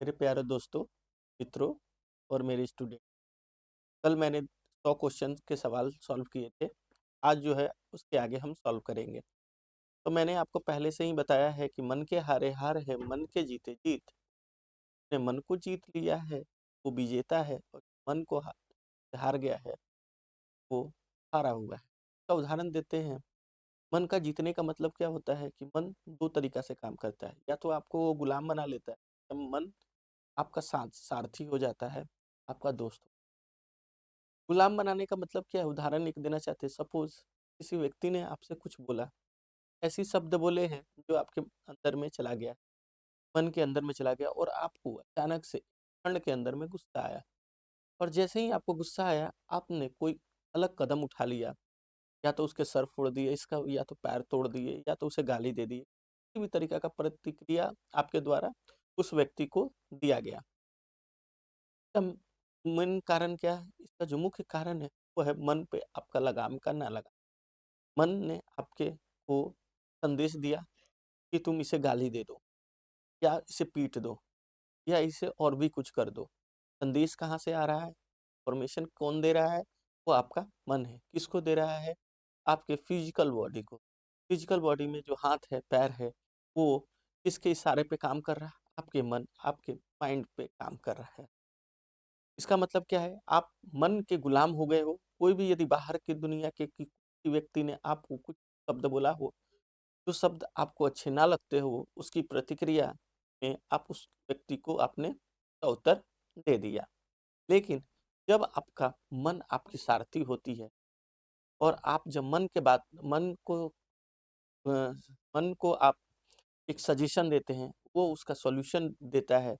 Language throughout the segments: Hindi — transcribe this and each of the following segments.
मेरे प्यारे दोस्तों, मित्रों और मेरे स्टूडेंट। कल मैंने 100 क्वेश्चन के सवाल सॉल्व किए थे। आज जो है उसके आगे हम सॉल्व करेंगे। तो मैंने आपको पहले से ही बताया है कि मन के हारे हार है, मन के जीते जीत। ने मन को जीत लिया है, वो विजेता है, और मन को हार गया है, वो हारा हुआ है। का उदाहरण देते हैं। मन का जीतने का मतलब क्या होता है कि मन दो तरीका से काम करता है। या तो आपको वो गुलाम बना लेता है, या मन आपका सारथी हो जाता है, आपका दोस्त। गुलाम बनाने का मतलब क्या है? उदाहरण एक देना चाहते हैं। सपोज किसी व्यक्ति ने आपसे कुछ बोला, ऐसी शब्द बोले हैं जो आपके अंदर में चला गया, मन के अंदर में चला गया, और आपको अचानक से क्षण के अंदर में गुस्सा आया। और जैसे ही आपको गुस्सा आया, आपने कोई अलग कदम उठा लिया। या तो उसके सर फोड़ दिए, इसका या तो पैर तोड़ दिए, या तो उसे गाली दे दी। किसी भी तरीका का प्रतिक्रिया आपके द्वारा उस व्यक्ति को दिया गया। इसका मेन कारण क्या है? इसका जो मुख्य कारण है वो है मन पे आपका लगाम का ना लगा। मन ने आपके को संदेश दिया कि तुम इसे गाली दे दो, या इसे पीट दो, या इसे और भी कुछ कर दो। संदेश कहाँ से आ रहा है? इन्फॉर्मेशन कौन दे रहा है? वो आपका मन है। किसको दे रहा है? आपके फिजिकल बॉडी को। फिजिकल बॉडी में जो हाथ है, पैर है, वो किसके इशारे पे काम कर रहा है? आपके मन, आपके माइंड पे काम कर रहा है। इसका मतलब क्या है? आप मन के गुलाम हो गए हो। कोई भी यदि बाहर की दुनिया के किसी व्यक्ति ने आपको कुछ शब्द बोला हो, जो शब्द आपको अच्छे ना लगते हो, उसकी प्रतिक्रिया में आप उस व्यक्ति को आपने का उत्तर दे दिया। लेकिन जब आपका मन आपकी सारथी होती है, और आप जब मन को आप एक सजेशन देते हैं, वो उसका सॉल्यूशन देता है,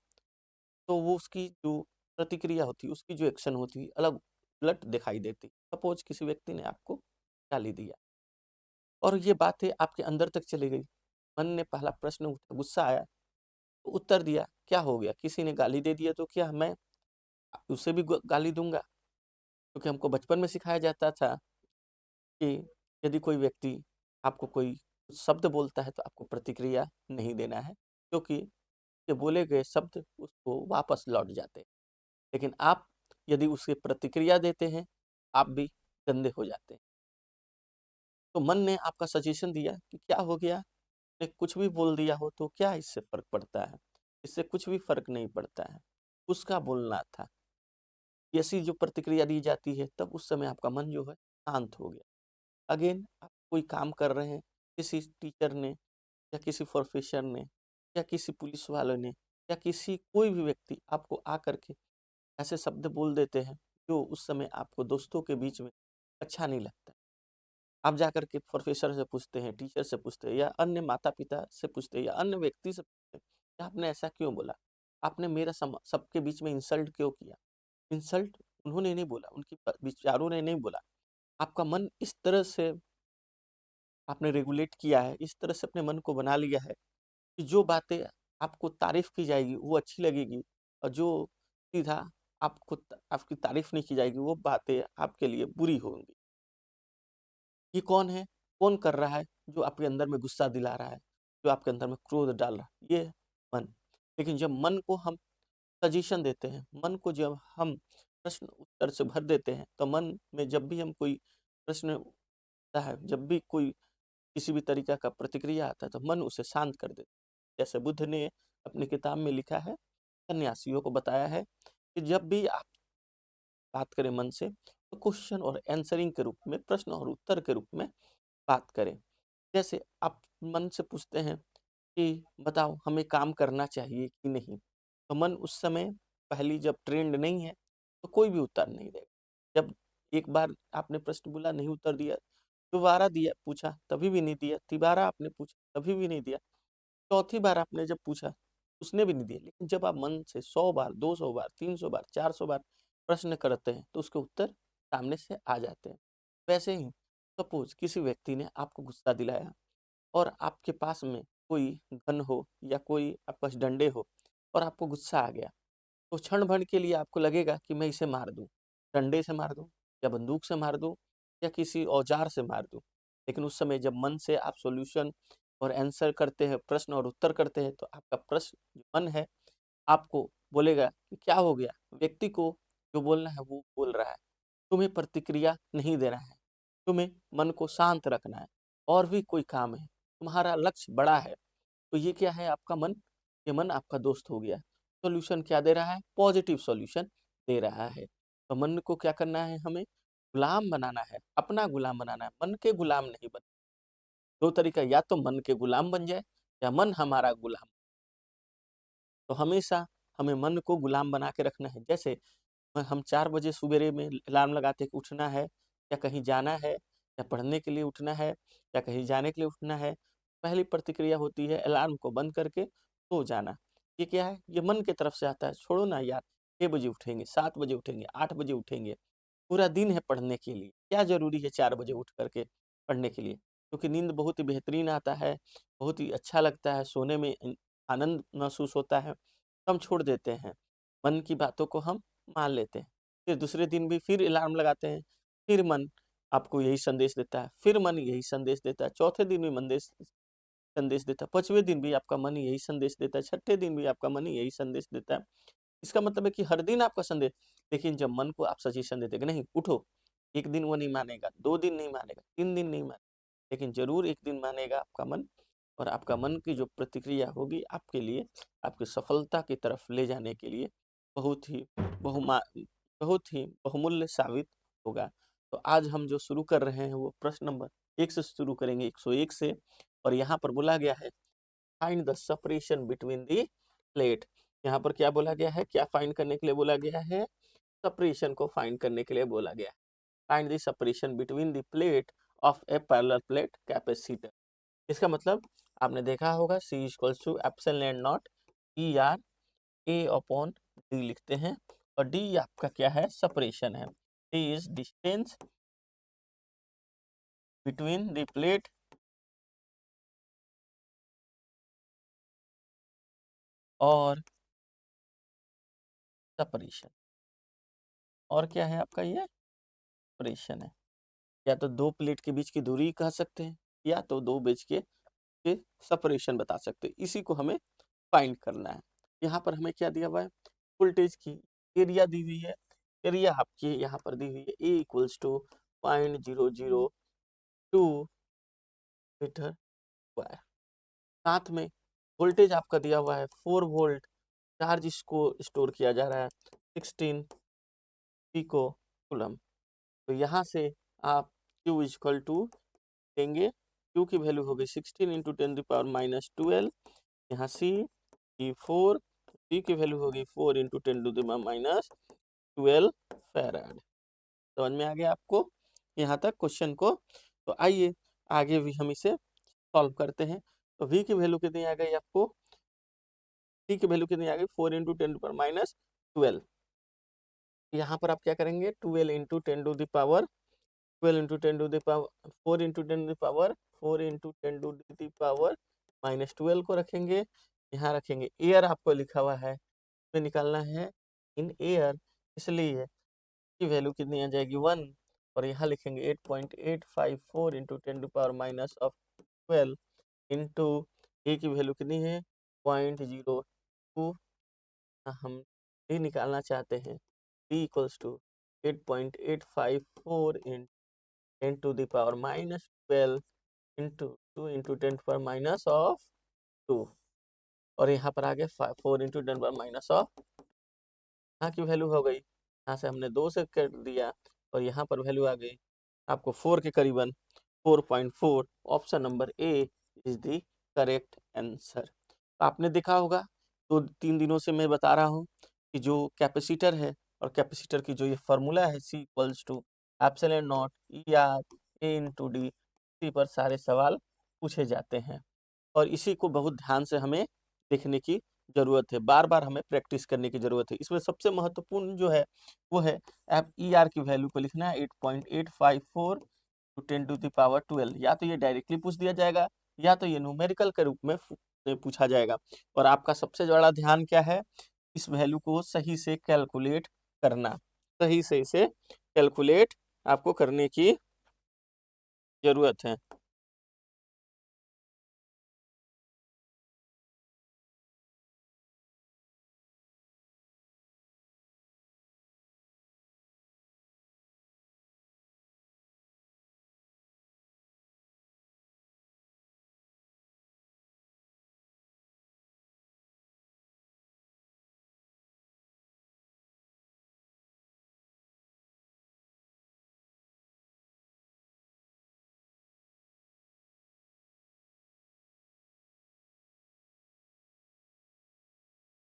तो वो उसकी जो प्रतिक्रिया होती है, उसकी जो एक्शन होती है, अलग उलट दिखाई देती। सपोज किसी व्यक्ति ने आपको गाली दिया, और ये बातें आपके अंदर तक चली गई। मन ने पहला प्रश्न उठा, गुस्सा आया, तो उत्तर दिया। क्या हो गया? किसी ने गाली दे दिया तो क्या मैं उसे भी गाली दूंगा? क्योंकि हमको बचपन में सिखाया जाता था कि यदि कोई व्यक्ति आपको कोई शब्द बोलता है तो आपको प्रतिक्रिया नहीं देना है, क्योंकि ये बोले गए शब्द उसको वापस लौट जाते हैं। लेकिन आप यदि उसकी प्रतिक्रिया देते हैं, आप भी गंदे हो जाते हैं। तो मन ने आपका सजेशन दिया कि क्या हो गया, ने कुछ भी बोल दिया हो तो क्या इससे फर्क पड़ता है? इससे कुछ भी फर्क नहीं पड़ता है। उसका बोलना था। ऐसी जो प्रतिक्रिया दी जाती है, तब उस समय आपका मन जो है शांत हो गया। अगेन आप कोई काम कर रहे हैं, किसी टीचर ने, या किसी प्रोफेसर ने, या किसी पुलिस वाले ने, या किसी कोई भी व्यक्ति आपको आकर के ऐसे शब्द बोल देते हैं जो उस समय आपको दोस्तों के बीच में अच्छा नहीं लगता। आप जाकर के प्रोफेसर से पूछते हैं, टीचर से पूछते हैं, या अन्य माता-पिता से पूछते हैं, या अन्य व्यक्ति से पूछते हैं कि आपने ऐसा क्यों बोला? आपने मेरा सबके बीच में इंसल्ट क्यों किया? इंसल्ट उन्होंने नहीं बोला, उनकी विचारों ने नहीं बोला। आपका मन इस तरह से आपने रेगुलेट किया है, इस तरह से अपने मन को बना लिया है कि जो बातें आपको तारीफ़ की जाएगी वो अच्छी लगेगी, और जो सीधा आपकी तारीफ़ नहीं की जाएगी वो बातें आपके लिए बुरी होंगी। ये कौन है? कौन कर रहा है? जो आपके अंदर में गुस्सा दिला रहा है, जो आपके अंदर में क्रोध डाल रहा है, ये मन। लेकिन जब मन को हम सजेशन देते हैं, मन को जब हम प्रश्न उत्तर से भर देते हैं, तो मन में जब भी हम कोई प्रश्न उठता है, जब भी कोई किसी भी तरीका का प्रतिक्रिया आता है, तो मन उसे शांत कर देता है। जैसे बुद्ध ने अपनी किताब में लिखा है, सन्यासियों को बताया है कि जब भी आप बात करें मन से, तो क्वेश्चन और आंसरिंग के रूप में, प्रश्न और उत्तर के रूप में बात करें। जैसे आप मन से पूछते हैं कि बताओ हमें काम करना चाहिए कि नहीं? तो मन उस समय, पहली जब ट्रेंड नहीं है, तो कोई भी उत्तर नहीं देगा। जब एक बार आपने प्रश्न बोला, नहीं उत्तर दिया, दोबारा दिया पूछा तभी भी नहीं दिया, तिबारा आपने पूछा तभी भी नहीं दिया, चौथी बार आपने जब पूछा उसने भी नहीं दिया। लेकिन जब आप मन से 100 बार, 200 बार, 300 बार, 400 बार प्रश्न करते हैं, तो उसके उत्तर सामने से आ जाते हैं। वैसे ही सपोज किसी व्यक्ति ने आपको गुस्सा दिलाया, और आपके पास में कोई गन हो, या कोई आपके पास डंडे हो, और आपको गुस्सा आ गया, तो क्षण भर के लिए आपको लगेगा कि मैं इसे मार दूँ, डंडे से मार दूँ, या बंदूक से मार दूँ, या किसी औजार से मार दूँ। लेकिन उस समय जब मन से आप सॉल्यूशन और आंसर करते हैं, प्रश्न और उत्तर करते हैं, तो आपका प्रश्न जो मन है, आपको बोलेगा कि क्या हो गया? व्यक्ति को जो बोलना है वो बोल रहा है। तुम्हें प्रतिक्रिया नहीं देना है, तुम्हें मन को शांत रखना है और भी कोई काम है, तुम्हारा लक्ष्य बड़ा है। तो ये क्या है आपका मन? ये मन आपका दोस्त हो गया। सॉल्यूशन क्या दे रहा है? पॉजिटिव सॉल्यूशन दे रहा है। तो मन को क्या करना है हमें? गुलाम बनाना है, अपना गुलाम बनाना है, मन के गुलाम नहीं बन। 2 तरीका, या तो मन के गुलाम बन जाए या मन हमारा गुलाम। तो हमेशा हमें मन को गुलाम बना के रखना है। जैसे हम 4 बजे सुबेरे में अलार्म लगाते हैं कि उठना है या कहीं जाना है या पढ़ने के लिए उठना है या कहीं जाने के लिए उठना है। पहली प्रतिक्रिया होती है अलार्म को बंद करके सो जाना। ये क्या है? ये मन की तरफ से आता है, छोड़ो ना यार, 6 बजे उठेंगे, 7 बजे उठेंगे, 8 बजे उठेंगे। पूरा दिन है पढ़ने के लिए, क्या ज़रूरी है 4 बजे उठ कर के पढ़ने के लिए? क्योंकि नींद बहुत ही बेहतरीन आता है, बहुत ही अच्छा लगता है, सोने में आनंद महसूस होता है, तो हम छोड़ देते हैं। मन की बातों को हम मान लेते हैं। फिर दूसरे दिन भी फिर अलार्म लगाते हैं, फिर मन आपको यही संदेश देता है, फिर मन यही संदेश देता है, चौथे दिन भी मंदेश संदेश देता है, 5वें दिन भी आपका मन यही संदेश देता है, छठे दिन भी आपका मन यही संदेश देता है। इसका मतलब है कि हर दिन आपका संदेश, लेकिन जब मन को आप सजेशन देते कि नहीं उठो, 1 दिन वो नहीं मानेगा, 2 दिन नहीं मानेगा, 3 दिन नहीं मानेगा, लेकिन ज़रूर 1 दिन मानेगा आपका मन। और आपका मन की जो प्रतिक्रिया होगी आपके लिए, आपकी सफलता की तरफ ले जाने के लिए बहुत ही बहुमा बहुत ही बहुमूल्य साबित होगा। तो आज हम जो शुरू कर रहे हैं वो प्रश्न नंबर 1 से शुरू करेंगे, 101 से। और यहाँ पर बोला गया है find the separation between the plate. यहाँ पर क्या बोला गया है? क्या फाइंड करने के लिए बोला गया है? सेपरेशन को फाइंड करने के लिए बोला गया है। Find the separation between the plate of a parallel plate capacitor. इसका मतलब आपने देखा होगा C equals to epsilon and naught E R A upon D लिखते हैं। और डी आपका क्या है? सेपरेशन है। D is distance between the plate और सेपरेशन। और क्या है आपका? ये सेपरेशन है। या तो 2 प्लेट के बीच की दूरी कह सकते हैं या तो 2 बीच के सेपरेशन बता सकते हैं। इसी को हमें फाइंड करना है। यहाँ पर हमें क्या दिया हुआ है? वोल्टेज की एरिया दी हुई है। एरिया आपकी यहाँ पर दी हुई है A equals to 0.002 metre square. साथ में वोल्टेज आपका दिया हुआ है 4 वोल्ट। चार्ज इसको स्टोर किया जा रहा है 16 पिको कूलम। तो यहाँ से आप Q इक्वल टू देंगे। Q की वैल्यू हो गई 16 इंटू 10⁻12। यहाँ C की 4, C की वैल्यू होगी 4 इंटू 10⁻12 फैराड। समझ में आ गया आपको यहाँ तक क्वेश्चन को? तो आइए आगे भी हम इसे सॉल्व करते हैं। तो V की वैल्यू कितनी आ गई आपको? C की वैल्यू कितनी आ गई? 4 इंटू 10⁻12। यहाँ पर आप क्या करेंगे? 12 into 10 to the power 12 into 10 to the power 4 into 10 to the power 4 into 10 to the power -12 को रखेंगे। यहाँ रखेंगे एयर आपको लिखा हुआ है, इसमें निकालना है इन एयर, इसलिए की वैल्यू कितनी आ जाएगी? 1। और यहाँ लिखेंगे 8.854 इंटू 10 टू पावर -12 इंटू ए की वैल्यू कितनी है? 0.02। हम डी निकालना चाहते हैं। D equals to 8.854 in 10 to the power -12 into 2 into 10 पर माइनस ऑफ 2। और यहाँ पर आ गया 4 इंटू 10 पर माइनस ऑफ, यहाँ की वैल्यू हो गई, यहाँ से हमने 2 से कर दिया और यहाँ पर वैल्यू आ गई आपको 4 के करीबन 4.4। Option number A is the correct answer. आपने देखा होगा 2-3 दिनों से मैं बता रहा हूँ कि जो कैपेसिटर है और कैपेसिटर की जो ये फार्मूला है C equals to epsilon naught E R A into D, इसी पर सारे सवाल पूछे जाते हैं। और इसी को बहुत ध्यान से हमें देखने की ज़रूरत है, बार-बार हमें प्रैक्टिस करने की ज़रूरत है। इसमें सबसे महत्वपूर्ण जो है वो है आप ER की वैल्यू को लिखना है 8.854 टू 10 टू द पावर 12। या तो ये डायरेक्टली पूछ दिया जाएगा या तो ये न्यूमेरिकल के रूप में पूछा जाएगा। और आपका सबसे बड़ा ध्यान क्या है? इस वैल्यू को सही से कैलकुलेट करना। सही से इसे कैलकुलेट आपको करने की ज़रूरत है।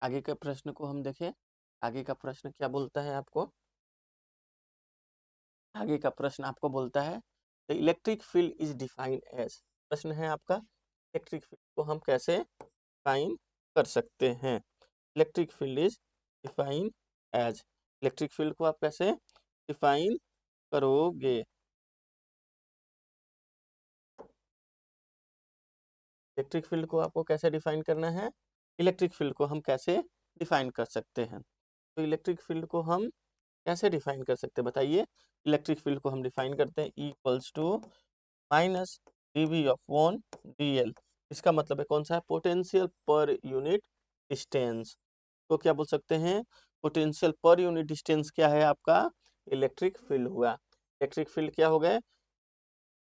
आगे के प्रश्न को हम देखें। आगे का प्रश्न क्या बोलता है आपको? आगे का प्रश्न आपको बोलता है the electric field is defined as. प्रश्न है आपका इलेक्ट्रिक फील्ड को हम कैसे डिफाइन कर सकते हैं? Electric field is defined as. Electric field को आप कैसे डिफाइन करोगे? इलेक्ट्रिक फील्ड को आपको कैसे डिफाइन करना है? इलेक्ट्रिक फील्ड को हम कैसे डिफाइन कर सकते हैं? तो इलेक्ट्रिक फील्ड को हम कैसे डिफाइन कर सकते हैं बताइए? इलेक्ट्रिक फील्ड को हम डिफाइन करते हैं E equals to minus dV upon dl। इसका मतलब है कौन सा है? Potential per unit distance. तो क्या बोल सकते हैं? पोटेंशियल पर यूनिट डिस्टेंस क्या है आपका? इलेक्ट्रिक फील्ड हुआ। इलेक्ट्रिक फील्ड क्या हो गए?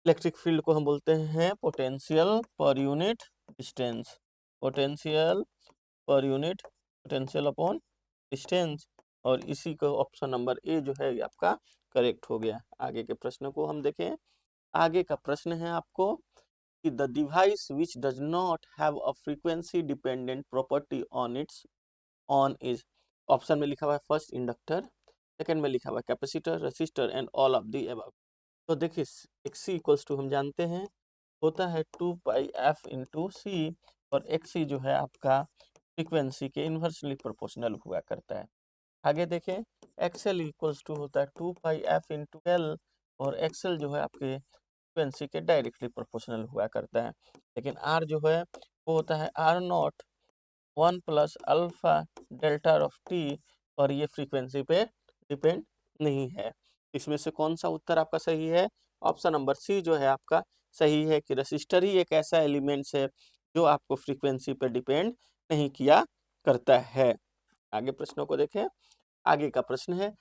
इलेक्ट्रिक फील्ड को हम बोलते हैं potential per unit distance. Potential per unit, potential upon distance. और इसी को ऑप्शन नंबर ए जो है ये आपका करेक्ट हो गया। आगे के प्रश्न को हम देखें। आगे का प्रश्न है आपको कि the device which does not have a frequency dependent property on it's on is. Option में लिखा हुआ है फर्स्ट इंडक्टर, सेकंड में लिखा हुआ है capacitor, resistor and all of the above. तो देखिए एक्सी इक्वल्स टू हम जानते हैं होता है 2πf इंटू सी, और एक्सी जो है आपका फ्रीक्वेंसी के इन्वर्सली प्रोपोर्शनल हुआ करता है। आगे देखें एक्सएल इक्वल्स टू होता है 2πf इंटू एल, और एक्सएल जो है आपके फ्रीक्वेंसी के डायरेक्टली प्रोपोर्शनल हुआ करता है। लेकिन आर जो है वो होता है R naught 1 plus alpha delta of T, और ये फ्रीक्वेंसी पे डिपेंड नहीं है। इसमें से कौन सा उत्तर आपका सही है? ऑप्शन नंबर सी जो है आपका सही है कि रेसिस्टर ही एक ऐसा एलिमेंट्स है जो आपको फ्रीक्वेंसी पे डिपेंड नहीं किया करता है। आगे प्रश्नों को देखें। आगे का प्रश्न है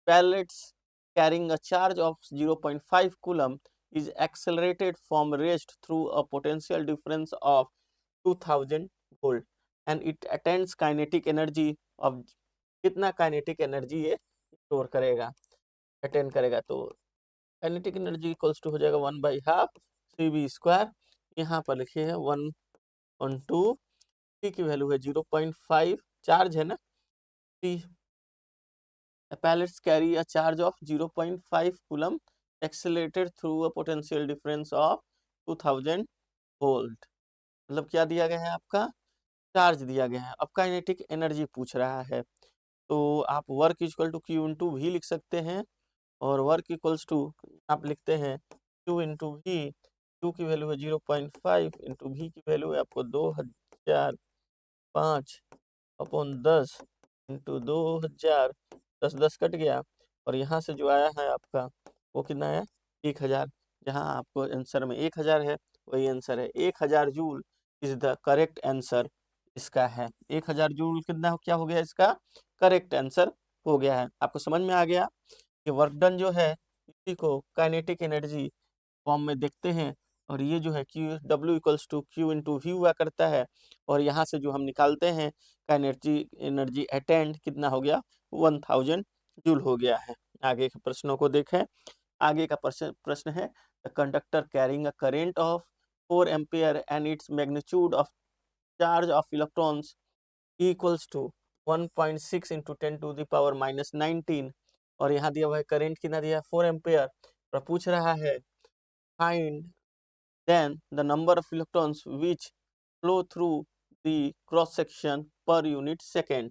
pellets carrying a charge of 0.5 coulomb is accelerated from rest through a potential difference of 2000 volt and it attains kinetic energy of कितना काइनेटिक एनर्जी ये स्टोर करेगा, अटेंड करेगा? तो काइनेटिक एनर्जी इक्वल्स टू हो जाएगा 1/2 CV²। यहाँ पर लिखे है 1/2, टी की वैल्यू है 0.5, चार्ज है ना, pellets carry a charge of 0.5 coulomb accelerated through a potential difference of 2000 volt। मतलब क्या दिया गया है आपका? चार्ज दिया गया है। अब काइनेटिक एनर्जी पूछ रहा है, तो आप work equal to Q into V लिख सकते हैं, और वर्क इक्वल्स टू आप लिखते हैं क्यू इंटू वी। क्यू की वैल्यू है 0.5 इंटू वी की वैल्यू है आपको 2005 अपॉन 10 इंटू 2000, 10 कट गया, और यहाँ से जो आया है आपका वो कितना है? 1000। जहाँ आपको आंसर में 1000 है वही आंसर है। 1000 joule is the correct answer इसका है। 1000 जूल कितना क्या हो गया? इसका करेक्ट आंसर हो गया है। आपको समझ में आ गया कि वर्क डन जो है इसी को काइनेटिक एनर्जी फॉर्म में देखते हैं, और ये जो है Q W equals to Q into V हुआ करता है, और यहाँ से जो हम निकालते हैं काइनेटिक एनर्जी अटेंड कितना हो गया? 1000 जूल हो गया है। आगे के प्रश्नों को देखें। आगे का प्रश्न है conductor carrying a current of 4 ampere and its magnitude of charge of electrons equals to 1.6 into 10⁻⁻19, और यहाँ दिया हुआ है करेंट कितना दिया है? 4 एम्पियर, और पूछ रहा है find then the number of electrons which flow through the cross section per unit second।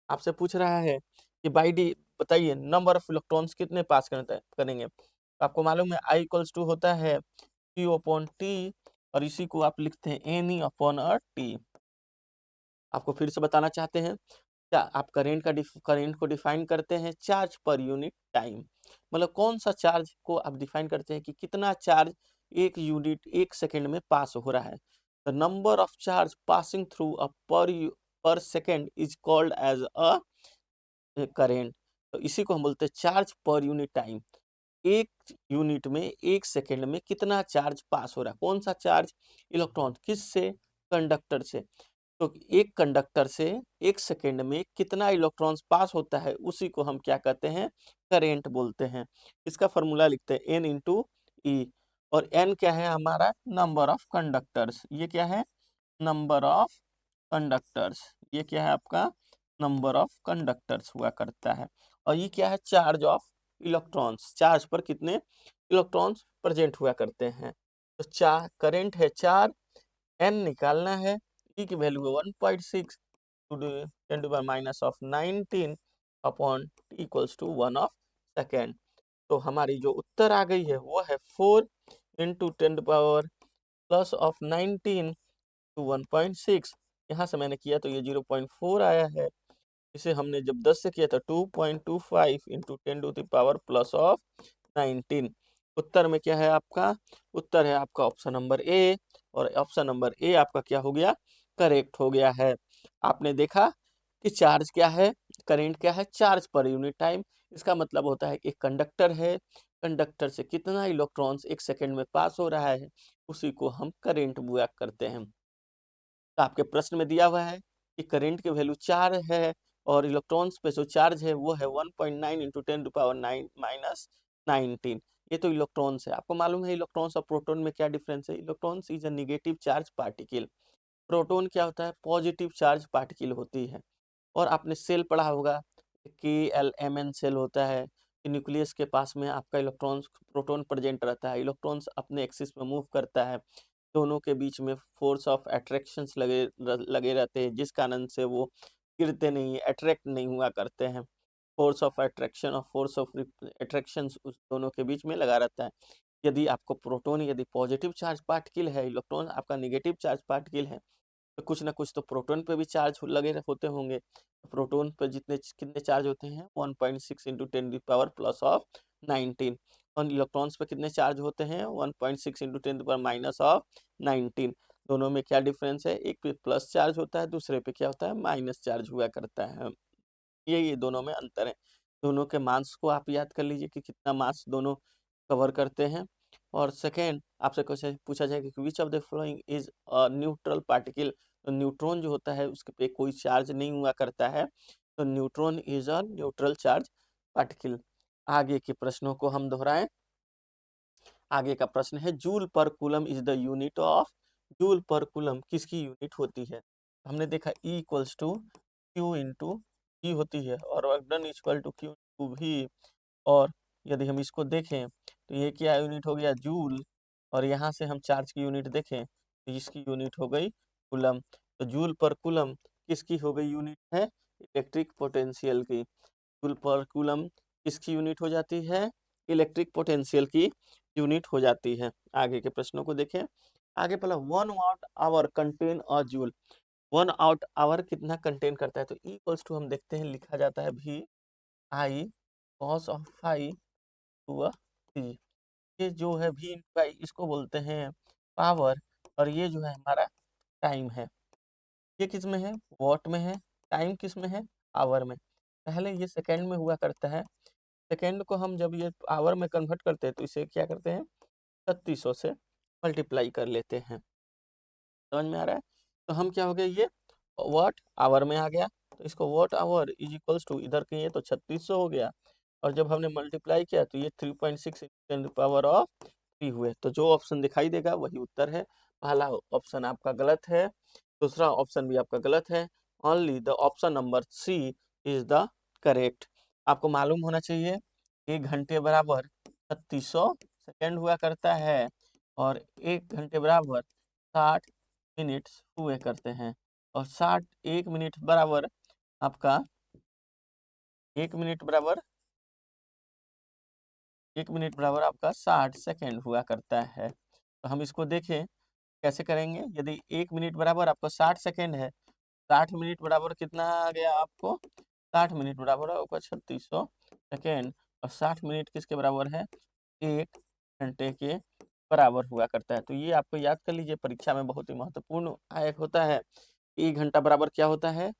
आपसे पूछ रहा है कि बाई डी बताइए नंबर ऑफ इलेक्ट्रॉन्स कितने पास करेंगे। तो आपको मालूम है I इक्वल्स टू होता है Q अपॉन टी, और इसी को आप लिखते हैं N अपॉन टी। आपको फिर से बताना चाहते हैं क्या? आप करेंट को डिफाइन करते हैं चार्ज पर यूनिट टाइम। मतलब कौन सा चार्ज को आप डिफाइन करते हैं कि कितना चार्ज एक यूनिट एक सेकेंड में पास हो रहा है। The number of charge passing through a per second is called as a current. तो इसी को हम बोलते हैं चार्ज पर यूनिट टाइम। एक यूनिट में एक सेकेंड में कितना चार्ज पास हो रहा है? कौन सा चार्ज? इलेक्ट्रॉन। किससे? कंडक्टर से। तो एक कंडक्टर से एक सेकेंड में कितना इलेक्ट्रॉन्स पास होता है उसी को हम क्या कहते हैं? करेंट बोलते हैं। इसका फॉर्मूला लिखते हैं N इंटू ई, और N क्या है हमारा? Number of conductors. ये क्या है? नंबर ऑफ कंडक्टर्स, ये क्या है आपका नंबर ऑफ कंडक्टर्स हुआ करता है। और ये क्या है चार्ज ऑफ इलेक्ट्रॉन्स, चार्ज पर कितने इलेक्ट्रॉन्स प्रेजेंट हुआ करते हैं। तो चार करंट है 4, एन निकालना है, ई की वैल्यू है 1.6 to ten to power minus of 19 upon T equals to 1 of second. तो हमारी जो उत्तर आ गई है वो है 4 into ten to power plus of 19 to 1.6। यहाँ से मैंने किया तो ये 0.4 आया है। इसे हमने जब 10 से किया था 2.25 into ten to the power plus of 19। उत्तर में क्या है आपका, उत्तर है आपका ऑप्शन नंबर ए, और ऑप्शन नंबर ए आपका क्या हो गया, करेक्ट हो गया है। आपने देखा कि चार्ज क्या है, करेंट क्या है, चार्ज पर यूनिट टाइम। इसका मतलब होता है कि एक कंडक्टर है, कंडक्टर से कितना इलेक्ट्रॉन्स एक सेकंड में पास हो रहा है, उसी को हम करेंट बुआ करते हैं। तो आपके प्रश्न में दिया हुआ है कि करंट की वैल्यू 4 है और इलेक्ट्रॉन्स पे जो चार्ज है वो है 1.9 into ten to power 9 minus 19। ये तो इलेक्ट्रॉन्स है। आपको मालूम है इलेक्ट्रॉन्स और प्रोटॉन में क्या डिफरेंस है। Electrons is a negative charge particle, proton क्या होता है, पॉजिटिव चार्ज पार्टिकल होती है। और आपने सेल पढ़ा होगा, KLMN सेल होता है कि न्यूक्लियस के पास में आपका इलेक्ट्रॉन्स प्रोटॉन प्रेजेंट रहता है, इलेक्ट्रॉन्स अपने एक्सिस में मूव करता है, दोनों के बीच में फोर्स ऑफ अट्रैक्शंस लगे रहते हैं, जिस कारण से वो गिरते नहीं, अट्रैक्ट नहीं हुआ करते हैं। फोर्स ऑफ अट्रैक्शन और फोर्स ऑफ अट्रैक्शन उस दोनों के बीच में लगा रहता है। यदि आपको प्रोटॉन यदि पॉजिटिव चार्ज पार्टिकल है, इलेक्ट्रॉन आपका नेगेटिव चार्ज पार्टिकल है, तो कुछ ना कुछ तो प्रोटॉन पे भी चार्ज लगे होते होंगे। प्रोटॉन पे जितने कितने चार्ज होते हैं 1.6 into ten power plus of 19। और इलेक्ट्रॉन्स पे कितने चार्ज होते हैं 1.6 into ten power minus of 19। दोनों में क्या डिफरेंस है, एक पे प्लस चार्ज होता है, दूसरे पे क्या होता है माइनस चार्ज हुआ करता है। ये दोनों में अंतर है। दोनों के मास को आप याद कर लीजिए कि कितना मास दोनों कवर करते हैं। और सेकेंड आपसे क्वेश्चन पूछा जाएगा कि which of the following is a neutral particle. तो न्यूट्रॉन जो होता है उसके पे कोई चार्ज नहीं हुआ करता है, तो neutron is a neutral charge particle. आगे के प्रश्नों को हम दोहराएं। आगे का प्रश्न है joule per coulomb is the unit of, joule per coulomb किसकी यूनिट होती है। हमने देखा E equals to Q into E होती है, और work done equal to Q into भी। और यदि हम इसको देखें तो ये क्या यूनिट हो गया, जूल। और यहाँ से हम चार्ज की यूनिट देखें तो इसकी यूनिट हो गई कूलम। तो जूल पर कूलम किसकी हो गई यूनिट है, इलेक्ट्रिक पोटेंशियल की। जूल पर कूलम किसकी यूनिट हो जाती है, इलेक्ट्रिक पोटेंशियल की यूनिट हो जाती है। आगे के प्रश्नों को देखें। आगे पहला 1 watt hour contain a joule. 1 out hour कितना कंटेन करता है, तो इक्वल्स टू हम देखते हैं लिखा जाता है भी I cos of five two a C. ये जो है भी इंटू आई इसको बोलते हैं पावर, और ये जो है हमारा टाइम है। ये किस में है, वॉट में है, टाइम किस में है, आवर में। पहले ये सेकंड में हुआ करता है, सेकंड को हम जब ये आवर में कन्वर्ट करते हैं तो इसे क्या करते हैं 3600 से मल्टीप्लाई कर लेते हैं। समझ में आ रहा है। तो हम क्या हो गया, ये वॉट आवर में आ गया, तो इसको watt hour is equals to इधर के ये तो 3600 हो गया, और जब हमने मल्टीप्लाई किया तो ये 3.6 टेन पावर ऑफ 3 हुए। तो जो ऑप्शन दिखाई देगा वही उत्तर है। पहला ऑप्शन आपका गलत है, दूसरा ऑप्शन भी आपका गलत है। Only the option number C is the correct. आपको मालूम होना चाहिए 1 घंटे बराबर 3600 सेकेंड हुआ करता है, और 1 घंटे बराबर 60 मिनट्स हुए करते हैं। और 60 1 मिनट बराबर आपका 1 मिनट बराबर 1 मिनट बराबर आपका 60 सेकेंड हुआ करता है। तो हम इसको देखें कैसे करेंगे। यदि 1 मिनट बराबर आपका 60 सेकेंड है, 60 मिनट बराबर कितना आ गया आपको, 60 मिनट बराबर आपका 3600 सेकेंड, और 60 मिनट किसके बराबर है, 1 घंटे के बराबर हुआ करता है। तो ये आपको याद कर लीजिए, परीक्षा में बहुत ही महत्वपूर्ण आयक होता है। 1 घंटा बराबर क्या होता है,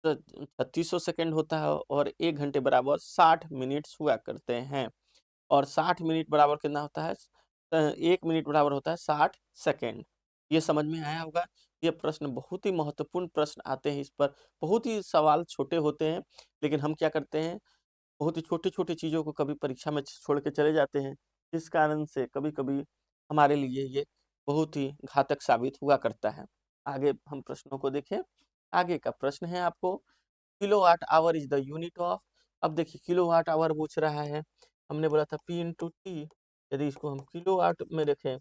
तो 3600 सेकेंड होता है, और 1 घंटे बराबर 60 मिनट्स हुआ करते हैं। और 60 मिनट बराबर कितना होता है, 1 मिनट बराबर होता है 60 सेकेंड। ये समझ में आया होगा। ये प्रश्न बहुत ही महत्वपूर्ण प्रश्न आते हैं, इस पर बहुत ही सवाल छोटे होते हैं, लेकिन हम क्या करते हैं बहुत ही छोटी छोटी चीज़ों को कभी परीक्षा में छोड़ के चले जाते हैं, जिस कारण से कभी कभी हमारे लिए ये बहुत ही घातक साबित हुआ करता है। आगे हम प्रश्नों को देखें। आगे का प्रश्न है आपको, kilowatt hour is the unit of. अब देखिए किलोवाट आवर पूछ रहा है, हमने बोला था P इंटू टी, यदि इसको हम किलोवाट में रखें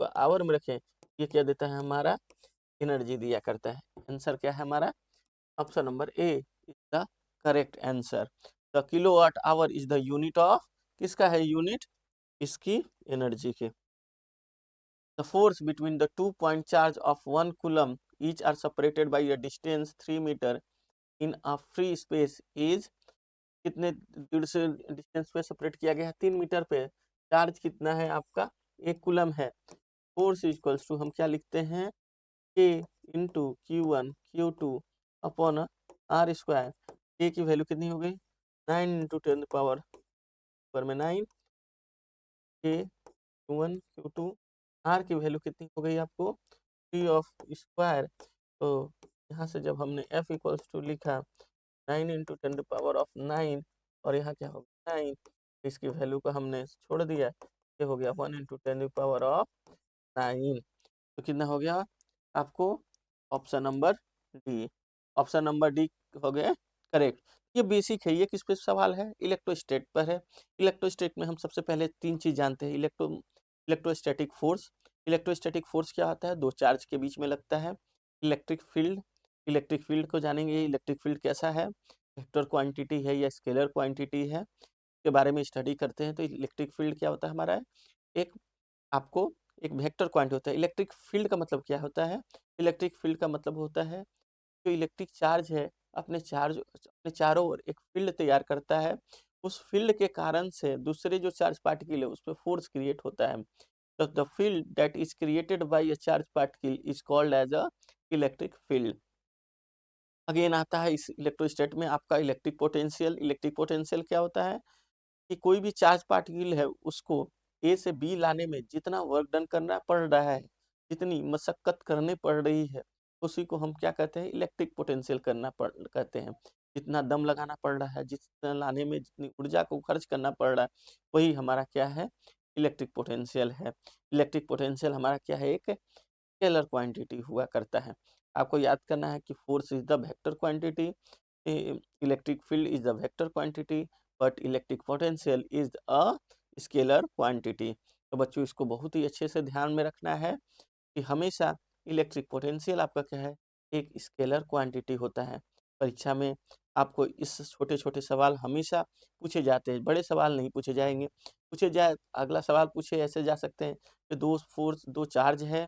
तो आवर में रखें, ये क्या देता है हमारा, एनर्जी दिया करता है। आंसर क्या है हमारा, option number A is the correct answer. The kilowatt hour is the unit of, किसका है यूनिट, इसकी एनर्जी के। The force between the 2 point charge of 1 coulomb each are separated by a distance 3 meter in a free space is, कितने दूर से डिस्टेंस पे सेपरेट किया गया है, 3 मीटर पे। चार्ज कितना है आपका, 1 कूलम है। फोर्स इक्वल्स टू हम क्या लिखते हैं, के into Q1 Q2 upon are square. के की वैल्यू कितनी हो गई, 9 × 10⁻⁴ में 9, के Q1 Q2, आर की वैल्यू कितनी हो गई आपको, 3 ऑफ स्क्वायर। तो यहाँ से जब हमने F इक्वल्स टू लिखा 9 × 10⁻⁹ और यहाँ क्या हो गया 9, इसकी वैल्यू को हमने छोड़ दिया, ये हो गया 1 × 10⁻⁹ तो कितना हो गया आपको, option number D. Option number D हो गया करेक्ट। ये बेसिक है, ये किस पे सवाल है, इलेक्ट्रोस्टैट पर है। इलेक्ट्रोस्टैट में हम सबसे पहले 3 चीज जानते हैं, इलेक्ट्रोस्टैटिक फोर्स। इलेक्ट्रोस्टैटिक फोर्स क्या होता है, दो चार्ज के बीच में लगता है। इलेक्ट्रिक फील्ड, इलेक्ट्रिक फील्ड को जानेंगे, इलेक्ट्रिक फील्ड कैसा है, वेक्टर क्वांटिटी है या स्केलर क्वांटिटी है, के बारे में स्टडी करते हैं। तो इलेक्ट्रिक फील्ड क्या होता है हमारा, एक आपको एक वेक्टर क्वांटिटी होता है। इलेक्ट्रिक फील्ड का मतलब क्या होता है, इलेक्ट्रिक फील्ड का मतलब होता है जो इलेक्ट्रिक चार्ज है अपने चारों ओर एक फील्ड तैयार करता है, उस फील्ड के कारण से दूसरे जो चार्ज पार्टिकल है उस पर फोर्स क्रिएट होता है। तो the field that is created by a charge particle is called as a electric field. Again आता है इस इलेक्ट्रोस्टैट में आपका इलेक्ट्रिक पोटेंशियल। इलेक्ट्रिक पोटेंशियल क्या होता है कि कोई भी चार्ज पार्टिकल है उसको ए से बी लाने में जितना वर्क डन करना पड़ रहा है, जितनी मशक्कत करनी पड़ रही है, उसी को हम क्या कहते हैं, इलेक्ट्रिक पोटेंशियल कहते हैं। जितना दम लगाना पड़ रहा है, जितना लाने में जितनी ऊर्जा को खर्च करना पड़ रहा है, वही हमारा क्या है, इलेक्ट्रिक पोटेंशियल है। इलेक्ट्रिक पोटेंशियल हमारा क्या है, एक स्केलर क्वांटिटी हुआ करता है। आपको याद करना है कि force is the vector quantity, electric field is the vector quantity, but electric potential is a scalar quantity. तो बच्चों इसको बहुत ही अच्छे से ध्यान में रखना है कि हमेशा इलेक्ट्रिक पोटेंशियल आपका क्या है, एक स्केलर क्वांटिटी होता है। परीक्षा में आपको इस छोटे छोटे सवाल हमेशा पूछे जाते हैं, बड़े सवाल नहीं पूछे जाएंगे। पूछे जाए अगला सवाल पूछे ऐसे जा सकते हैं कि दो चार्ज है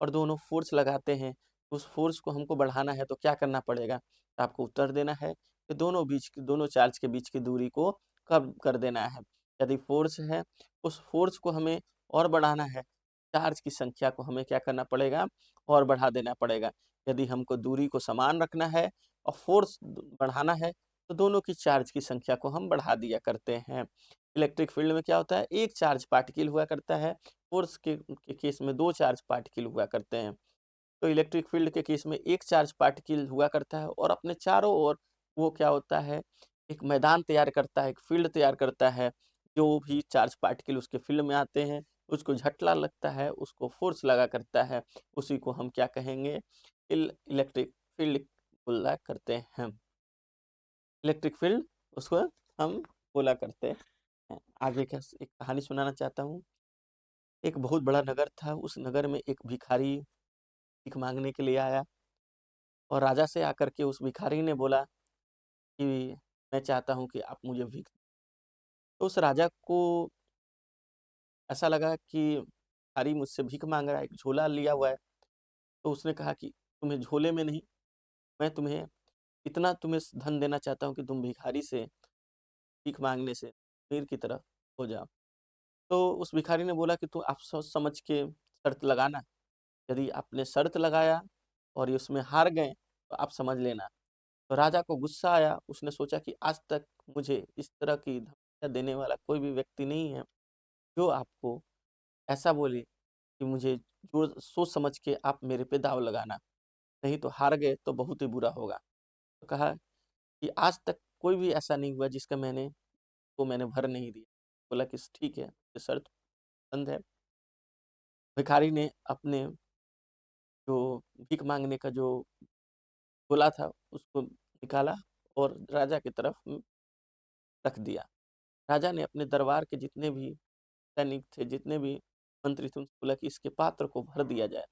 और दोनों फोर्स लगाते हैं, तो उस फोर्स को हमको बढ़ाना है तो क्या करना पड़ेगा, तो आपको उत्तर देना है कि दोनों चार्ज के बीच की दूरी को कम कर देना है। यदि फोर्स है, उस फोर्स को हमें और बढ़ाना है, चार्ज की संख्या को हमें क्या करना पड़ेगा, और बढ़ा देना पड़ेगा। यदि हमको दूरी को समान रखना है और फोर्स बढ़ाना है, तो दोनों की चार्ज की संख्या को हम बढ़ा दिया करते हैं। इलेक्ट्रिक फील्ड में क्या होता है, एक चार्ज पार्टिकल हुआ करता है, फोर्स के केस में दो चार्ज पार्टिकल हुआ करते हैं। तो इलेक्ट्रिक फील्ड के केस में एक चार्ज पार्टिकल हुआ करता है और अपने चारों ओर वो क्या होता है, एक मैदान तैयार करता है, एक फील्ड तैयार करता है। जो भी चार्ज पार्टिकल उसके फील्ड में आते हैं, उसको झटला लगता है, उसको फोर्स लगा करता है, उसी को हम क्या कहेंगे, इलेक्ट्रिक फील्ड बोला करते हैं। इलेक्ट्रिक फील्ड उसको हम बोला करते हैं। आगे का एक कहानी सुनाना चाहता हूँ। एक बहुत बड़ा नगर था, उस नगर में एक भिखारी भीख मांगने के लिए आया और राजा से आकर के उस भिखारी ने बोला कि मैं चाहता हूँ कि आप मुझे भीख। तो उस राजा को ऐसा लगा कि भिखारी मुझसे भीख मांग रहा है, एक झोला लिया हुआ है। तो उसने कहा कि तुम्हें झोले में नहीं, मैं तुम्हें इतना तुम्हें धन देना चाहता हूँ कि तुम भिखारी से भीख मांगने से अमीर की तरफ हो जाओ। तो उस भिखारी ने बोला कि तू आप सोच समझ के शर्त लगाना, यदि आपने शर्त लगाया और ये उसमें हार गए तो आप समझ लेना। तो राजा को गुस्सा आया, उसने सोचा कि आज तक मुझे इस तरह की धमकियाँ देने वाला कोई भी व्यक्ति नहीं है जो आपको ऐसा बोले कि मुझे जो सोच समझ के आप मेरे पे दाव लगाना, नहीं तो हार गए तो बहुत ही बुरा होगा। तो कहा कि आज तक कोई भी ऐसा नहीं हुआ जिसका मैंने भर नहीं दिया। बोला कि ठीक है, ये शर्त पसंद है। भिखारी ने अपने जो भीख मांगने का जो झोला था उसको निकाला और राजा की तरफ रख दिया। राजा ने अपने दरबार के जितने भी सैनिक थे, जितने भी मंत्री थे, उनसे बोला कि इसके पात्र को भर दिया जाए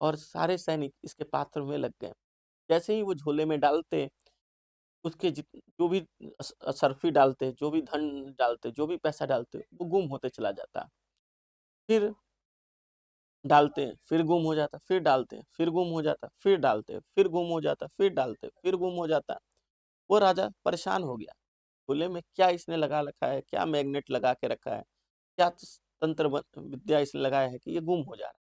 और सारे सैनिक इसके पात्र में लग गए। जैसे ही वो झोले में डालते, उसके जो भी असरफी डालते, जो भी धन डालते, जो भी पैसा डालते, वो गुम होते चला जाता। फिर डालते, फिर गुम हो जाता, फिर डालते, फिर गुम हो जाता, फिर डालते, फिर गुम हो जाता, फिर डालते, फिर गुम हो जाता। वो राजा परेशान हो गया। झोले में क्या इसने लगा रखा है, क्या मैग्नेट लगा के रखा है, क्या तंत्र विद्या इसने लगाया है कि ये गुम हो जा रहा है।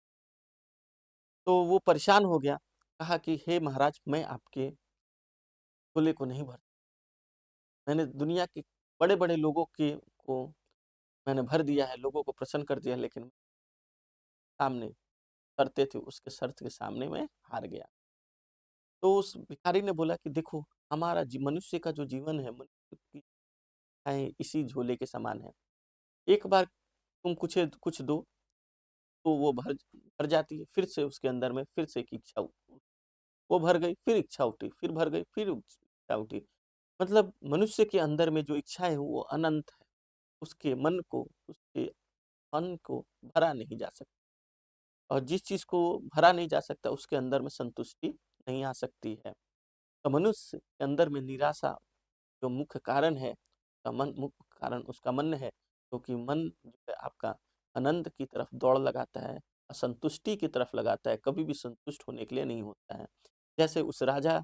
तो वो परेशान हो गया, कहा कि हे महाराज, मैं आपके झोले को नहीं भर, मैंने दुनिया के बड़े बड़े लोगों के को मैंने भर दिया है, लोगों को प्रसन्न कर दिया, लेकिन सामने शर्तें थी, उसके शर्त के सामने मैं हार गया। तो उस भिखारी ने बोला कि देखो, हमारा मनुष्य का जो जीवन है, मनुष्य की इच्छाएं इसी झोले के समान है। एक बार तुम कुछ दो तो वो भर भर जाती है, फिर से उसके अंदर में फिर से एक इच्छा वो भर गई, फिर इच्छा उठी, फिर भर गई, फिर इच्छा उठी। मतलब मनुष्य के अंदर में जो इच्छाएं हैं वो अनंत है, उसके मन को भरा नहीं जा सकता, और जिस चीज को भरा नहीं जा सकता उसके अंदर में संतुष्टि नहीं आ सकती है। तो मनुष्य के अंदर में निराशा जो मुख्य कारण है, मुख्य कारण उसका मन है, क्योंकि मन जो है आपका आनंद की तरफ दौड़ लगाता है, असंतुष्टि की तरफ लगाता है, कभी भी संतुष्ट होने के लिए नहीं होता है। जैसे उस राजा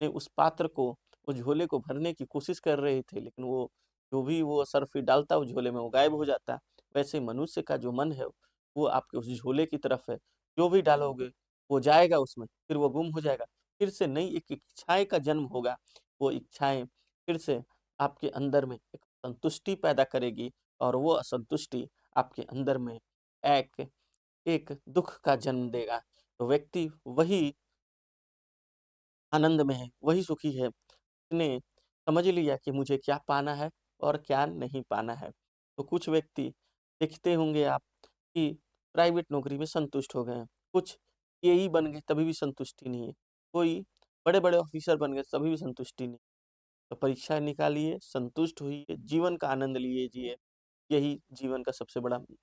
ने उस पात्र को, उस झोले को भरने की कोशिश कर रहे थे, लेकिन वो जो भी वो सरफी डालता उस झोले में वो गायब हो जाता। वैसे मनुष्य का जो मन है वो आपके उस झोले की तरफ है, जो भी डालोगे वो जाएगा उसमें, फिर वो गुम हो जाएगा, फिर से नई एक इच्छाएं का जन्म होगा। वो इच्छाएं फिर से आपके अंदर में एक संतुष्टि पैदा करेगी, और वो असंतुष्टि आपके अंदर में एक एक दुख का जन्म देगा। तो व्यक्ति वही आनंद में है, वही सुखी है, उसने समझ लिया कि मुझे क्या पाना है और क्या नहीं पाना है। तो कुछ व्यक्ति देखते होंगे आप कि प्राइवेट नौकरी में संतुष्ट हो गए हैं, कुछ एई बन गए तभी भी संतुष्टि नहीं है, कोई बड़े-बड़े ऑफिसर बन गए तभी भी संतुष्टि नहीं। तो परीक्षा निकालिए, संतुष्ट होइए, जीवन का आनंद लीजिए, यही जीवन का सबसे बड़ा मुख्य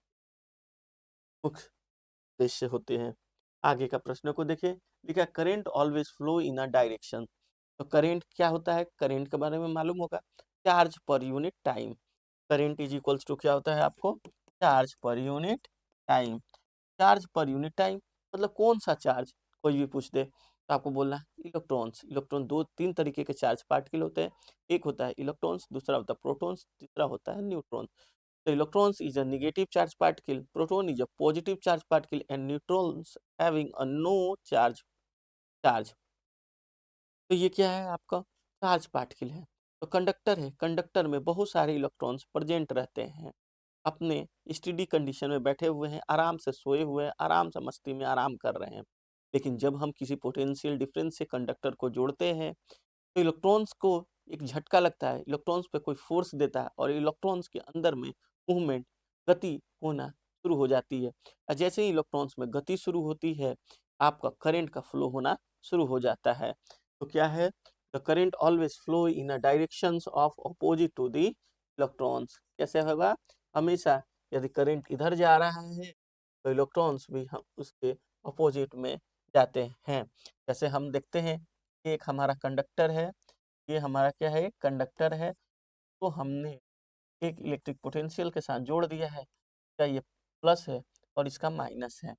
उद्देश्य होते हैं। आगे का प्रश्न को देखिए, लिखा current always flow in a direction. तो करेंट क्या होता है, करेंट के बारे में मालूम होगा, charge per unit time. Current is equals to क्या होता है आपको, charge per unit time. Charge per unit time मतलब कौन सा चार्ज, कोई भी पूछ दे तो आपको बोलना है इलेक्ट्रॉन्स। इलेक्ट्रॉन दो तीन तरीके के चार्ज पार्टिकल होते हैं, एक होता है इलेक्ट्रॉन्स, दूसरा होता है प्रोटॉन्स, तीसरा होता है neutron. The electrons is a negative charge particle, proton is a positive charge particle, and neutrons having a no charge. तो ये क्या है आपका, चार्ज पार्टिकल है। तो कंडक्टर है, कंडक्टर में बहुत सारे इलेक्ट्रॉन्स प्रेजेंट रहते हैं, अपने स्टडी कंडीशन में बैठे हुए हैं, आराम से सोए हुए हैं, आराम से मस्ती में आराम कर रहे हैं। लेकिन जब हम किसी पोटेंशियल डिफरेंस से कंडक्टर को जोड़ते हैं तो इलेक्ट्रॉन्स को एक झटका लगता है, इलेक्ट्रॉन्स पे कोई फोर्स देता है और इलेक्ट्रॉन्स के अंदर में मूवमेंट, गति होना शुरू हो जाती है। और जैसे ही इलेक्ट्रॉन्स में गति शुरू होती है, आपका करंट का फ्लो होना शुरू हो जाता है। तो क्या है, the current always flow in a directions of opposite to the electrons. कैसे होगा, हमेशा यदि करंट इधर जा रहा है तो इलेक्ट्रॉन्स भी हम उसके अपोजिट में जाते हैं। जैसे हम देखते हैं कि एक हमारा कंडक्टर है, ये हमारा क्या है, कंडक्टर है, तो हमने एक इलेक्ट्रिक पोटेंशियल के साथ जोड़ दिया है, क्या ये प्लस है और इसका माइनस है।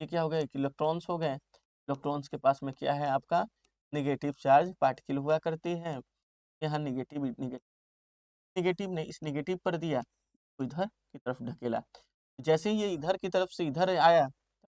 ये क्या हो गया, एक इलेक्ट्रॉन्स हो गए। इलेक्ट्रॉन्स के पास में क्या है आपका, नेगेटिव चार्ज पार्टिकल हुआ करती है। यहाँ नेगेटिव नेगेटिव नेगेटिव ने इस नेगेटिव पर दिया तो इधर की तरफ ढकेला, जैसे ही ये इधर की तरफ से इधर आया,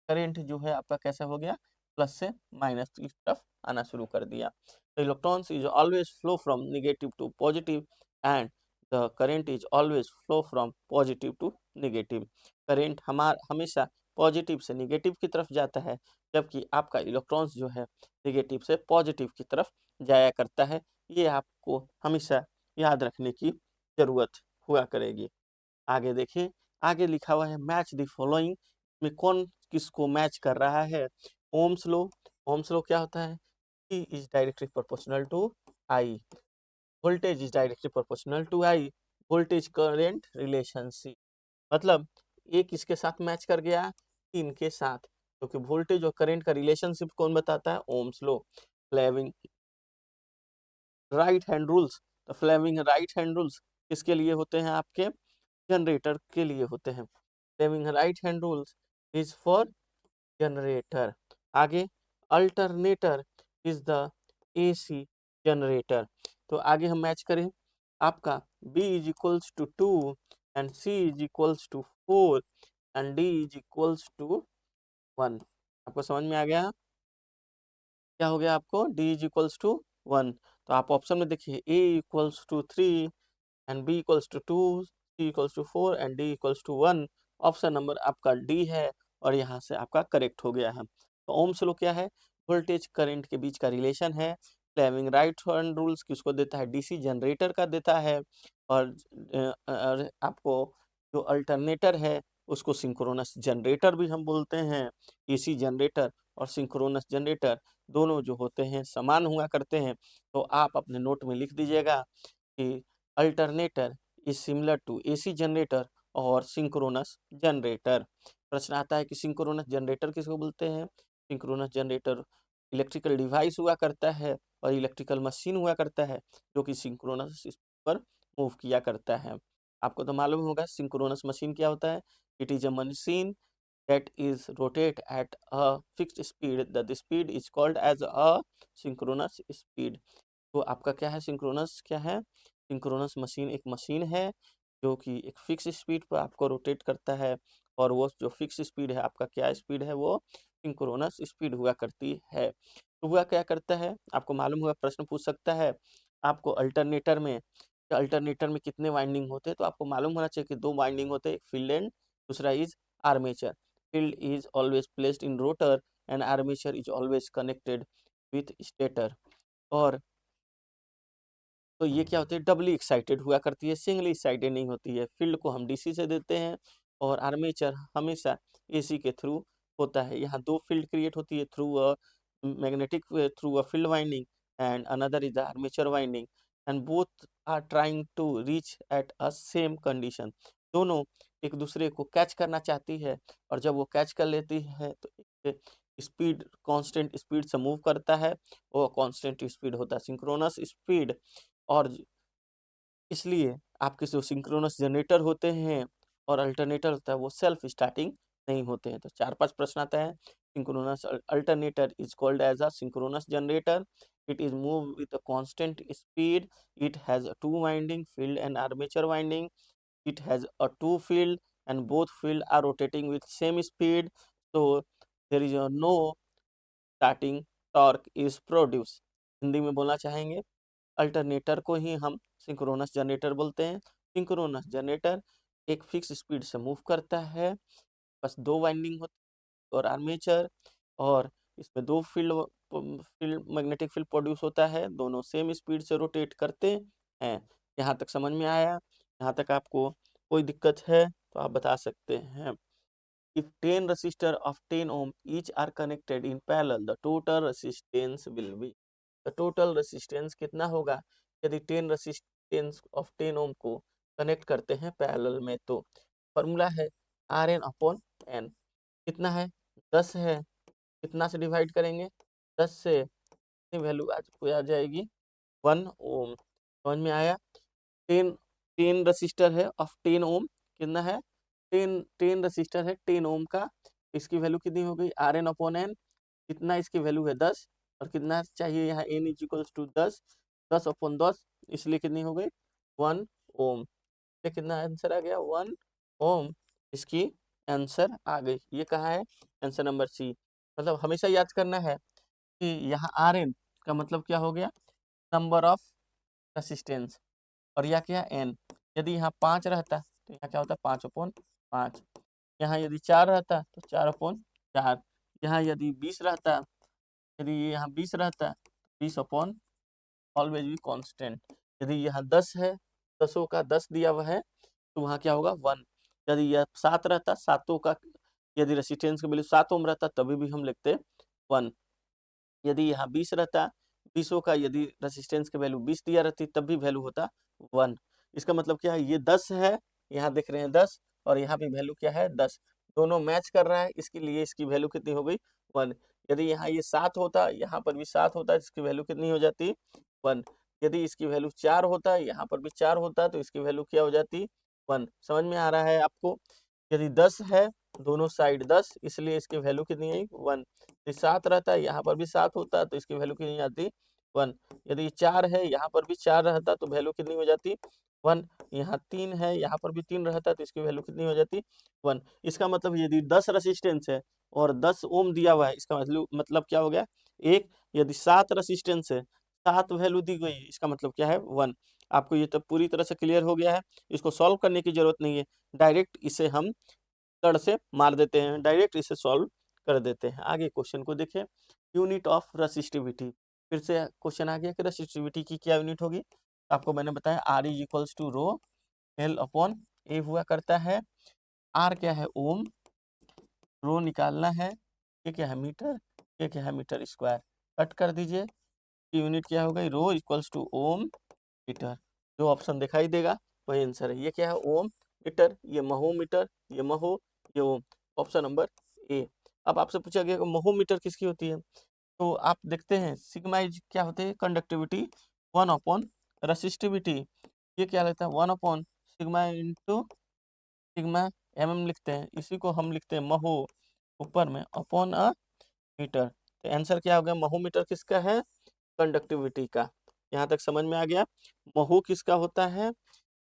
करंट जो है आपका कैसा हो गया, प्लस से माइनस की तरफ आना शुरू कर दिया। तो electrons is always flow from negative to positive, and the current is always flow from positive to negative. Current हमेशा पॉजिटिव से नेगेटिव की तरफ जाता है, जबकि आपका इलेक्ट्रॉन्स जो है नेगेटिव से पॉजिटिव की तरफ जाया करता है। ये आपको हमेशा याद रखने की जरूरत हुआ करेगी। आगे देखिए, आगे लिखा हुआ है मैच द फॉलोइंग, में कौन किसको मैच कर रहा है। ओम्स लो, ओम्स लो क्या होता है V is directly proportional to I. Voltage is directly proportional to I. Voltage current relationship मतलब एक इसके साथ मैच कर गया, इनके साथ, क्योंकि वोल्टेज और करंट का रिलेशनशिप कौन बताता है? Ohm's law. Fleming right hand rules, तो फ्लेमिंग राइट हैंड रूल्स किसके लिए होते हैं? आपके जनरेटर के लिए होते हैं। Fleming right hand rules is for generator. आगे alternator is the AC generator. तो आगे हम मैच करें, आपका B is equals to 2 and C is equals to 4 and D is equals to 1। आपको समझ में आ गया? क्या हो गया आपको? D is equals to 1। तो आप ऑप्शन में देखिए A equals to 3 and B equals to 2, C equals to 4 and D equals to 1। Option number आपका डी है और यहाँ से आपका करेक्ट हो गया है। तो ओम्स लॉ क्या है? वोल्टेज करंट के बीच का रिलेशन है। फ्लेमिंग राइट हैंड रूल्स किसको देता है? डीसी जनरेटर का देता है। और आपको जो अल्टरनेटर है उसको सिंक्रोनस जनरेटर भी हम बोलते हैं। एसी जनरेटर और सिंक्रोनस जनरेटर दोनों जो होते हैं समान हुआ करते हैं। तो आप अपने नोट में लिख दीजिएगा कि alternator is similar to AC generator और सिंक्रोनस जनरेटर। प्रश्न आता है कि सिंक्रोनस जनरेटर किसको बोलते हैं? सिंक्रोनस जनरेटर इलेक्ट्रिकल डिवाइस हुआ करता है और इलेक्ट्रिकल मशीन हुआ करता है जो कि सिंक्रोनस पर मूव किया करता है। आपको तो मालूम होगा सिंक्रोनस मशीन क्या होता है? It is a machine that is rotate at a fixed speed. The speed is called as a synchronous speed. तो आपका क्या है? सिंक्रोनस क्या है? सिंक्रोनस मशीन एक मशीन है जो कि एक फिक्स स्पीड पर आपको रोटेट करता है और वो जो फिक्स स्पीड है आपका क्या स्पीड है? वो सिंक्रोनस स्पीड हुआ करती है। तो हुआ क्या करता है? आपको मालूम हुआ, प्रश्न पूछ सकता है आपको अल्टरनेटर में कितने वाइंडिंग होते हैं? तो आपको मालूम होना चाहिए कि 2 वाइंडिंग होते हैं, एक फील्ड एंड दूसरा is armature. Field is always placed in rotor and armature is always connected with stator. और तो ये क्या होती है? डबली एक्साइटेड हुआ करती है, सिंगली एक्साइटेड नहीं होती है। फील्ड को हम डीसी से देते हैं और आर्मेचर हमेशा एसी के थ्रू होता है। यहाँ 2 फील्ड क्रिएट होती है, through a magnetic through a field winding and another is the armature winding and both are trying to reach at a same condition. दोनों एक दूसरे को कैच करना चाहती है और जब वो कैच कर लेती है तो एक स्पीड कांस्टेंट स्पीड से मूव करता है, वो कांस्टेंट स्पीड होता है सिंक्रोनस स्पीड। और इसलिए आपके जो सिंक्रोनस जनरेटर होते हैं और अल्टरनेटर होता है वो सेल्फ स्टार्टिंग नहीं होते हैं। तो 4-5 प्रश्न आता है। Synchronous alternator is called as a synchronous generator. It is move with a constant speed. It has a 2 winding field and armature winding. It has a 2 field and both field are rotating with same speed. So there is a no starting torque is produced. Hindi में बोलना चाहेंगे, अल्टरनेटर को ही हम सिंक्रोनस जनरेटर बोलते हैं। सिंक्रोनस जनरेटर एक फिक्स स्पीड से मूव करता है, बस 2 वाइंडिंग होती है और आर्मेचर, और इसमें 2 फील्ड मैग्नेटिक फील्ड प्रोड्यूस होता है, दोनों सेम स्पीड से रोटेट करते हैं। यहाँ तक समझ में आया? यहाँ तक आपको कोई दिक्कत है तो आप बता सकते हैं। If 10 resistor of 10 ohm each are connected in parallel, the total resistance will be, the total resistance कितना होगा यदि 10 resistance of 10 ohm को कनेक्ट करते हैं पैरेलल में? तो फॉर्मूला है Rn/n। कितना है? 10 है। कितना से डिवाइड करेंगे? 10 से कितनी वैल्यू आज आ जाएगी? 1 ओम। समझ में आया? 10 10 रजिस्टर है ऑफ 10 ओम। कितना है? 10 रजिस्टर है 10 ओम का। इसकी वैल्यू कितनी हो गई? Rn/n। कितना इसकी वैल्यू है? 10। और कितना चाहिए यहाँ? n is equals to 10। 10/10 इसलिए कितनी हो गई? 1 ओम। ये कितना आंसर आ गया? 1 ओम इसकी आंसर आ गई। ये कहाँ है? Answer number C. मतलब हमेशा याद करना है कि यहाँ Rn का मतलब क्या हो गया? Number of resistance. और यह क्या? एन। यदि यहाँ 5 रहता तो यहाँ क्या होता? 5/5। यहाँ यदि 4 रहता तो 4/4। यहाँ यदि 20 रहता, यदि यहाँ 20 रहता 20/, ऑलवेज भी कांस्टेंट। यदि यहाँ 10 है, 10 का 10 दिया हुआ है तो वहाँ क्या होगा? 1। यदि यह 7 रहता, 7 का यदि रेसिस्टेंस का वैल्यू 7 ओम रहता तभी भी हम लिखते 1। यदि यहाँ 20 रहता 20 का यदि रेसिस्टेंस की वैल्यू 20 दिया रहती तब भी वैल्यू होता 1। इसका मतलब क्या है, ये 10 है, यहाँ देख रहे हैं 10, और यहाँ पे वैल्यू क्या है 10, दोनों मैच कर रहा है, इसके लिए इसकी वैल्यू कितनी हो गई 1। यदि यहाँ ये 7 होता, यहाँ पर भी 7 होता, इसकी वैल्यू कितनी हो जाती 1। यदि इसकी वैल्यू 4 होता, यहाँ पर भी 4 होता, तो इसकी वैल्यू क्या हो जाती 1। समझ में आ रहा है आपको? यदि 10 है, दोनों साइड 10, इसलिए इसकी वैल्यू कितनी आई 1। यदि 7 रहता है, यहाँ पर भी 7 होता, तो इसकी वैल्यू कितनी आती 1। यदि 4 है, यहाँ पर भी 4 रहता, तो वैल्यू कितनी हो जाती 1। यहाँ 3 है, यहाँ पर भी 3 रहता, तो इसकी वैल्यू कितनी हो जाती 1। इसका मतलब यदि 10 रेसिस्टेंस है और 10 ओम दिया हुआ है, इसका मतलब क्या हो गया 1। यदि 7 रेसिस्टेंस है, 7 वैल्यू दी गई है, इसका मतलब क्या है 1। आपको ये तो पूरी तरह से क्लियर हो गया है, इसको सॉल्व करने की जरूरत नहीं है, डायरेक्ट इसे हम तड़ से मार देते हैं, डायरेक्ट इसे सॉल्व कर देते हैं। आगे क्वेश्चन को देखें, यूनिट ऑफ रेसिस्टिविटी। फिर से क्वेश्चन आ गया कि रेसिस्टिविटी की क्या यूनिट होगी। आपको मैंने बताया R is equals to rho L upon A हुआ करता है। आर क्या है ओम, रो निकालना है, ये क्या है मीटर, ये क्या है मीटर स्क्वायर, कट कर दीजिए, यूनिट क्या हो गई रो इक्वल्स टू ओम मीटर। जो ऑप्शन दिखाई देगा वही आंसर है। ये क्या है ओम मीटर, ये महो मीटर, ये महो, ये ओम, ऑप्शन नंबर ए। अब आपसे पूछा गया कि महो मीटर किसकी होती है, तो आप देखते हैं सिग्मा इज क्या होते हैं कंडक्टिविटी 1 अपॉन रेसिस्टिविटी। ये क्या रहता है 1 upon sigma into sigma mm लिखते हैं, इसी को हम लिखते हैं महो ऊपर में अपॉन अ मीटर। तो आंसर क्या हो गया, महो मीटर किसका है कंडक्टिविटी का। यहाँ तक समझ में आ गया। महू किसका होता है,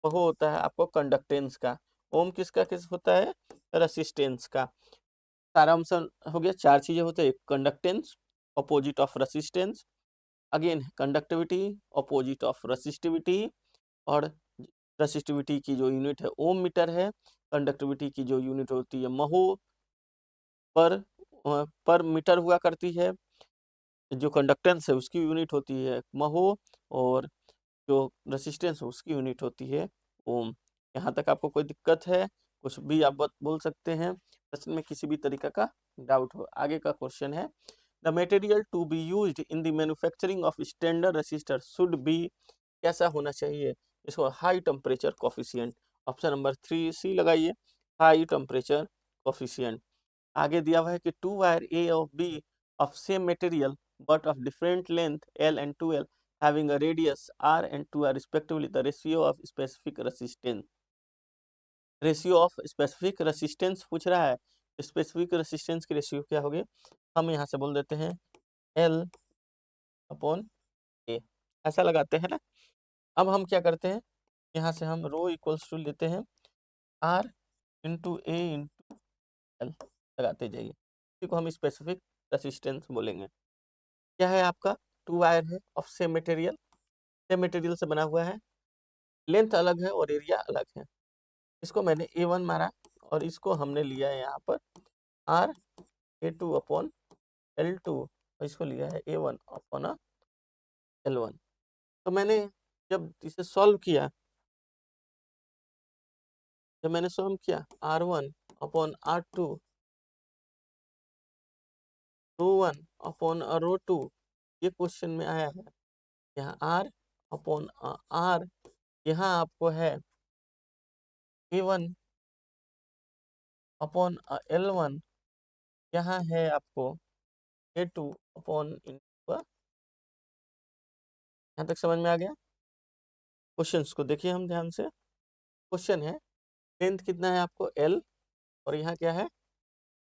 महू होता है आपको कंडक्टेंस का। ओम किसका किस होता है रेसिस्टेंस का। सारा आंसर हो गया, 4 चीजें होते हैं, conductance opposite of resistance, again conductivity opposite of resistivity, और रेसिस्टिविटी की जो यूनिट है ओम मीटर है, कंडक्टिविटी की जो यूनिट होती है महू पर मीटर हुआ करती है, जो कंडक्टेंस है उसकी यूनिट होती है महो, और जो रेसिस्टेंस है उसकी यूनिट होती है ओम। यहाँ तक आपको कोई दिक्कत है, कुछ भी आप बोल सकते हैं, प्रश्न में किसी भी तरीका का डाउट हो। आगे का क्वेश्चन है, the material to be used in the manufacturing of standard resistor should be, कैसा होना चाहिए, इसको high temperature coefficient. Option number 3 C लगाइए, हाई टेम्परेचर कोफिशिएंट। आगे दिया हुआ है कि 2 वायर ए और B of same material but of different length L and 2L having a radius R and 2 are respectively the ratio of specific resistance। Ratio of specific resistance पूछ रहा है, स्पेसिफिक रेसिस्टेंस की रेशियो क्या होगी, हम यहाँ से बोल देते हैं L अपॉन ए, ऐसा लगाते हैं ना। अब हम क्या करते हैं, यहाँ से हम रो इक्वल्स टू लेते हैं R इंटू ए इंटू एल लगाते जाइए, इसी को हम स्पेसिफिक रेसिस्टेंस बोलेंगे। क्या है आपका 2 वायर है ऑफ सेम मटेरियल से बना हुआ है, लेंथ अलग है और एरिया अलग है। इसको मैंने A1 मारा और इसको हमने लिया है यहाँ पर R A2 अपॉन L2, और इसको लिया है A1 अपॉन L1। तो मैंने जब इसे सॉल्व किया, R1 अपॉन R2 रो 1 अपॉन रो 2, ये क्वेश्चन में आया है। यहाँ R अपॉन R, यहाँ आपको है A1 अपॉन L1, यहाँ है आपको A2 अपॉन, यहाँ तक समझ में आ गया। क्वेश्चंस को देखिए हम ध्यान से, क्वेश्चन है लेंथ कितना है आपको L, और यहाँ क्या है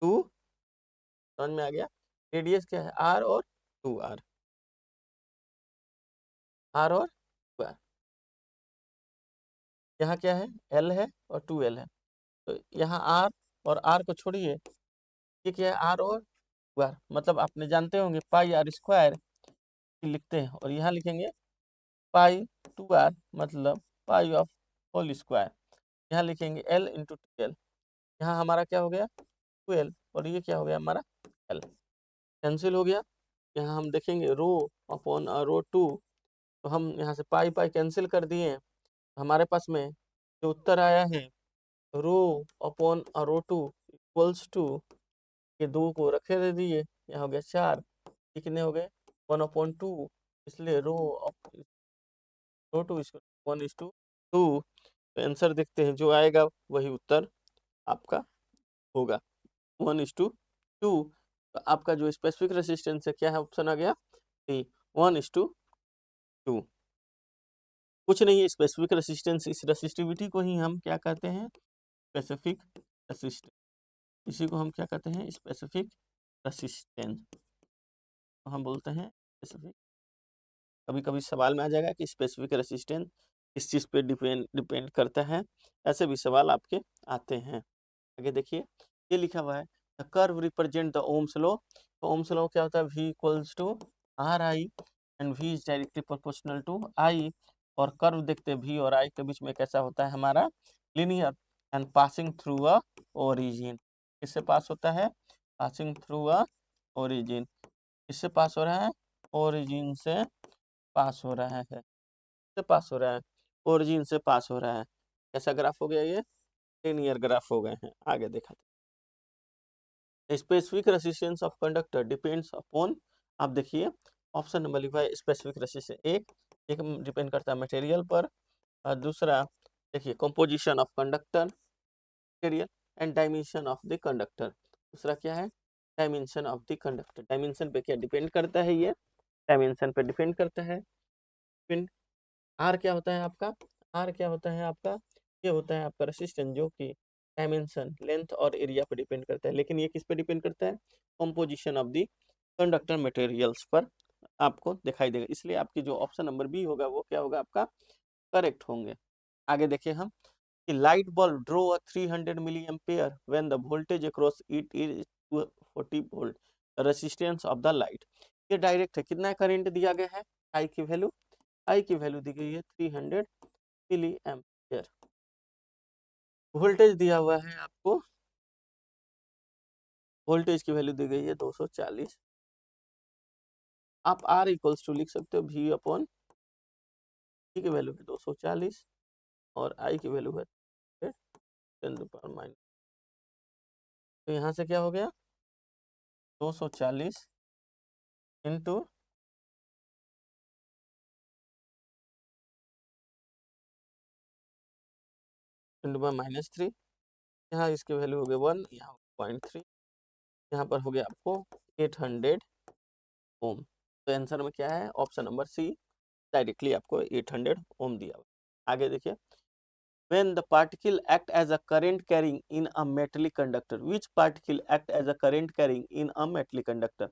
2, समझ में आ गया। रेडियस क्या है R और 2R, R और 2R। यहाँ क्या है L है और 2L है, तो यहाँ R और R को छोड़िए, ये क्या है R और 2R, मतलब आपने जानते होंगे पाई R स्क्वायर लिखते हैं, और यहाँ लिखेंगे पाई 2R मतलब पाई ऑफ होल स्क्वायर, यहाँ लिखेंगे L इंटू 2L। यहाँ हमारा क्या हो गया 12, और ये क्या हो गया हमारा L, कैंसिल हो गया। यहाँ हम देखेंगे रो अपॉन रो 2, तो हम यहाँ से पाई पाई कैंसिल कर दिए, हमारे पास में जो उत्तर आया है rho upon rho 2 equals to, ये 2 को रखे दे दिए, यहाँ हो गया 4, ये कितने हो गए 1/2 इसलिए रो टू 1:2। तो आंसर देखते हैं, जो आएगा वही उत्तर आपका होगा 1:2। तो आपका जो स्पेसिफिक रेसिस्टेंस है क्या है, ऑप्शन आ गया 1:2। कुछ नहीं है स्पेसिफिक रेसिस्टेंस, इस रेसिस्टिविटी को ही हम क्या कहते हैं, स्पेसिफिक रेसिस्टेंस। इसी को हम क्या कहते हैं, स्पेसिफिक रेसिस्टेंस, तो हम बोलते हैं स्पेसिफिक। कभी कभी सवाल में आ जाएगा कि स्पेसिफिक रेसिस्टेंस किस चीज़ पे डिपेंड करता है, ऐसे भी सवाल आपके आते हैं। आगे देखिए, ये लिखा हुआ है the curve represent the Ohm's law. तो ओम्स लॉ क्या होता है, V equals to R I and V is directly proportional to I। और कर्व देखते हैं V और I के बीच में कैसा होता है हमारा, linear and passing through a origin. किससे पास होता है, पासिंग थ्रू अ ओरिजिन। किससे पास हो रहा है, ओरिजिन से पास हो रहा है, से पास हो रहा है, ओरिजिन से पास हो रहा है। कैसा ग्राफ हो गया, ये लीनियर ग्राफ हो गए हैं। आगे देखा, specific resistance of conductor depends upon, आप देखिए ऑप्शन नंबर लिखा है स्पेसिफिक रेसिस्टेंस, एक डिपेंड करता है मटेरियल पर, और दूसरा देखिए composition of conductor material and dimension of the conductor. दूसरा क्या है, dimension of the conductor. Dimension पे क्या डिपेंड करता है, ये डायमेंशन पे डिपेंड करता है। आर क्या होता है आपका, आर क्या होता है आपका, ये होता है आपका रेसिस्टेंस, जो कि डायमेंशन लेंथ और एरिया पर डिपेंड करता है। लेकिन ये किस पे डिपेंड करता है, composition of the conductor materials पर आपको दिखाई देगा। इसलिए आपकी जो ऑप्शन नंबर बी होगा वो क्या होगा आपका, करेक्ट होंगे। आगे देखिए हम कि light bulb draw a 300 milli ampere when the voltage across it is 40 volt, resistance of the light. ये डायरेक्ट है, कितना करंट दिया गया है, आई की वैल्यू, आई की वैल्यू दी गई है 300 मिली एम्पियर। वोल्टेज दिया हुआ है आपको, वोल्टेज की वैल्यू दी गई है 240। आप आर इक्वल्स टू लिख सकते हो V अपॉन टी की वैल्यू है 240 और आई की वैल्यू है 10⁻⁻। तो यहाँ से क्या हो गया, 240 इंटू 10⁻3। यहाँ इसकी वैल्यू हो गई 1, यहाँ 0.3, यहाँ पर हो गया आपको 800 ओम। तो आंसर में क्या है, ऑप्शन नंबर सी, डायरेक्टली आपको 800 ओम दिया हुआ। आगे देखिए, when the particle act as a current carrying in a metallic conductor, which particle act as a current carrying in a metallic conductor।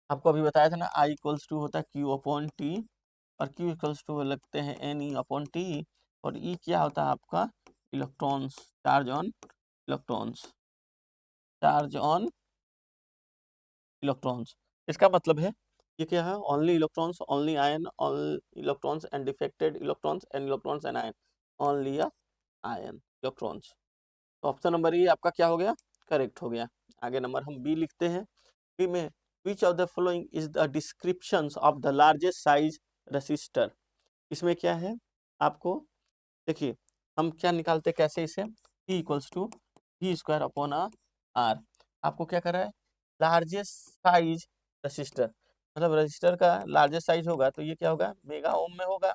आपको अभी बताया था ना, I इक्वल्स टू होता है Q अपॉन टी, और Q इक्वल्स टू लगते हैं N E अपॉन टी, और E क्या होता है आपका, electrons, charge on electrons, charge on electrons. इसका मतलब है ये क्या है, only electrons, only ion, all electrons and defected electrons and electrons and ion, only ion electrons. तो ऑप्शन नंबर ई आपका क्या हो गया, करेक्ट हो गया। आगे नंबर हम बी लिखते हैं, बी में विच of the following is the descriptions of the largest size resistor. इसमें क्या है आपको, देखिए हम क्या निकालते कैसे इसे, P equals to V square upon R. आपको क्या कर रहा है, लार्जेस्ट साइज रेसिस्टर, मतलब रेसिस्टर का लार्जेस्ट साइज होगा तो ये क्या होगा, मेगा ओम में होगा,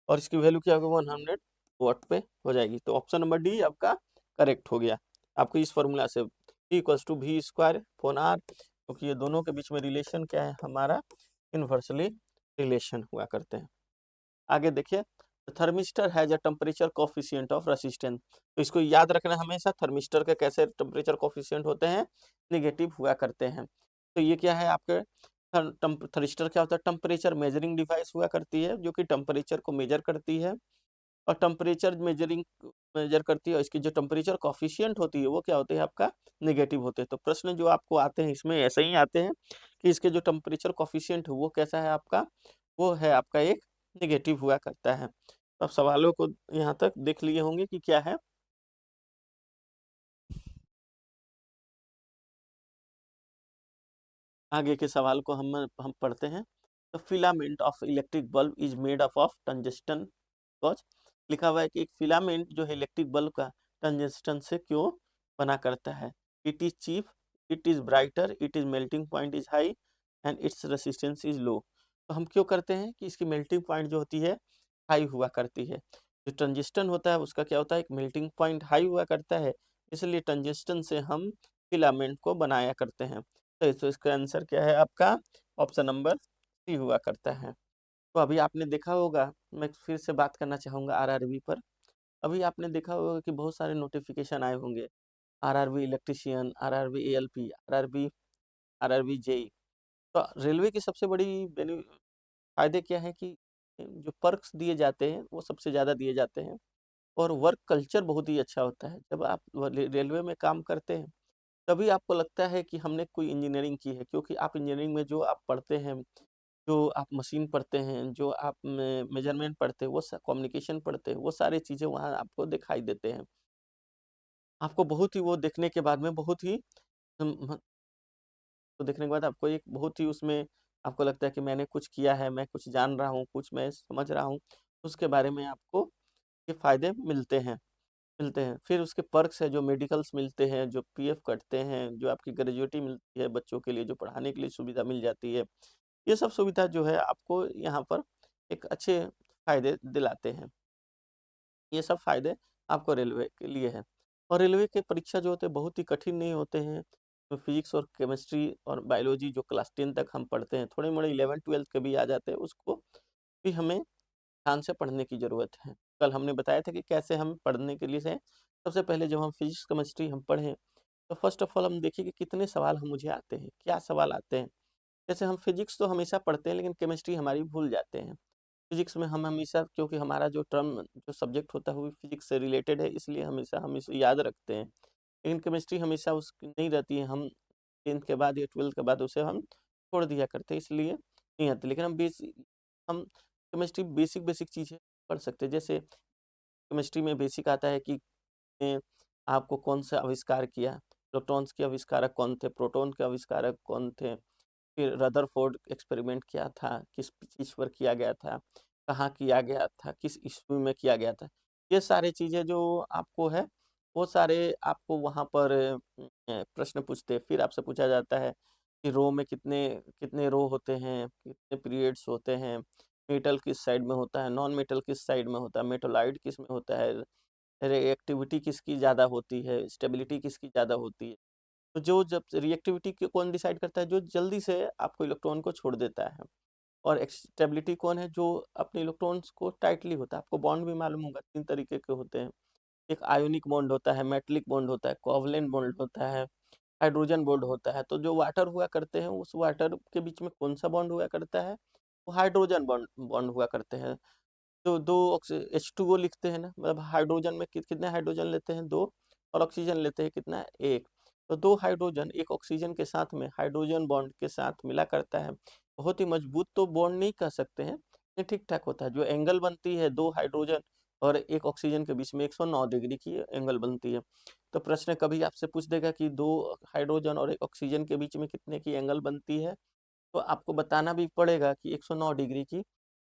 और इसकी वैल्यू क्या होगी 100 वाट पे हो जाएगी। तो ऑप्शन नंबर डी आपका करेक्ट हो गया। आपको इस फॉर्मूला से P equals to V square upon R, क्योंकि ये दोनों के बीच में रिलेशन क्या है हमारा, इनवर्सली रिलेशन हुआ करते हैं। आगे देखिए, thermistor has a temperature coefficient of resistance. तो इसको याद रखना हमेशा, थर्मिस्टर के कैसे टेम्परेचर कोफिशिएंट होते हैं, नेगेटिव हुआ करते हैं। तो ये क्या है आपके, थर्मिस्टर क्या होता है, टेम्परेचर मेजरिंग डिवाइस हुआ करती है, जो कि टेम्परेचर को मेजर करती है, और टेम्परेचर मेजर करती है, और इसकी जो टेम्परेचर कोफिशिएंट होती है वो क्या होती है आपका, नेगेटिव होते हैं। तो प्रश्न जो आपको आते हैं इसमें ऐसे ही आते हैं कि इसके जो टेम्परेचर कोफिशिएंट है वो कैसा है आपका, वो है आपका एक नेगेटिव हुआ करता है। तो आप सवालों को यहाँ तक देख लिए होंगे कि क्या है। आगे के सवाल को हम पढ़ते हैं। तो filament of electric bulb is made up of tungsten gauze. लिखा हुआ है कि एक फिलामेंट जो है इलेक्ट्रिक बल्ब का, टंजस्टन से क्यों बना करता है। It is cheap, it is brighter, it is melting point is high, and its resistance is low. तो हम क्यों करते हैं कि इसकी मेल्टिंग पॉइंट जो होती है हाई हुआ करती है। जो टंजिस्टन होता है उसका क्या होता है, एक मेल्टिंग पॉइंट हाई हुआ करता है, इसलिए टंजिस्टन से हम फिलामेंट को बनाया करते हैं। तो इसका आंसर क्या है आपका, ऑप्शन नंबर सी हुआ करता है। तो अभी आपने देखा होगा, मैं फिर से बात करना चाहूँगा आरआरबी पर। अभी आपने देखा होगा कि बहुत सारे नोटिफिकेशन आए होंगे, RRB electrician, RRB ALP, RRB RRB JE. तो रेलवे की सबसे बड़ी फायदे क्या है कि जो पर्क्स दिए जाते हैं वो सबसे ज़्यादा दिए जाते हैं, और वर्क कल्चर बहुत ही अच्छा होता है। जब आप रेलवे में काम करते हैं तभी आपको लगता है कि हमने कोई इंजीनियरिंग की है, क्योंकि आप इंजीनियरिंग में जो आप पढ़ते हैं, जो आप मशीन पढ़ते हैं, जो आप मेजरमेंट पढ़ते हैं, वो कम्युनिकेशन पढ़ते हैं, वो सारी चीज़ें वहाँ आपको दिखाई देते हैं। आपको बहुत ही वो देखने के बाद में बहुत ही तो देखने के बाद आपको एक बहुत ही उसमें आपको लगता है कि मैंने कुछ किया है, मैं कुछ जान रहा हूँ, कुछ मैं समझ रहा हूँ, उसके बारे में आपको ये फ़ायदे मिलते हैं। फिर उसके पर्क्स है, जो मेडिकल्स मिलते हैं, जो पीएफ कटते हैं, जो आपकी ग्रेजुएटी मिलती है बच्चों के लिए, जो पढ़ाने के लिए सुविधा मिल जाती है। ये सब सुविधा जो है आपको यहाँ पर एक अच्छे फ़ायदे दिलाते हैं। ये सब फ़ायदे आपको रेलवे के लिए हैं। और रेलवे के परीक्षा जो होते हैं बहुत ही कठिन नहीं होते हैं। तो फिज़िक्स और केमिस्ट्री और बायोलॉजी जो क्लास 10 तक हम पढ़ते हैं, थोड़े-मोड़े 11-12 के भी आ जाते हैं, उसको भी हमें ध्यान से पढ़ने की ज़रूरत है। कल हमने बताया था कि कैसे हम पढ़ने के लिए से सबसे पहले जब हम फिज़िक्स, केमिस्ट्री हम पढ़ें, तो फ़र्स्ट ऑफ ऑल हम देखिए कि कितने सवाल हम मुझे आते हैं, क्या सवाल आते हैं। जैसे हम फिज़िक्स तो हमेशा पढ़ते हैं, लेकिन केमिस्ट्री हमारी भूल जाते हैं। फिज़िक्स में हम हमेशा, क्योंकि हमारा जो सब्जेक्ट होता है वो फिज़िक्स से रिलेटेड है, इसलिए हमेशा हम इसे याद रखते हैं। लेकिन केमिस्ट्री हमेशा उसकी नहीं रहती है, हम 10th के बाद या 12th के बाद उसे हम छोड़ दिया करते हैं, इसलिए नहीं आती। लेकिन हम केमिस्ट्री बेसिक चीज़ें पढ़ सकते हैं। जैसे केमिस्ट्री में बेसिक आता है कि ने आपको कौन सा आविष्कार किया, इलेक्ट्रॉन्स के आविष्कारक कौन थे, प्रोटॉन के आविष्कारक कौन थे, फिर रदरफोर्ड एक्सपेरिमेंट क्या था, किस चीज़ पर किया गया था, कहाँ किया गया था, किस ईस्वी में किया गया था। ये सारी चीज़ें जो आपको है, वो सारे आपको वहाँ पर प्रश्न पूछते हैं। फिर आपसे पूछा जाता है कि रो में कितने कितने रो होते हैं, कितने पीरियड्स होते हैं, मेटल किस साइड में होता है, नॉन मेटल किस साइड में होता है, मेटोलाइट किस में होता है, रिएक्टिविटी किसकी ज़्यादा होती है, स्टेबिलिटी किसकी ज़्यादा होती है। तो जो जब रिएक्टिविटी को कौन डिसाइड करता है, जो जल्दी से आपको इलेक्ट्रॉन को छोड़ देता है, और स्टेबिलिटी कौन है, जो अपने इलेक्ट्रॉन्स को टाइटली होता है। आपको बॉन्ड भी मालूम होगा, 3 तरीके के होते हैं। एक आयोनिक बॉन्ड होता है, मेटालिक बॉन्ड होता है, कोवैलेंट बॉन्ड होता है, हाइड्रोजन बॉन्ड होता है। तो जो वाटर हुआ करते हैं, उस वाटर के बीच में कौन-सा बॉन्ड हुआ करता है? वो हाइड्रोजन बॉन्ड बॉन्ड हुआ करते हैं। तो 2 H2O लिखते हैं ना, मतलब हाइड्रोजन में कितने हाइड्रोजन लेते हैं, 2, और ऑक्सीजन लेते हैं कितना, 1। तो 2 हाइड्रोजन एक ऑक्सीजन के साथ में हाइड्रोजन बॉन्ड के साथ मिला करता है। बहुत ही मजबूत तो बॉन्ड नहीं कह सकते हैं, ये ठीक-ठाक होता है। जो एंगल बनती है 2 हाइड्रोजन और 1 ऑक्सीजन के बीच में, 109 डिग्री की एंगल बनती है। तो प्रश्न कभी आपसे पूछ देगा कि 2 हाइड्रोजन और 1 ऑक्सीजन के बीच में कितने की एंगल बनती है? तो आपको बताना भी पड़ेगा कि 109 डिग्री की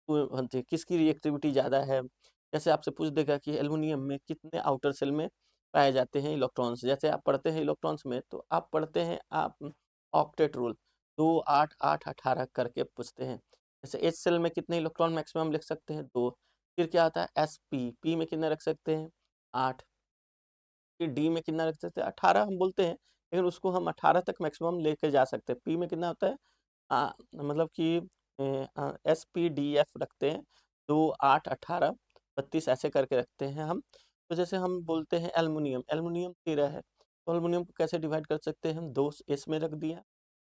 बनती है, किसकी रिएक्टिविटी ज़्यादा है। जैसे आपसे पूछ देगा कि एल्युमिनियम में कितने आउटर सेल में पाए जाते हैं इलेक्ट्रॉन्स। जैसे आप पढ़ते हैं इलेक्ट्रॉन्स में, तो आप पढ़ते हैं आप ऑक्टेट रूल, 2, 8, 8, 18 करके पूछते हैं। जैसे एच सेल में कितने इलेक्ट्रॉन मैक्सिमम लिख सकते हैं, 2। फिर क्या आता है एसपी, पी में कितने रख सकते हैं, 8। फिर डी में कितना रख सकते हैं, 18 हम बोलते हैं, लेकिन उसको हम 18 तक मैक्सिमम लेके जा सकते हैं। पी में कितना होता है, मतलब कि एसपीडीएफ रखते हैं, 2, 8, 18, 32 ऐसे करके रखते हैं हम। तो जैसे हम बोलते हैं एल्युमिनियम, एल्युमिनियम 13 है, तो एल्युमिनियम को कैसे डिवाइड कर सकते हैं हम, 2 एस में रख दिया,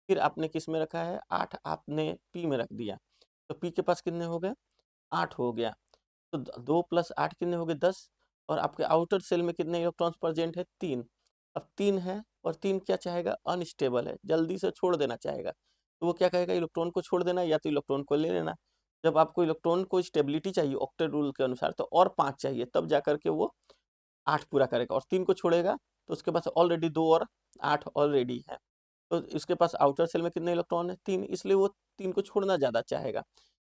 फिर आपने किस में रखा है, 8 आपने पी में रख दिया, तो पी के पास कितने हो गए, 8 हो गया। तो 2 प्लस 8 कितने हो गए, 10। और आपके आउटर सेल में कितने इलेक्ट्रॉन्स प्रेजेंट है, 3। अब 3 है, और 3 क्या चाहेगा, अनस्टेबल है, जल्दी से छोड़ देना चाहेगा। तो वो क्या कहेगा, इलेक्ट्रॉन को छोड़ देना या तो इलेक्ट्रॉन को ले लेना। जब आपको इलेक्ट्रॉन को स्टेबिलिटी चाहिए ऑक्टेट रूल के अनुसार, तो और 5 चाहिए, तब जाकर के वो 8 पूरा करेगा, और 3 को छोड़ेगा, तो उसके पास ऑलरेडी 2 और 8 ऑलरेडी है। तो इसके पास आउटर सेल में कितने इलेक्ट्रॉन है, 3, इसलिए वो 3 को छोड़ना ज़्यादा चाहेगा।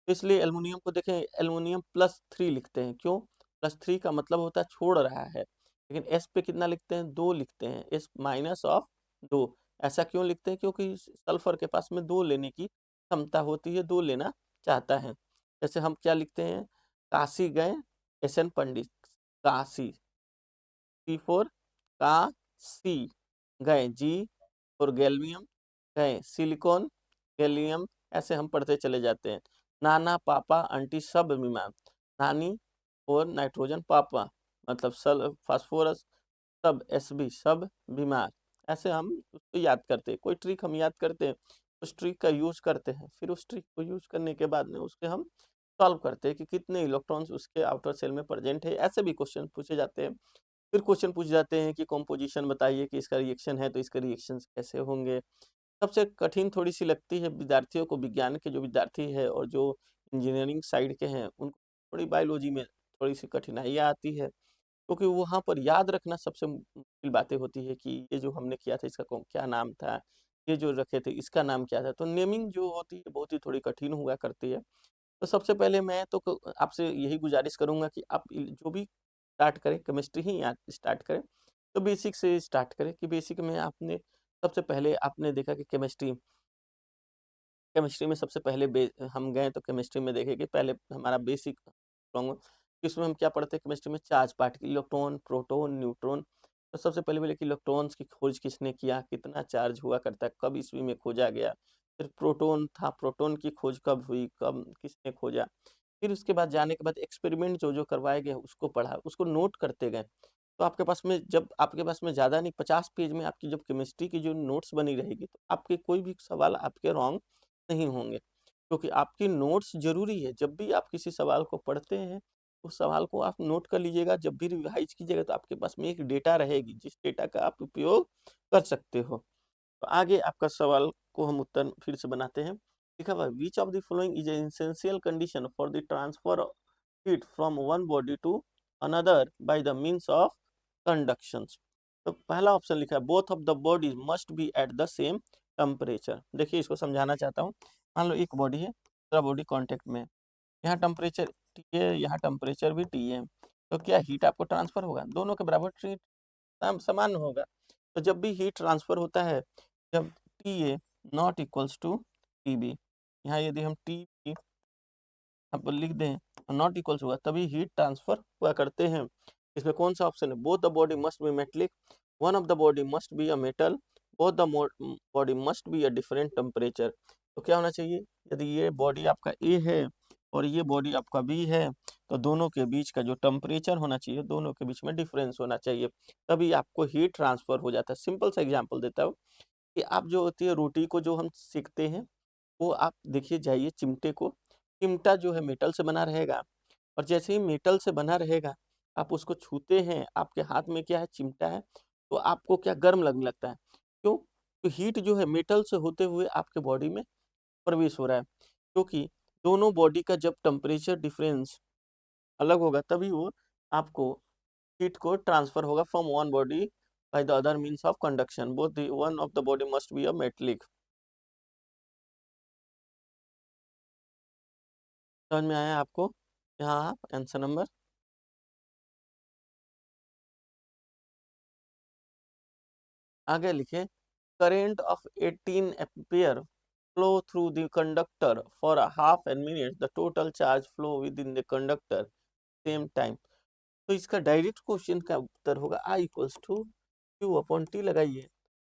तो इसलिए एल्युमिनियम को देखें, एल्युमिनियम +3 लिखते हैं, क्यों? +3 का मतलब होता है छोड़ रहा है। लेकिन एस पे कितना लिखते हैं, 2 लिखते हैं, एस माइनस ऑफ 2। ऐसा क्यों लिखते हैं? क्योंकि सल्फर के पास में 2 लेने की क्षमता होती है, 2 लेना चाहता है। जैसे हम क्या लिखते हैं, काशी गए SN Pandit, Kashi, C for Kashi, गए, G फॉर गैलियम, गए, सिलिकॉन, गैलियम, ऐसे हम पढ़ते चले जाते हैं। नाना, पापा, आंटी सब बीमार, नानी और नाइट्रोजन, पापा मतलब सल फास्फोरस, सब SB सब बीमार, ऐसे हम उसको याद करते हैं। कोई ट्रिक हम याद करते हैं, उस ट्रिक का यूज करते हैं, फिर उस ट्रिक को यूज करने के बाद में उसके हम सॉल्व करते हैं कि कितने इलेक्ट्रॉन्स उसके आउटर सेल में प्रेजेंट है। ऐसे भी क्वेश्चन पूछे जाते हैं। फिर क्वेश्चन पूछ जाते हैं कि कॉम्पोजिशन बताइए कि इसका रिएक्शन है तो इसके रिएक्शन कैसे होंगे। सबसे कठिन थोड़ी सी लगती है विद्यार्थियों को, विज्ञान के जो विद्यार्थी है और जो इंजीनियरिंग साइड के हैं उनको थोड़ी बायोलॉजी में थोड़ी सी कठिनाइयाँ आती है, क्योंकि वहाँ पर याद रखना सबसे मुश्किल बातें होती है कि ये जो हमने किया था इसका क्या नाम था, ये जो रखे थे इसका नाम क्या था। तो नेमिंग जो होती है बहुत ही थोड़ी कठिन हुआ करती है। तो सबसे पहले मैं तो आपसे यही गुजारिश करूंगा कि आप जो भी स्टार्ट करें, केमिस्ट्री ही स्टार्ट करें तो बेसिक से स्टार्ट करें कि बेसिक में आपने सबसे पहले आपने देखा कि केमिस्ट्री केमिस्ट्री में सबसे पहले हम गए तो केमिस्ट्री में देखे कि पहले हमारा बेसिक इसमें हम क्या पढ़ते हैं केमिस्ट्री में, charge particle, electron, proton, neutron. तो सबसे पहले बोले कि इलेक्ट्रॉन्स की खोज किसने किया, कितना चार्ज हुआ करता है, कब ईस्वी में खोजा गया। फिर प्रोटॉन था, प्रोटॉन की खोज कब हुई, कब किसने खोजा। फिर उसके बाद जाने के बाद एक्सपेरिमेंट जो जो करवाए गए उसको पढ़ा, उसको नोट करते गए। तो आपके पास में जब आपके पास में ज़्यादा नहीं 50 पेज में आपकी जब केमिस्ट्री की जो नोट्स बनी रहेगी तो आपके कोई भी सवाल आपके रॉन्ग नहीं होंगे, क्योंकि आपकी नोट्स जरूरी है। जब भी आप किसी सवाल को पढ़ते हैं उस सवाल को आप नोट कर लीजिएगा, जब भी रिवाइज कीजिएगा तो आपके पास में एक डेटा रहेगी जिस डेटा का आप उपयोग कर सकते हो। तो आगे आपका सवाल को हम उत्तर फिर से बनाते हैं। लिखा हुआ which of the following is essential condition for the transfer of heat from one body to another by the means of conduction. तो पहला ऑप्शन लिखा है both of the bodies must be at the same temperature. देखिए इसको समझाना चाहता हूँ। मान लो एक बॉडी है, दूसरा बॉडी कांटेक्ट में है, यहाँ टेम्परेचर T है, यहाँ टेम्परेचर भी T है, तो क्या हीट आपको ट्रांसफर होगा, दोनों के बराबर हीट समान होगा। तो जब भी हीट ट्रांसफर होता है, जब TA not equals to TB, यहाँ यदि हम TB यहाँ पर लिख दें नॉट इक्वल्स हुआ तभी हीट ट्रांसफर हुआ करते हैं। इसमें कौन सा ऑप्शन है, both the body must be metallic, one of the body must be a metal, both the body must be a different temperature. तो क्या होना चाहिए, यदि ये बॉडी आपका A है और ये बॉडी आपका B है तो दोनों के बीच का जो टेम्परेचर होना चाहिए, दोनों के बीच में डिफरेंस होना चाहिए, तभी आपको हीट ट्रांसफर हो जाता है। सिंपल सा एग्जांपल देता हूँ कि आप जो होती है रोटी को जो हम सीखते हैं वो आप देखिए जाइए चिमटे को, चिमटा जो है मेटल से बना रहेगा और जैसे ही मेटल से बना रहेगा आप उसको छूते हैं, आपके हाथ में क्या है, चिमटा है, तो आपको क्या गर्म लगने लगता है। क्यों, तो हीट जो है मेटल से होते हुए आपके बॉडी में प्रवेश हो रहा है, क्योंकि दोनों बॉडी का जब टेम्परेचर डिफरेंस अलग होगा तभी वो आपको हीट को ट्रांसफर होगा from one body by the other means of conduction, both the one of the body must be a metallic. समझ में आया आपको, यहाँ आप आंसर नंबर आगे लिखे, current of 18 ampere flow through the conductor for a half an minute, the total charge flow within the conductor same time। तो इसका डायरेक्ट क्वेश्चन का उत्तर होगा I equals to Q upon T. लगाइए,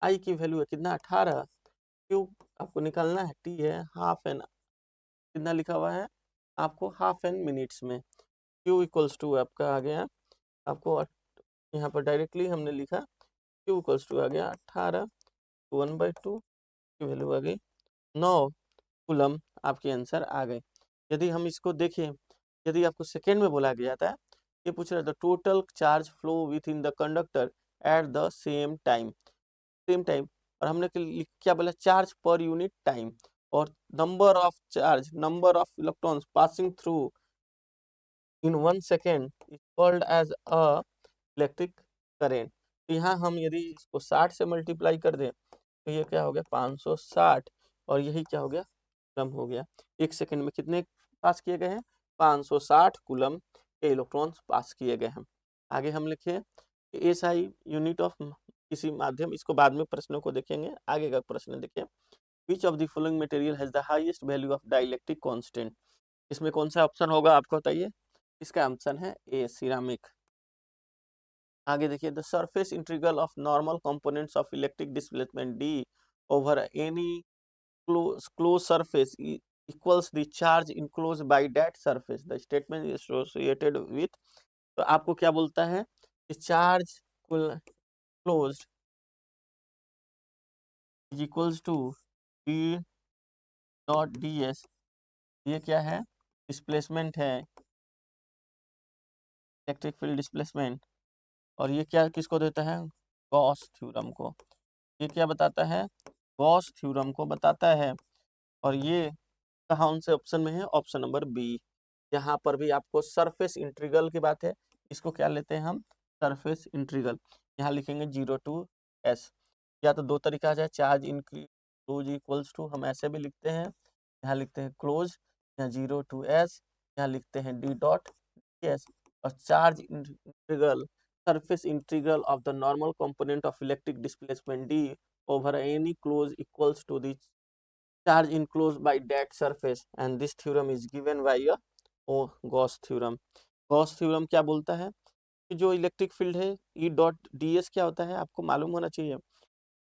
I की वैल्यू है कितना 18, क्यू आपको निकालना है, टी है हाफ एन, कितना लिखा हुआ है आपको हाफ एन मिनट्स में, क्यू इक्वल्स टू आपका आ गया आपको यहाँ पर डायरेक्टली हमने लिखा क्यू इक्वल्स टू आ गया 18 1/2 की वैल्यू आ गई 9 कूलम, आपके आंसर आ गए। यदि हम इसको देखें, यदि आपको सेकेंड में बोला गया था, ये पूछ रहा था total charge flow with in the conductor at the same time, same time, और हमने क्या बोला, चार्ज पर यूनिट टाइम, और number of charge, number of electrons passing through in 1 second is called as a electric current. तो यहाँ हम यदि इसको 60 से मल्टीप्लाई कर दें तो ये क्या हो गया 560, और यही क्या हो गया कूलम हो गया। 1 सेकंड में कितने पास किए गए हैं, 560 कूलम के इलेक्ट्रॉन्स पास किए गए हैं। आगे हम लिखे SI यूनिट ऑफ किसी माध्यम, इसको बाद में प्रश्नों को देखेंगे, आगे का प्रश्न देखिए विच of the following material has the highest value of dielectric constant. इसमें कौन सा ऑप्शन होगा आपको बताइए। इसका ऑप्शन है ए, सिरामिक। आगे देखिए, the surface integral of normal components of electric displacement D over any closed surface equals the charge enclosed by that surface, the statement is associated with। तो आपको क्या बोलता है कि charge closed is equals to d dot ds। ये क्या है, डिस्प्लेसमेंट है, इलेक्ट्रिक फील्ड डिस्प्लेसमेंट। और ये क्या किसको देता है, गॉस थ्योरम को। ये क्या बताता है, गॉस थ्योरम को बताता है। और ये कौन से ऑप्शन में है, ऑप्शन नंबर बी। यहाँ पर भी आपको सरफेस इंटीग्रल की बात है, इसको क्या लेते हैं हम, सरफेस इंटीग्रल। यहाँ लिखेंगे 0 to s। या तो दो तरीका है, चार्ज इंक्लोज इक्वल्स टू, हम ऐसे भी लिखते हैं, यहाँ लिखते हैं क्लोज, यहाँ 0 to s, यहाँ लिखते हैं d डॉट ds। और charge integral, surface integral of the normal component of electric displacement d over any close equals to the charge enclosed by that surface, and this theorem is given by a Gauss theorem. Gauss theorem क्या बोलता है कि जो इलेक्ट्रिक फील्ड है ई डॉट डी एस क्या होता है, आपको मालूम होना चाहिए।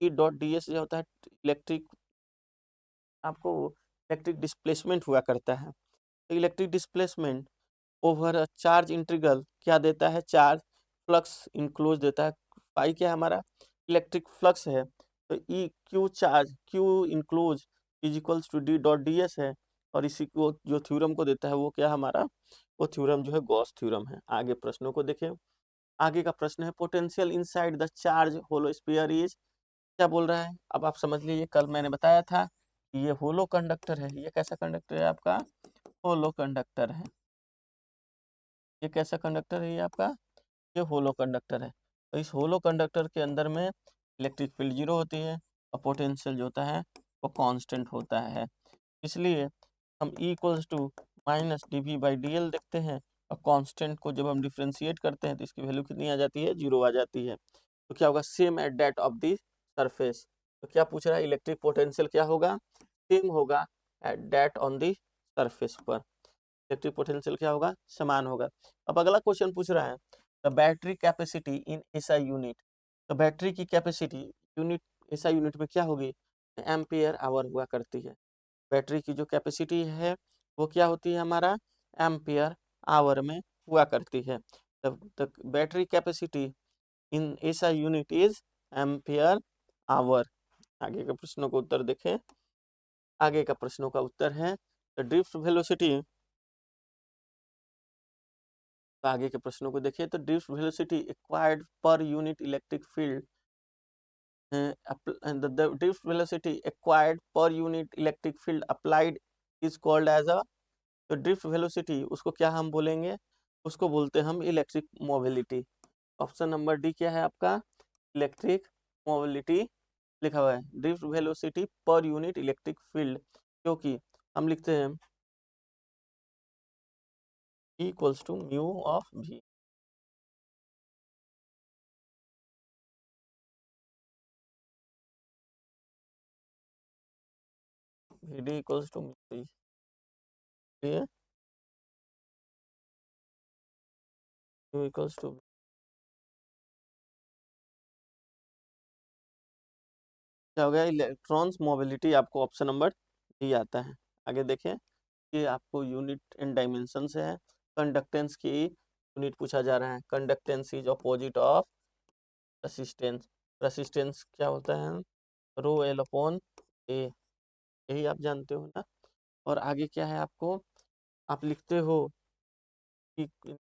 ई डॉट डी एस जो होता है इलेक्ट्रिक, आपको इलेक्ट्रिक डिस्प्लेसमेंट हुआ करता है। तो electric displacement over a charge integral क्या देता है, चार्ज फ्लक्स इंक्लोज देता है। पाई क्या है हमारा, इलेक्ट्रिक फ्लक्स है। तो E Q charge Q enclose is equals to D dot D S है। और इसी को जो थ्योरम को देता है वो क्या हमारा, वो थ्योरम जो है गॉस थ्योरम है। आगे प्रश्नों को देखें। आगे का प्रश्न है, potential inside the charge hollow sphere is, क्या बोल रहा है। अब आप समझ लीजिए, कल मैंने बताया था कि ये होलो कंडक्टर है। ये कैसा कंडक्टर है आपका, होलो कंडक्टर है। ये कैसा कंडक्टर है, ये आपका ये होलो कंडक्टर है। तो इस होलो कंडक्टर के अंदर में इलेक्ट्रिक फील्ड 0 होती है और पोटेंशियल जो होता है वो कांस्टेंट होता है। इसलिए हम E equals to minus D V by D L देखते हैं। और कांस्टेंट को जब हम डिफ्रेंशिएट करते हैं तो इसकी वैल्यू कितनी आ जाती है, 0 आ जाती है। तो क्या होगा, same at that of the surface. तो क्या पूछ रहा है, इलेक्ट्रिक पोटेंशियल क्या होगा, सेम होगा at that on the surface पर। इलेक्ट्रिक पोटेंशियल क्या होगा, समान होगा। अब अगला क्वेश्चन पूछ रहा है, the battery capacity in SI unit. तो बैटरी की कैपेसिटी यूनिट, एसआई यूनिट में क्या होगी, एम्पियर आवर हुआ करती है। बैटरी की जो कैपेसिटी है वो क्या होती है हमारा, एम्पियर आवर में हुआ करती है। The battery capacity in SI unit is ampere hour. आगे के प्रश्नों का उत्तर देखें। आगे का प्रश्नों का उत्तर है, द ड्रिफ्ट वेलोसिटी। आगे के प्रश्नों को देखिए, तो ड्रिफ्ट वेलोसिटी एक्वायर्ड पर unit electric field, the drift velocity acquired per unit electric field applied is called as a। तो ड्रिफ्ट वेलोसिटी उसको क्या हम बोलेंगे, उसको बोलते हैं हम electric mobility. Option number D क्या है आपका, इलेक्ट्रिक मोबिलिटी लिखा हुआ है। Drift velocity per unit electric field, क्योंकि हम लिखते हैं E equals to mu of V। VD equals to mu, mu equals to, क्या हो गया, इलेक्ट्रॉन्स मोबिलिटी आपको ऑप्शन नंबर डी आता है। आगे देखें कि आपको यूनिट एंड डायमेंशन से है। कंडक्टेंस की यूनिट पूछा जा रहा है। Conductance is opposite of resistance. Resistance क्या होता है, रो एल अपॉन ए, यही आप जानते हो ना। और आगे क्या है, आपको आप लिखते हो कि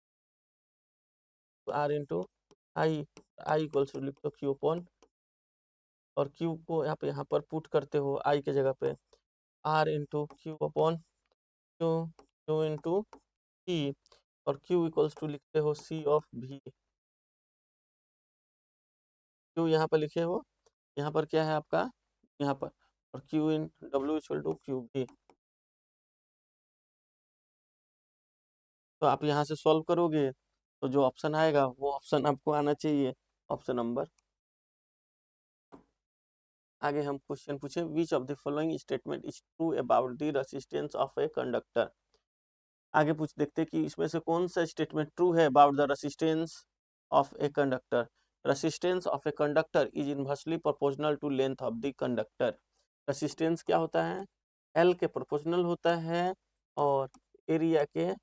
R into I, I equals लिखते हो क्यू अपॉन, और क्यू को आप यहाँ पर पुट करते हो आई के जगह पे, R into Q upon Q, Q into E, और क्यू इक्वल्स टू लिखते हो सी ऑफ भी। क्यू यहाँ पर लिखे हो, यहाँ पर क्या है आपका, यहाँ पर, और Q in W equal to Q भी। तो आप यहाँ से सॉल्व करोगे तो जो ऑप्शन आएगा वो ऑप्शन आपको आना चाहिए, ऑप्शन नंबर आगे हम क्वेश्चन पूछे, which of the following statement is true about the resistance of a conductor. आगे पूछ देखते हैं कि इसमें से कौन सा स्टेटमेंट ट्रू है about the resistance of a conductor. Resistance of a conductor is inversely proportional to length of the conductor. Resistance क्या होता है, एल के प्रोपोर्शनल होता है, और एरिया के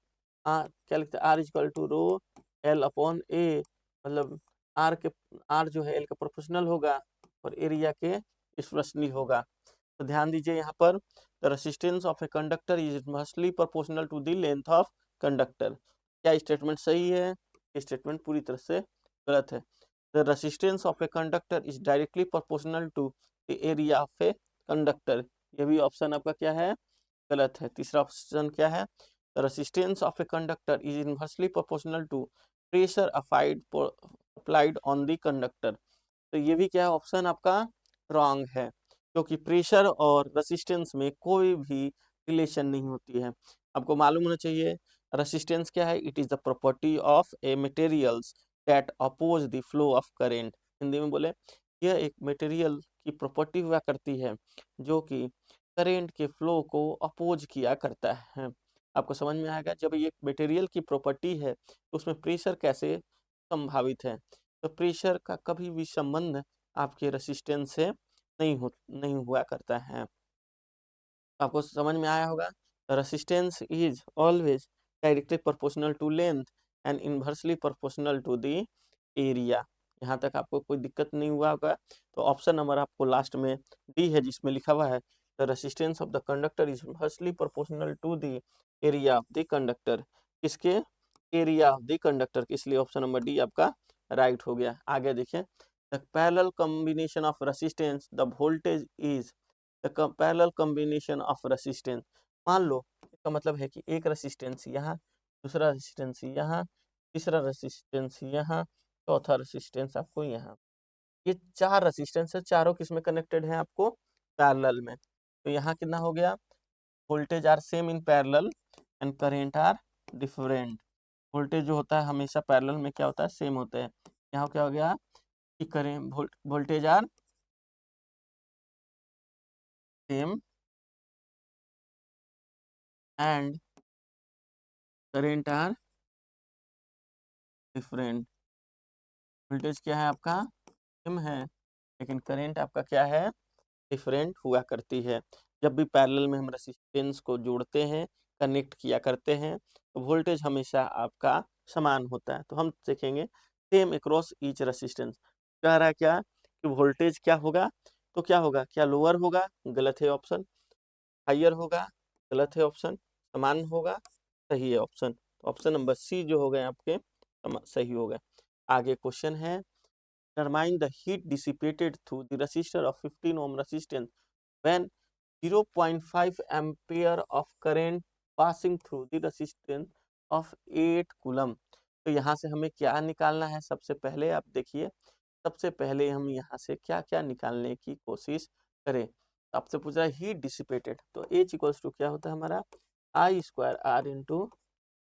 क्या लिखते हैं, R equal to rho L upon A, मतलब आर जो है एल का प्रोपोर्शनल होगा और एरिया के इन्वर्सली होगा। तो ध्यान दीजिए यहाँ पर, the resistance of a conductor is inversely proportional to the length of conductor. क्या स्टेटमेंट सही है, ये स्टेटमेंट पूरी तरह से गलत है। The resistance of a conductor is directly proportional to the area of a conductor. ये भी ऑप्शन आपका क्या है, गलत है। तीसरा ऑप्शन क्या है, the resistance of a conductor is inversely proportional to pressure applied on the conductor. तो ये भी क्या है, ऑप्शन आपका रॉन्ग है, क्योंकि प्रेशर और रेसिस्टेंस में कोई भी रिलेशन नहीं होती है। आपको मालूम होना चाहिए रेसिस्टेंस क्या है, it is the property of a materials that oppose the flow of current. Hindi में बोले, यह एक मटेरियल की प्रॉपर्टी हुआ करती है जो कि करेंट के फ्लो को अपोज किया करता है। आपको समझ में आएगा, जब ये मटेरियल की प्रॉपर्टी है तो उसमें प्रेशर कैसे संभावित है। तो प्रेशर का कभी भी संबंध आपके रेसिस्टेंस से नहीं हुआ करता है। आपको समझ में आया होगा, resistance is always directly proportional to length and inversely proportional to the area. यहाँ तक आपको कोई दिक्कत नहीं हुआ होगा। तो ऑप्शन नंबर आपको लास्ट में डी है, जिसमें लिखा हुआ है the resistance of the conductor is inversely proportional to the area of the conductor. किसके, एरिया ऑफ द कंडक्टर, इसलिए ऑप्शन नंबर डी आपका राइट हो गया। आगे देखिए, the parallel combination of resistance the voltage is the parallel combination of resistance. मान लो इसका मतलब है कि एक रेसिस्टेंस यहाँ, दूसरा रेसिस्टेंस यहाँ, तीसरा रेसिस्टेंस यहाँ, चौथा रेसिस्टेंस आपको यहाँ। ये चार रेसिस्टेंस है, चारों किस में कनेक्टेड है आपको, पैरेलल में। तो यहाँ कितना हो गया, voltage are same in parallel and current are different. Voltage जो होता है हमेशा पैरेलल में क्या होता है, सेम होता है। यहाँ क्या हो गया कि करें voltage are same and current are different. Voltage क्या है आपका सेम है, लेकिन करंट आपका क्या है, डिफरेंट हुआ करती है। जब भी पैरेलल में हम रेसिस्टेंस को जोड़ते हैं, कनेक्ट किया करते हैं, तो वोल्टेज हमेशा आपका समान होता है। तो हम देखेंगे सेम अक्रॉस ईच रेसिस्टेंस। कह रहा है क्या कि वोल्टेज क्या होगा, तो क्या होगा, क्या लोअर होगा, गलत है ऑप्शन। हाइयर होगा, गलत है ऑप्शन। समान होगा, सही है ऑप्शन। तो ऑप्शन नंबर सी जो हो गए आपके सही हो गए। आगे क्वेश्चन है, determine the heat dissipated through the resistor of 15 ohm resistance when 0.5 ampere of current passing through the resistance of 8 coulomb। तो यहाँ से हमें क्या निकालना है, सबसे पहले आप देखिए, सबसे पहले हम यहाँ से क्या क्या निकालने की कोशिश करें। आपसे पूछ रहा है हीट डिसिपेटेड, तो H इक्वल्स टू क्या होता है हमारा, आई स्क्वायर आर इंटू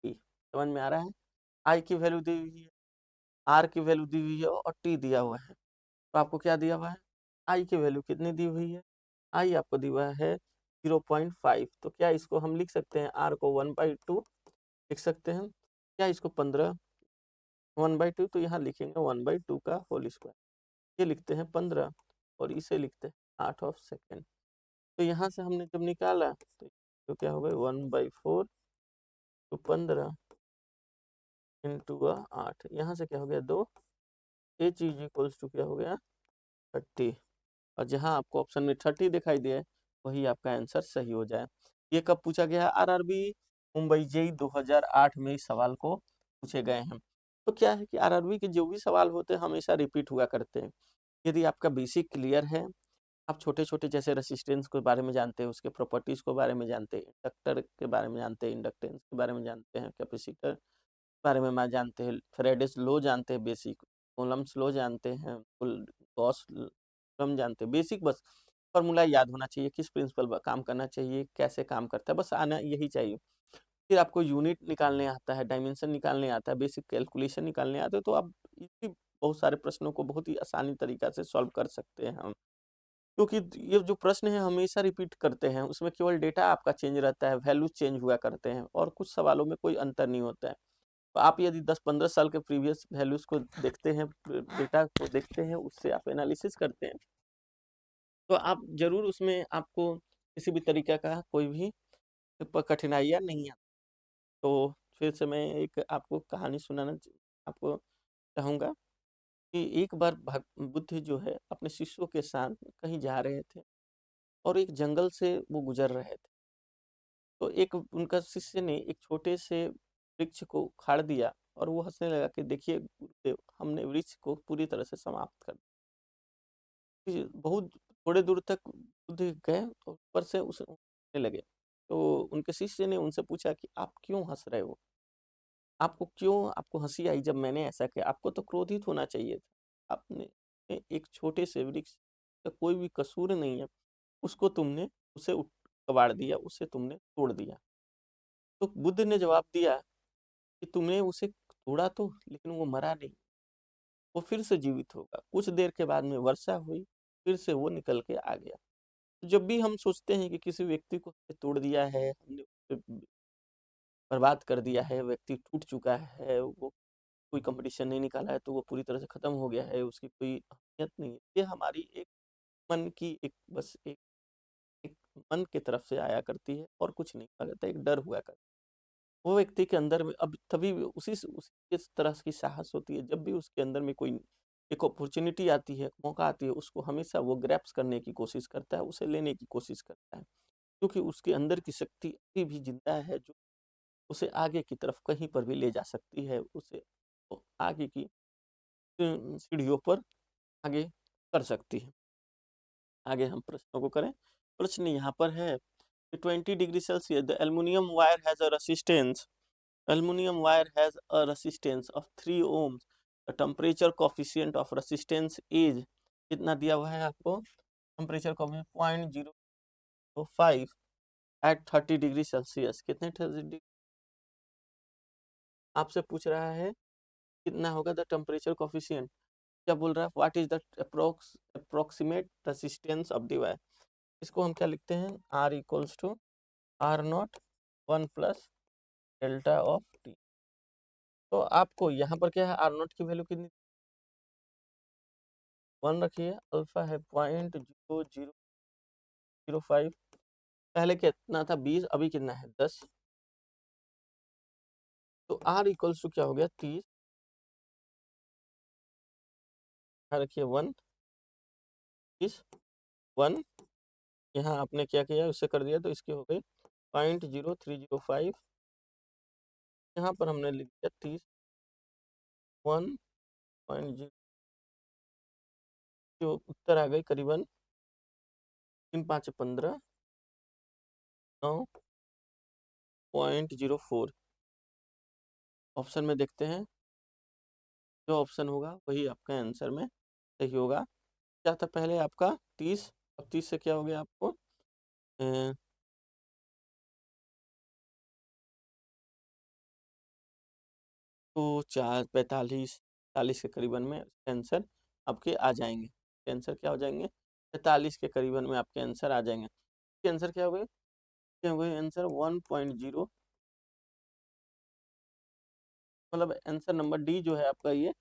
टी। समझ में आ रहा है, आई की वैल्यू दी हुई है, आर की वैल्यू दी हुई है और टी दिया हुआ है। तो आपको क्या दिया हुआ है, आई की वैल्यू कितनी दी हुई है, आई आपको दिया हुआ है 0.5। तो क्या इसको हम लिख सकते हैं, आर को 1/2 लिख सकते हैं, क्या इसको 15 1/2, तो यहाँ लिखेंगे 1/2 का होल स्क्वायर। ये लिखते हैं 15 और इसे लिखते हैं 8 ऑफ सेकेंड। तो यहाँ से हमने जब निकाला तो क्या हो गया 1/4 तो 15 इंटू 8, यहाँ से क्या हो गया 2। H इज इक्वल्स टू क्या हो गया 30, और जहां आपको ऑप्शन में 30 दिखाई दे वही आपका आंसर सही हो जाए। ये कब पूछा गया है, आरआरबी मुंबई जेई 2008 में इस सवाल को पूछे गए हैं। तो क्या है कि आरआरबी के जो भी सवाल होते हैं हमेशा रिपीट हुआ करते हैं। यदि आपका बेसिक क्लियर है, आप छोटे छोटे जैसे रेसिस्टेंस के बारे में जानते हैं, उसके प्रॉपर्टीज के बारे में जानते हैं, इंडक्टर के बारे में जानते हैं, इंडक्टेंस के बारे में जानते हैं, कैपेसिटर के बारे में जानते हैं, फेरेडेस लॉ जानते हैं, बेसिक कूलम्ब्स लॉ जानते हैं, गॉस हम जानते हैं, बेसिक बस फॉर्मूला याद होना चाहिए, किस प्रिंसिपल पर काम करना चाहिए, कैसे काम करता है, बस आना यही चाहिए। फिर आपको यूनिट निकालने आता है, डायमेंशन निकालने आता है, बेसिक कैलकुलेशन निकालने आते हैं, तो आप इसी बहुत सारे प्रश्नों को बहुत ही आसानी तरीका से सॉल्व कर सकते हैं हम। क्योंकि ये जो प्रश्न है हमेशा रिपीट करते हैं, उसमें केवल डेटा आपका चेंज रहता है, वैल्यू चेंज हुआ करते हैं और कुछ सवालों में कोई अंतर नहीं होता है। तो आप यदि 10-15 साल के प्रीवियस वैल्यूज़ को देखते हैं, डेटा को देखते हैं, उससे आप एनालिसिस करते हैं, तो आप ज़रूर उसमें आपको किसी भी तरीक़े का कोई भी कठिनाइयाँ नहीं आती। तो फिर से मैं एक आपको कहानी सुनाना आपको चाहूँगा कि एक बार बुद्ध जो है अपने शिष्यों के साथ कहीं जा रहे थे और एक जंगल से वो गुजर रहे थे। तो एक उनका शिष्य ने एक छोटे से वृक्ष को उखाड़ दिया और वो हँसने लगा कि देखिए गुरुदेव, हमने वृक्ष को पूरी तरह से समाप्त कर दिया। बहुत थोड़े दूर तक बुद्ध गए और ऊपर से उसे हँसने लगे। तो उनके शिष्य ने उनसे पूछा कि आप क्यों हँस रहे हो? आपको हँसी आई जब मैंने ऐसा किया? आपको तो क्रोधित होना चाहिए था। आपने एक छोटे से वृक्ष का कोई भी कसूर नहीं है, उसको तुमने उसे कबाड़ दिया, उसे तुमने तोड़ दिया। तो बुद्ध ने जवाब दिया कि तुमने उसे तोड़ा तो, लेकिन वो मरा नहीं, वो फिर से जीवित होगा। कुछ देर के बाद में वर्षा हुई, फिर से वो निकल के आ गया। तो जब भी हम सोचते हैं कि किसी व्यक्ति को हमने तोड़ दिया है, हमने उसे बर्बाद कर दिया है, व्यक्ति टूट चुका है, वो कोई कंपटीशन नहीं निकाला है, तो वो पूरी तरह से खत्म हो गया है, उसकी कोई अहमियत नहीं है। ये हमारी एक मन की एक बस एक मन की तरफ से आया करती है और कुछ नहीं कहा जाता, एक डर हुआ करता है। वो व्यक्ति के अंदर में अब तभी उसी इस तरह की साहस होती है, जब भी उसके अंदर में कोई एक अपॉर्चुनिटी आती है, मौका आती है, उसको हमेशा वो ग्रैब्स करने की कोशिश करता है, उसे लेने की कोशिश करता है। क्योंकि उसके अंदर की शक्ति अभी भी जिंदा है, जो उसे आगे की तरफ कहीं पर भी ले जा सकती है, उसे आगे की सीढ़ियों पर आगे कर सकती है। आगे हम प्रश्नों को करें। प्रश्न यहाँ पर है कि 20 degree Celsius the aluminium wire has a resistance of 3 ohms। The temperature coefficient of resistance is कितना दिया हुआ है आपको? Temperature coefficient 0.005 at 30 degree Celsius. कितने डिग्री आपसे पूछ रहा है, कितना होगा द टेम्परेचर कोफिशिएंट? क्या बोल रहा है? What is the approximate resistance of the wire? इसको हम क्या लिखते हैं? R equals to R naught 1 plus delta of T. तो आपको यहाँ पर क्या है, R नॉट की वैल्यू कितनी? 1 रखिए, अल्फा है 0.0005। पहले कितना था? 20, अभी कितना है? 10। तो R इक्वल्स टू क्या हो गया? 30। यहाँ रखिए 1, 1। यहाँ आपने क्या किया, उससे कर दिया, तो इसकी हो गई 0.0305। यहाँ पर हमने लिख दिया 30, 1.0, जो उत्तर आ गई करीबन 3 5 15, 9.04। ऑप्शन में देखते हैं, जो ऑप्शन होगा वही आपका आंसर में सही होगा। क्या था पहले आपका? 30, अब 30 से क्या हो गया आपको? तो 4 45 40 के करीबन में आंसर आपके आ जाएंगे। आंसर क्या हो जाएंगे? 45 के करीबन में आपके आंसर आ जाएंगे। आंसर क्या हो गए? क्या हो गए आंसर? 1.0, मतलब आंसर नंबर डी जो है आपका ये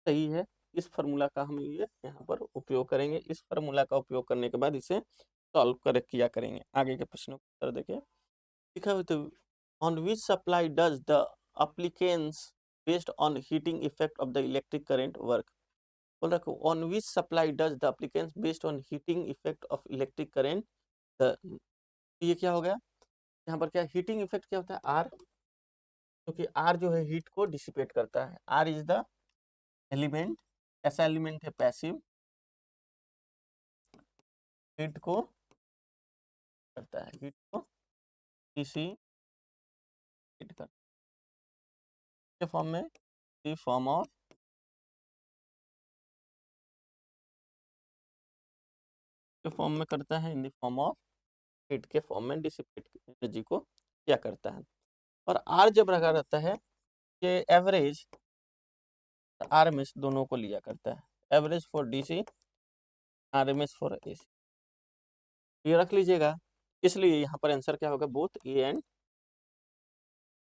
सही है। इस फार्मूला का हम ये यहाँ पर उपयोग करेंगे। इस फार्मूला का उपयोग करने के बाद इसे सॉल्व किया करेंगे। आगे के प्रश्नों का उत्तर देखिए। लिखा हुआ तो on which supply does the appliance based on heating effect of the electric current work? बोल रखो on which supply does the appliance based on heating effect of electric current the, ये क्या हो गया? यहाँ पर क्या हीटिंग इफेक्ट क्या होता है? आर, क्योंकि आर जो है हीट को डिसिपेट करता है। आर इज द एलिमेंट, ऐसा एलिमेंट है पैसिव, हीट को करता है, हीट को किसी हीट कर के फॉर्म में, दी फॉर्म ऑफ, के फॉर्म में करता है, in the form of heat के फॉर्म में डिसिपेट एनर्जी को क्या करता है। और आर जब रखा रहता है, ये एवरेज आरएमएस दोनों को लिया करता है। Average for DC, RMS for AC. ये रख लीजिएगा। इसलिए यहाँ पर आंसर क्या होगा, बोथ ए एंड।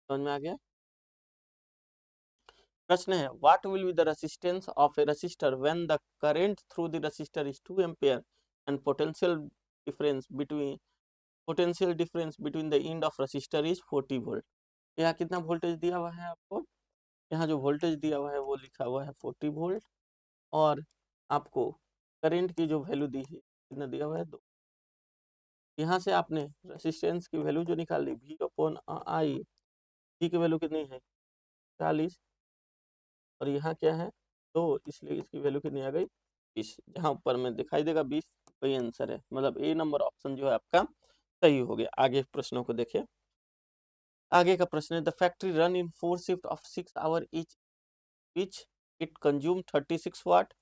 समझ में आ गया। प्रश्न है, what will be the resistance of A resistor when the current through the resistor is 2 ampere and potential difference between the end of resistor is 40 volt. यहाँ कितना वोल्टेज दिया हुआ है आपको, यहाँ जो वोल्टेज दिया हुआ है वो लिखा हुआ है 40 वोल्ट, और आपको करंट की जो वैल्यू दी है कितना दिया हुआ है 2। यहाँ से आपने रेसिस्टेंस की वैल्यू जो निकाल ली V अपॉन आई, जी की वैल्यू कितनी है 40, और यहाँ क्या है 2, इसलिए इसकी वैल्यू कितनी आ गई 20। जहाँ ऊपर में दिखाई देगा 20 वही आंसर है, मतलब ए नंबर ऑप्शन जो है आपका सही हो गया। आगे प्रश्नों को देखिए। आगे का प्रश्न है, the factory run in 4 shift of 6 hour each which it consume 36 watt,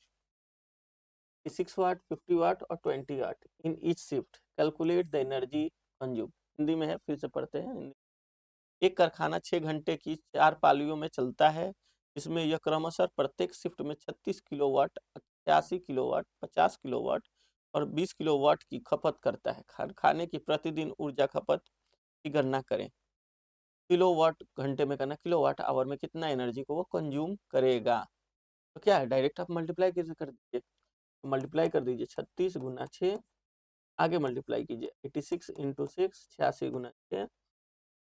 6 watt, 50 watt और 20 watt in each shift, calculate the energy consume. Hindi में है, फिर से पढ़ते हैं। एक कारखाना 6 घंटे की 4 पालियों में चलता है, इसमें यह क्रमशः प्रत्येक शिफ्ट में 36 किलोवाट, 88 किलोवाट, 50 किलोवाट और 20 किलोवाट की खपत करता है। कारखाने की प्रतिदिन ऊर्जा खपत की गणना करें। किलोवाट घंटे में करना, किलोवाट आवर में कितना एनर्जी को वो कंज्यूम करेगा। तो क्या है, डायरेक्ट आप मल्टीप्लाई कर दीजिए, मल्टीप्लाई कर दीजिए 36 गुना 6, आगे मल्टीप्लाई कीजिए 86 इंटू 6, 86 गुना 6,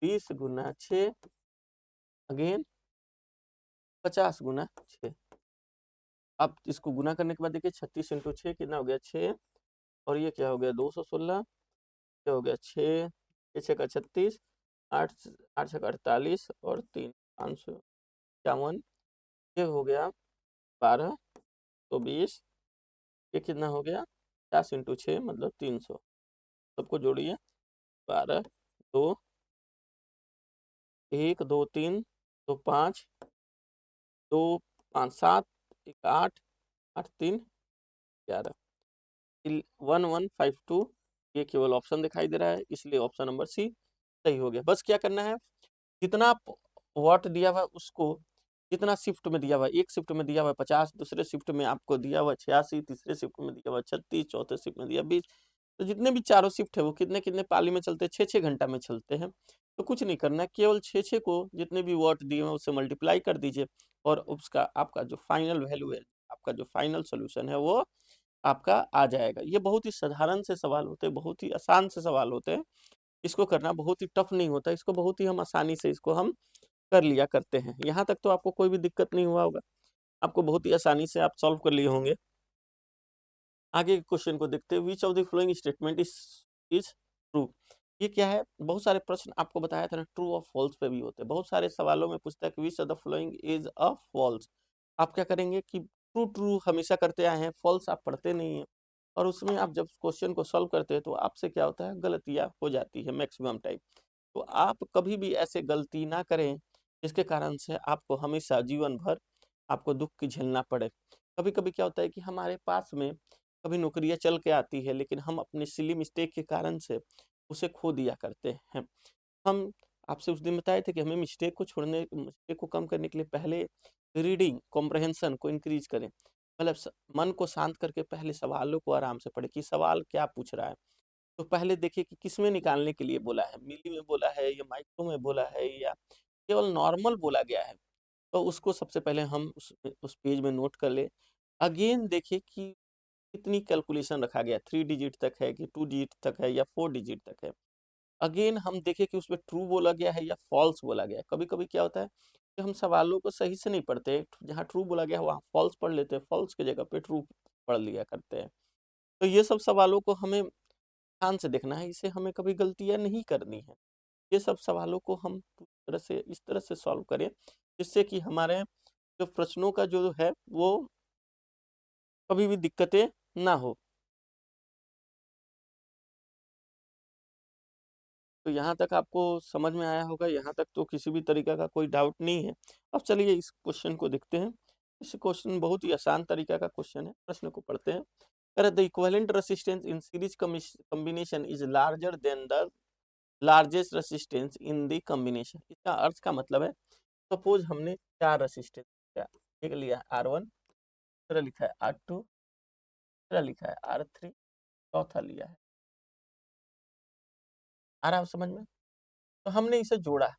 20 गुना 6, अगेन 50 गुना 6। अब इसको गुना करने के बाद देखिए 36 इंटू 6 कितना हो गया 6, और ये क्या हो गया 216, क्या हो गया 6, 6 का 36, 8 8 छः 48 और 3 551, ये हो गया 12, तो 20, ये कितना हो गया 50 इंटू 6 मतलब 300। सबको जोड़िए 12 2 1 2 3 2 5 2 5 7 1 8 8 3 11 1152, ये केवल ऑप्शन दिखाई दे रहा है, इसलिए ऑप्शन नंबर सी सही हो गया। बस क्या करना है, जितना वाट दिया हुआ उसको, जितना शिफ्ट में दिया हुआ, एक शिफ्ट में दिया हुआ 50, दूसरे शिफ्ट में आपको दिया हुआ 86, तीसरे शिफ्ट में दिया हुआ 36, चौथे शिफ्ट में दिया 20, तो जितने भी चारों शिफ्ट है वो कितने कितने पाली में चलते हैं, 6-6 घंटा में चलते हैं। तो कुछ नहीं करना, केवल 6-6 को जितने भी वाट दिए हैं उससे मल्टीप्लाई कर दीजिए, और उसका आपका जो फाइनल वैल्यू है, आपका जो फाइनल सोल्यूशन है वो आपका आ जाएगा। ये बहुत ही साधारण से सवाल होते हैं, बहुत ही आसान से सवाल होते हैं, इसको करना बहुत ही टफ नहीं होता, इसको बहुत ही हम आसानी से इसको हम कर लिया करते हैं। यहाँ तक तो आपको कोई भी दिक्कत नहीं हुआ होगा, आपको बहुत ही आसानी से आप सॉल्व कर लिए होंगे। आगे के क्वेश्चन को देखते हैं, विच of the following statement is true. ये क्या है, बहुत सारे प्रश्न आपको बताया था ना, ट्रू और फॉल्स पे भी होते हैं, बहुत सारे सवालों में पूछता है कि which of the following is a false. आप क्या करेंगे कि ट्रू ट्रू हमेशा करते आए हैं, फॉल्स आप पढ़ते नहीं है, और उसमें आप जब क्वेश्चन को सॉल्व करते हैं तो आपसे क्या होता है, गलतियां हो जाती है मैक्सिमम टाइम। तो आप कभी भी ऐसे गलती ना करें जिसके कारण से आपको हमेशा जीवन भर आपको दुख की झेलना पड़े। कभी कभी क्या होता है कि हमारे पास में कभी नौकरियां चल के आती है, लेकिन हम अपने सिली मिस्टेक के कारण से उसे खो दिया करते हैं। हम आपसे उस दिन बताए थे कि हमें मिस्टेक को कम करने के लिए पहले रीडिंग कॉम्प्रहेंशन को इंक्रीज करें, मतलब मन को शांत करके पहले सवालों को आराम से पढ़े कि सवाल क्या पूछ रहा है। तो पहले देखिए कि किसमें निकालने के लिए बोला है, मिली में बोला है या माइक्रो में बोला है या केवल नॉर्मल बोला गया है। तो उसको सबसे पहले हम उस पेज में नोट कर ले। अगेन देखिए कि कितनी कैलकुलेशन रखा गया, 3 डिजिट तक है कि 2 डिजिट तक है या 4 डिजिट तक है। अगेन हम देखें कि उसमें ट्रू बोला गया है या फॉल्स बोला गया है। कभी कभी क्या होता है कि हम सवालों को सही से नहीं पढ़ते, जहाँ ट्रू बोला गया है वहाँ फॉल्स पढ़ लेते हैं, फॉल्स की जगह पे ट्रू पढ़ लिया करते हैं। तो ये सब सवालों को हमें ध्यान से देखना है, इसे हमें कभी गलतियां नहीं करनी है। ये सब सवालों को हम तरह से इस तरह से सॉल्व करें जिससे कि हमारे जो प्रश्नों का जो है वो कभी भी दिक्कतें ना हो। तो यहाँ तक आपको समझ में आया होगा, यहाँ तक तो किसी भी तरीका का कोई डाउट नहीं है। अब चलिए इस क्वेश्चन को देखते हैं। इस क्वेश्चन बहुत ही आसान तरीका का क्वेश्चन है, प्रश्न को पढ़ते हैं। The equivalent resistance in series combination is larger than the largest resistance in the combination. इसका अर्थ का मतलब है, सपोज हमने 4 रेसिस्टेंस लिया, एक लिया R1, दूसरा लिखा है R2, तीसरा लिखा है R3, चौथा लिया है आ रहा है समझ में? तो हमने इसे जोड़ा,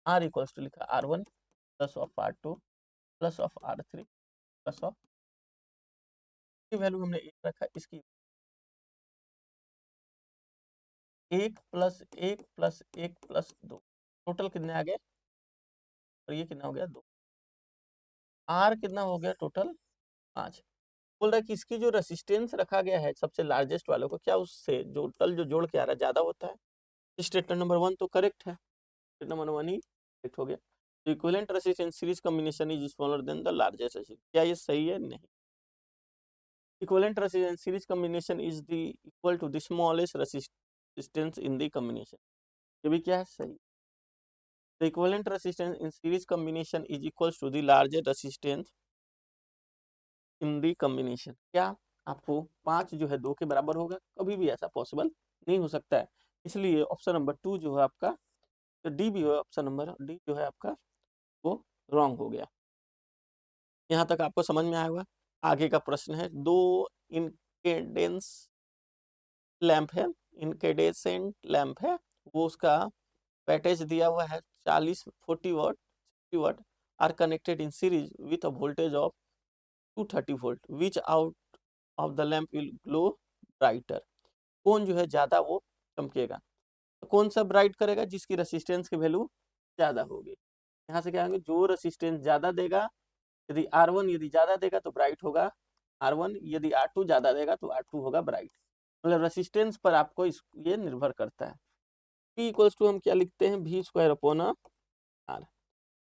आर इक्वल्स टू लिखा R1 plus of R2 plus of R3 plus of की वैल्यू हमने एक रखा, इसकी 1 प्लस 1 प्लस 1 प्लस 2 टोटल कितने आ गए, और ये कितना हो गया 2। आर कितना हो गया टोटल 5। बोल रहा है कि इसकी जो रेसिस्टेंस रखा गया है सबसे लार्जेस्ट वालों को, क्या उससे टोटल जो जोड़ के आ रहा है ज्यादा होता है? स्टेटमेंट नंबर 1 तो करेक्ट है, स्टेटमेंट नंबर 1 ही करेक्ट हो गया। तो equivalent resistance series combination is smaller than the largest resistance, क्या ये सही है? नहीं। Equivalent resistance series combination is the equal to the smallest resistance in the combination, ये भी क्या है? सही। The equivalent resistance in series combination is equals to the largest resistance in the combination। क्या आपको 5 जो है 2 के बराबर होगा? कभी भी ऐसा पॉसिबल नहीं हो सकता है, इसलिए ऑप्शन नंबर 2 जो है आपका, तो डी भी है, ऑप्शन नंबर डी जो है आपका वो रॉन्ग हो गया। यहाँ तक आपको समझ में आया होगा। आगे का प्रश्न है, दो इनकेडेंस लैंप है, इनकेडेसेंट लैंप है, वो उसका पैटेज दिया हुआ है 40 watt 60 watt, are connected in series with a voltage of 230 volt, which out of the lamp will glow brighter. कौन जो है ज्यादा वो चमकेगा? तो कौन सा ब्राइट करेगा? जिसकी रेसिस्टेंस की वैल्यू ज्यादा होगी। यहाँ से क्या होंगे, जो रेसिस्टेंस ज्यादा देगा, यदि R1 यदि ज्यादा देगा तो ब्राइट होगा R1, यदि R2 ज्यादा देगा तो R2 होगा ब्राइट। मतलब रेसिस्टेंस पर आपको ये निर्भर करता है। P इक्वल्स टू हम क्या लिखते हैं, V स्क्वायर अपॉन R।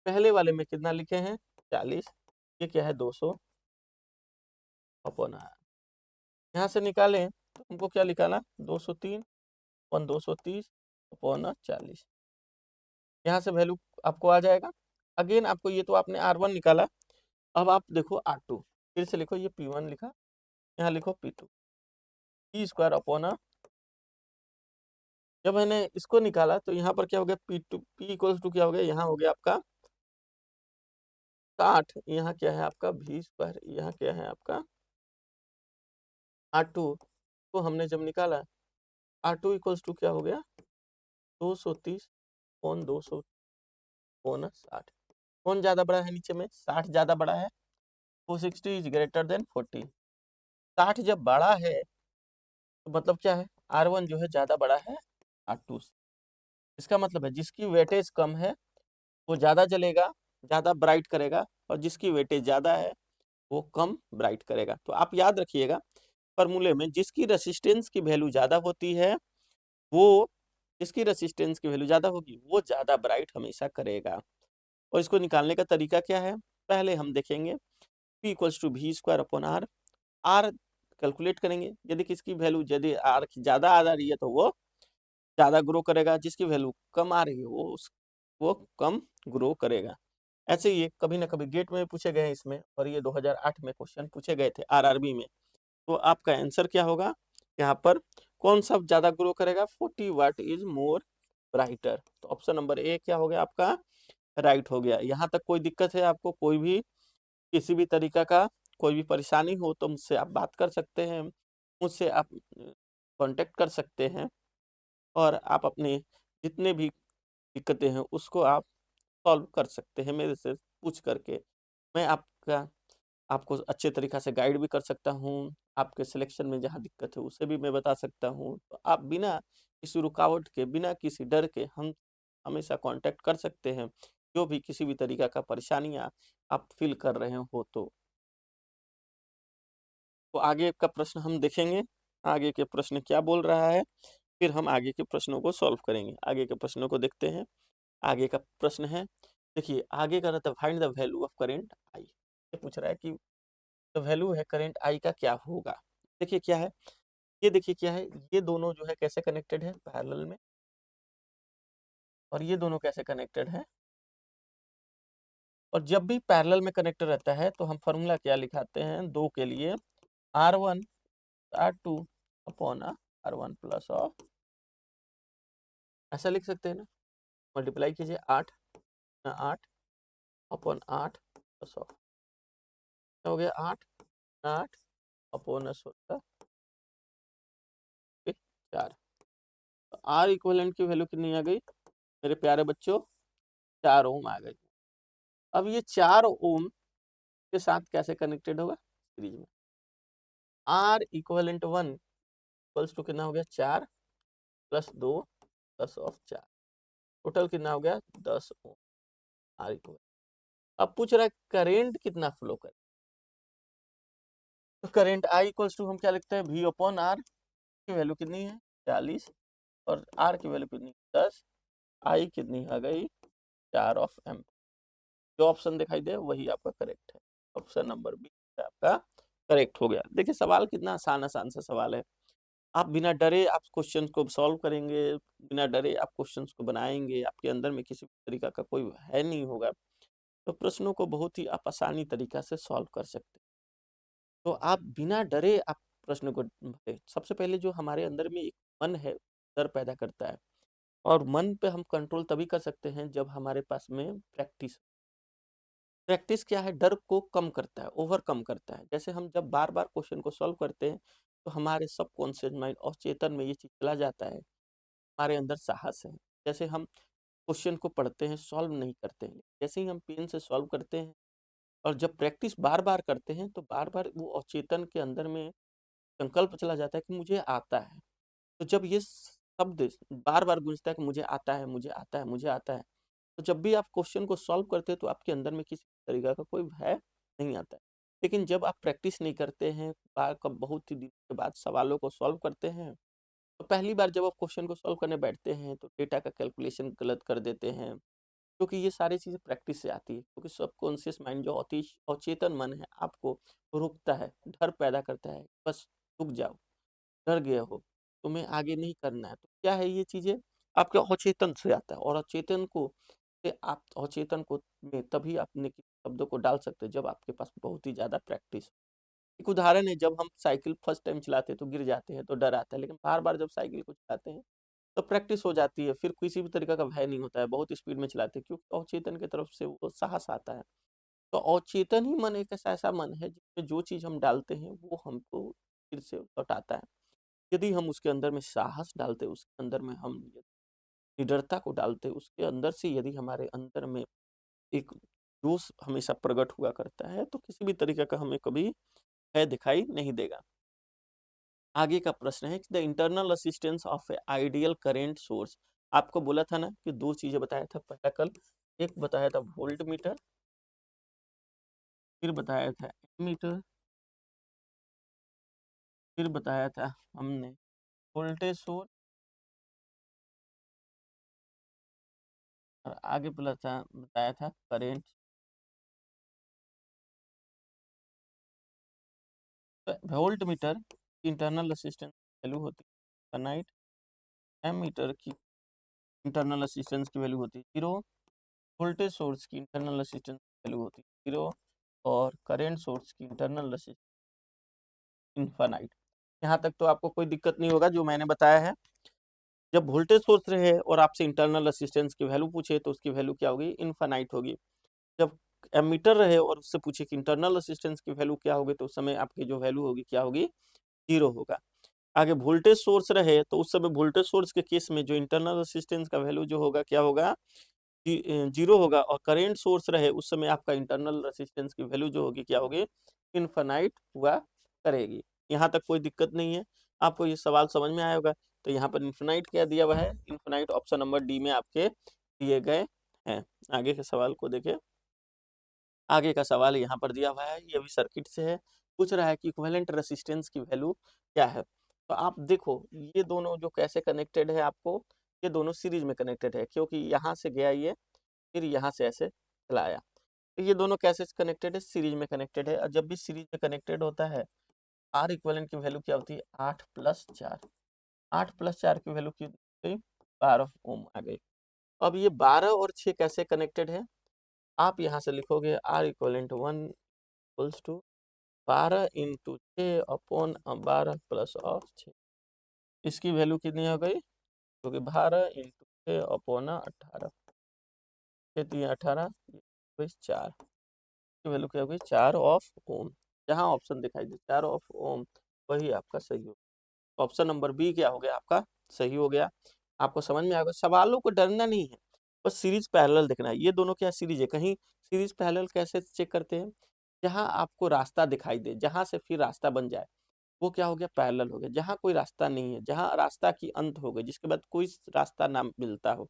पहले वाले में कितना लिखे हैं 40, ये क्या है 200 अपॉन R। यहाँ से निकालें तो हमको क्या निकाला 203 अपॉन 230 अपॉन 40, यहाँ से वैल्यू आपको आ जाएगा। अगेन आपको ये तो आपने R1 निकाला, अब आप देखो R2, फिर से लिखो, ये P1 लिखा, यहाँ लिखो P2, P स्क्वायर अपॉन। जब मैंने इसको निकाला तो यहाँ पर क्या हो गया, P इक्वल्स टू क्या हो गया, यहाँ हो गया आपका 60, यहाँ क्या है आपका V स्क्वायर, यहाँ क्या है आपका R2। तो हमने जब निकाला R2 इक्वल्स टू क्या हो गया 230 कौन 200 कौन 60, कौन ज्यादा बड़ा है नीचे में, 60 ज्यादा बड़ा है, 460 इज ग्रेटर देन 40। 60 जब बड़ा है तो मतलब क्या है, R1 जो है ज्यादा बड़ा है R2 से। इसका मतलब है जिसकी वेटेज कम है वो ज्यादा जलेगा, ज्यादा ब्राइट करेगा, और जिसकी वेटेज ज्यादा है वो कम ब्राइट करेगा। तो आप याद रखिएगा फॉर्मूले में, जिसकी रेसिस्टेंस की वैल्यू ज्यादा होती है वो, जिसकी रेसिस्टेंस की वैल्यू ज्यादा होगी वो ज्यादा ब्राइट हमेशा करेगा। और इसको निकालने का तरीका क्या है, पहले हम देखेंगे P equals to V square upon R। R calculate करेंगे, यदि किसकी वैल्यू यदि R की ज्यादा आ रही है तो वो ज्यादा ग्रो करेगा, जिसकी वैल्यू कम आ रही है वो कम ग्रो करेगा। ऐसे ही कभी ना कभी गेट में पूछे गए हैं इसमें, और ये 2008 में क्वेश्चन पूछे गए थे RRB में। तो आपका आंसर क्या होगा, यहाँ पर कौन सा ज्यादा ग्रो करेगा, 40 वाट इज मोर ब्राइटर। तो ऑप्शन नंबर ए क्या हो गया आपका, राइट हो गया। यहाँ तक कोई दिक्कत है आपको, कोई भी किसी भी तरीका का कोई भी परेशानी हो तो मुझसे आप बात कर सकते हैं, मुझसे आप कांटेक्ट कर सकते हैं, और आप अपने जितने भी दिक्कतें हैं उसको आप सॉल्व कर सकते हैं मेरे से पूछ करके। मैं आपको अच्छे तरीक़ा से गाइड भी कर सकता हूँ, आपके सिलेक्शन में जहाँ दिक्कत है उसे भी मैं बता सकता हूँ। तो आप बिना किसी रुकावट के, बिना किसी डर के हम हमेशा कांटेक्ट कर सकते हैं, जो भी किसी भी तरीक़ा का परेशानियाँ आप फील कर रहे हो तो आगे का प्रश्न हम देखेंगे, आगे के प्रश्न क्या बोल रहा है, फिर हम आगे के प्रश्नों को सॉल्व करेंगे। आगे के प्रश्नों को देखते हैं। आगे का प्रश्न है, देखिए आगे का रहता है find the value of current I. ये पूछ रहा है कि द वैल्यू है करंट आई का क्या होगा। देखिए क्या है, ये देखिए क्या है, ये दोनों जो है कैसे कनेक्टेड है पैरेलल में, और ये दोनों कैसे कनेक्टेड है। और जब भी पैरेलल में कनेक्टेड रहता है तो हम फॉर्मूला क्या लिखाते हैं दो के लिए, R1 R2 upon R1 plus of, ऐसा लिख सकते हैं ना, मल्टीप्लाई कीजिए 8 8 अपॉन 8 प्लस ऑफ, हो गया 8 8 अपॉन 16 4। तो आर इक्विवेलेंट की वैल्यू कितनी आ गई मेरे प्यारे बच्चों? 4 ओम आ गई। अब ये 4 ओम के साथ कैसे कनेक्टेड होगा सीरीज में? आर इक्विवेलेंट 1 इक्वल्स टू कितना हो गया 4 प्लस 2 10 ऑफ 4, टोटल कितना हो गया 10 ओम आर इक्विवेलेंट। अब पूछ रहा है करेंट कितना फ्लो करे, तो करेंट आई इक्वल्स टू हम क्या लिखते हैं वी अपॉन आर की वैल्यू कितनी है 40 और आर की वैल्यू कितनी 10, आई कितनी आ गई 4 ऑफ एम। जो ऑप्शन दिखाई दे वही आपका करेक्ट है, ऑप्शन नंबर बी आपका करेक्ट हो गया। देखिए सवाल कितना आसान आसान सा सवाल है, आप बिना डरे आप क्वेश्चन को सॉल्व करेंगे, बिना डरे आप क्वेश्चन को बनाएंगे, आपके अंदर में किसी तरीका का कोई है नहीं होगा, तो प्रश्नों को बहुत ही आप आसानी तरीका से सॉल्व कर सकते हैं। तो आप बिना डरे आप प्रश्न को भरे। सबसे पहले जो हमारे अंदर में एक मन है डर पैदा करता है, और मन पे हम कंट्रोल तभी कर सकते हैं जब हमारे पास में प्रैक्टिस। प्रैक्टिस क्या है, डर को कम करता है, ओवरकम करता है। जैसे हम जब बार बार क्वेश्चन को सॉल्व करते हैं तो हमारे सबकॉन्शियस माइंड और चेतन में ये चीज चला जाता है, हमारे अंदर साहस है। जैसे हम क्वेश्चन को पढ़ते हैं सॉल्व नहीं करते हैं, जैसे ही हम पेन से सॉल्व करते हैं और जब प्रैक्टिस बार बार करते हैं तो बार बार वो अचेतन के अंदर में संकल्प चला जाता है कि मुझे आता है। तो जब ये शब्द बार बार गूंजता है कि मुझे आता है मुझे आता है मुझे आता है, तो जब भी आप क्वेश्चन को सॉल्व करते हैं तो आपके अंदर में किसी तरीका का कोई भय नहीं आता है। लेकिन जब आप प्रैक्टिस नहीं करते हैं, बहुत ही दिन के बाद सवालों को सॉल्व करते हैं, तो पहली बार जब आप क्वेश्चन को सॉल्व करने बैठते हैं तो डेटा का कैलकुलेशन गलत कर देते हैं, क्योंकि ये सारी चीज़ें प्रैक्टिस से आती है। क्योंकि सबकॉन्शियस माइंड जो अति अचेतन मन है आपको रोकता है, डर पैदा करता है, बस रुक जाओ, डर गए हो, तुम्हें आगे नहीं करना है। तो क्या है ये चीज़ें आपके अचेतन से आता है, और अचेतन को से आप अचेतन को में तभी अपने शब्दों को डाल सकते हैं जब आपके पास बहुत ही ज़्यादा प्रैक्टिस। एक उदाहरण है, जब हम साइकिल फर्स्ट टाइम चलाते हैं तो गिर जाते हैं तो डर आता है, लेकिन बार बार जब साइकिल को चलाते हैं तो प्रैक्टिस हो जाती है, फिर किसी भी तरीका का भय नहीं होता है, बहुत स्पीड में चलाते हैं क्योंकि अवचेतन की तरफ से वो साहस आता है। तो अवचेतन ही मन एक ऐसा मन है जिसमें जो चीज़ हम डालते हैं वो हमको फिर से लौटाता है। यदि हम उसके अंदर में साहस डालते, उसके अंदर में हम निडरता को डालते, उसके अंदर से यदि हमारे अंदर में एक जोश हमेशा प्रकट हुआ करता है, तो किसी भी तरीके का हमें कभी भय दिखाई नहीं देगा। आगे का प्रश्न है कि the internal assistance of a ideal current source. आपको बोला था ना कि दो चीजें बताया था पहला कल, एक बताया था वोल्ट मीटर, फिर बताया था एमीटर, फिर बताया था हमने वोल्टेज सोर्स, और आगे बताया था करेंट। वोल्ट मीटर की इंटरनल असिस्टेंस वैल्यू होती है इनफाइनाइट, एमीटर की इंटरनल असिस्टेंस की वैल्यू होती है 0, वोल्टेज सोर्स की इंटरनल असिस्टेंस की वैल्यू होती है 0, और करेंट सोर्स की इंटरनल असिस्टेंस इनफाइनाइट। यहाँ तक तो आपको कोई दिक्कत नहीं होगा जो मैंने बताया है। जब वोल्टेज सोर्स रहे और आपसे इंटरनल असिस्टेंस की वैल्यू पूछे तो उसकी वैल्यू क्या होगी इनफाइनाइट होगी। जब एमीटर रहे और उससे पूछे कि इंटरनल असिस्टेंस की वैल्यू क्या होगी तो उस समय आपकी जो वैल्यू होगी क्या होगी 0 होगा। आगे वोल्टेज सोर्स रहे तो उस समय वोल्टेज सोर्स के केस में जो इंटरनल असिस्टेंस का वैल्यू जो होगा क्या होगा 0 होगा, और करेंट सोर्स रहे उस समय आपका इंटरनल रेसिस्टेंस की वैल्यू जो होगी क्या होगी इनफाइनाइट हुआ करेगी। यहाँ तक कोई दिक्कत नहीं है, आपको ये सवाल समझ में आया होगा। तो यहाँ पर इनफाइनाइट क्या दिया हुआ है, इनफाइनाइट ऑप्शन नंबर डी में आपके दिए गए हैं। आगे के सवाल को देखें। आगे का सवाल यहाँ पर दिया हुआ है, ये भी सर्किट से है, पूछ रहा है कि इक्विवेलेंट रेसिस्टेंस की वैल्यू क्या है। तो आप देखो ये दोनों जो कैसे कनेक्टेड है, आपको ये दोनों सीरीज में कनेक्टेड है, क्योंकि यहाँ से गया ये, फिर यहाँ से ऐसे चला आया। तो ये दोनों कैसे कनेक्टेड है, सीरीज में कनेक्टेड है। और जब भी सीरीज में कनेक्टेड होता है आर इक्विवेलेंट की वैल्यू क्या होती है 8 प्लस 4, 8 प्लस 4 की वैल्यू की 12 ओम आ गई। अब ये 12 और 6 कैसे कनेक्टेड है, आप यहाँ से लिखोगे R equivalent 1 equals to 12 into 6 upon 12 plus of 6। इसकी वैल्यू कितनी हो गई, क्योंकि 12 इंटू 6 अपॉन 18, 18 4 की वैल्यू क्या होगी 4 ऑफ ओम। जहाँ ऑप्शन दिखाई दे 4 ऑफ ओम वही आपका सही हो। ऑप्शन नंबर बी क्या हो गया आपका सही हो गया। आपको समझ में आएगा। सवालों को डरना नहीं है, बस सीरीज पैरेलल देखना है। ये दोनों क्या सीरीज है, कहीं सीरीज पैरेलल कैसे चेक करते हैं, जहां आपको रास्ता दिखाई दे, जहां से फिर रास्ता बन जाए, वो क्या हो गया, पैरेलल हो गया। जहां कोई रास्ता नहीं है, जहां रास्ता की अंत हो गई, जिसके बाद कोई रास्ता ना मिलता हो,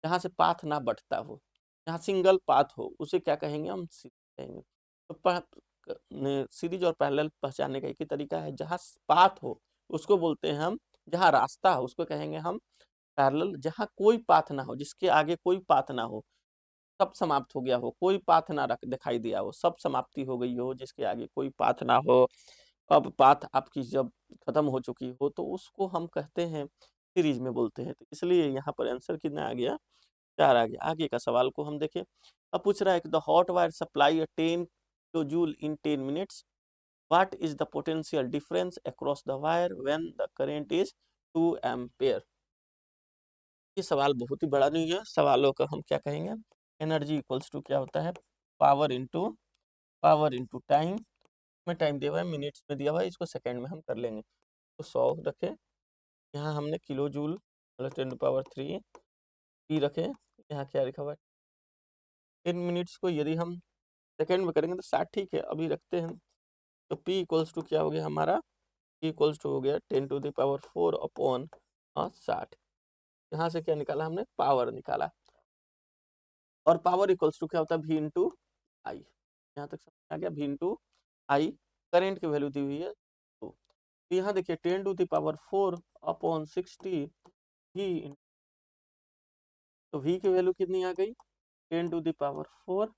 जहां से पाथ ना बढ़ता हो, जहां सिंगल पाथ हो, उसे क्या कहेंगे, हम सीरीज कहेंगे। तो सीरीज और पैरेलल पहचानने का एक ही तरीका है, जहां पाथ हो उसको बोलते हैं हम, जहां रास्ता हो उसको कहेंगे हम पैरेलल, जहां कोई पाथ ना हो, जिसके आगे कोई पाथ ना हो, सब समाप्त हो गया हो, कोई पाथ ना रख दिखाई दिया हो, सब समाप्ति हो गई हो, जिसके आगे कोई पाथ ना हो, अब पाथ आपकी जब खत्म हो चुकी हो, तो उसको हम कहते हैं सीरीज में बोलते हैं। तो इसलिए यहाँ पर आंसर कितना आ गया, 4 आ गया। आगे का सवाल को हम देखें। अब पूछ रहा है कि the hot wire supply a 10 kilojoule in 10 minutes, what is the potential difference across the wire when the current is 2 ampere. ये सवाल बहुत ही बड़ा नहीं है, सवालों का हम क्या कहेंगे, एनर्जी इक्वल्स टू क्या होता है, पावर इनटू टाइम। में टाइम दिया हुआ है, मिनट्स में दिया हुआ है, इसको सेकंड में हम कर लेंगे। तो 100 रखे, यहाँ हमने किलो जूल मतलब 10⁻³ पी रखे, यहाँ क्या लिखा हुआ है 10 मिनट्स को यदि हम सेकंड में करेंगे तो 60, ठीक है अभी रखते हैं। तो P इक्वल्स टू क्या हो गया हमारा, P इक्वल्स टू हो गया 10⁻⁴ अपॉन 60। यहाँ से क्या निकाला हमने, पावर निकाला। और पावर इक्वल्स टू क्या होता है, V इंटू आई। यहाँ तक समझ आ गया, V इंटू आई। करेंट की वैल्यू दी हुई है तो यहाँ देखिए 10⁻⁴ अपॉन 60 V, तो V की वैल्यू कितनी आ गई, 10⁻⁴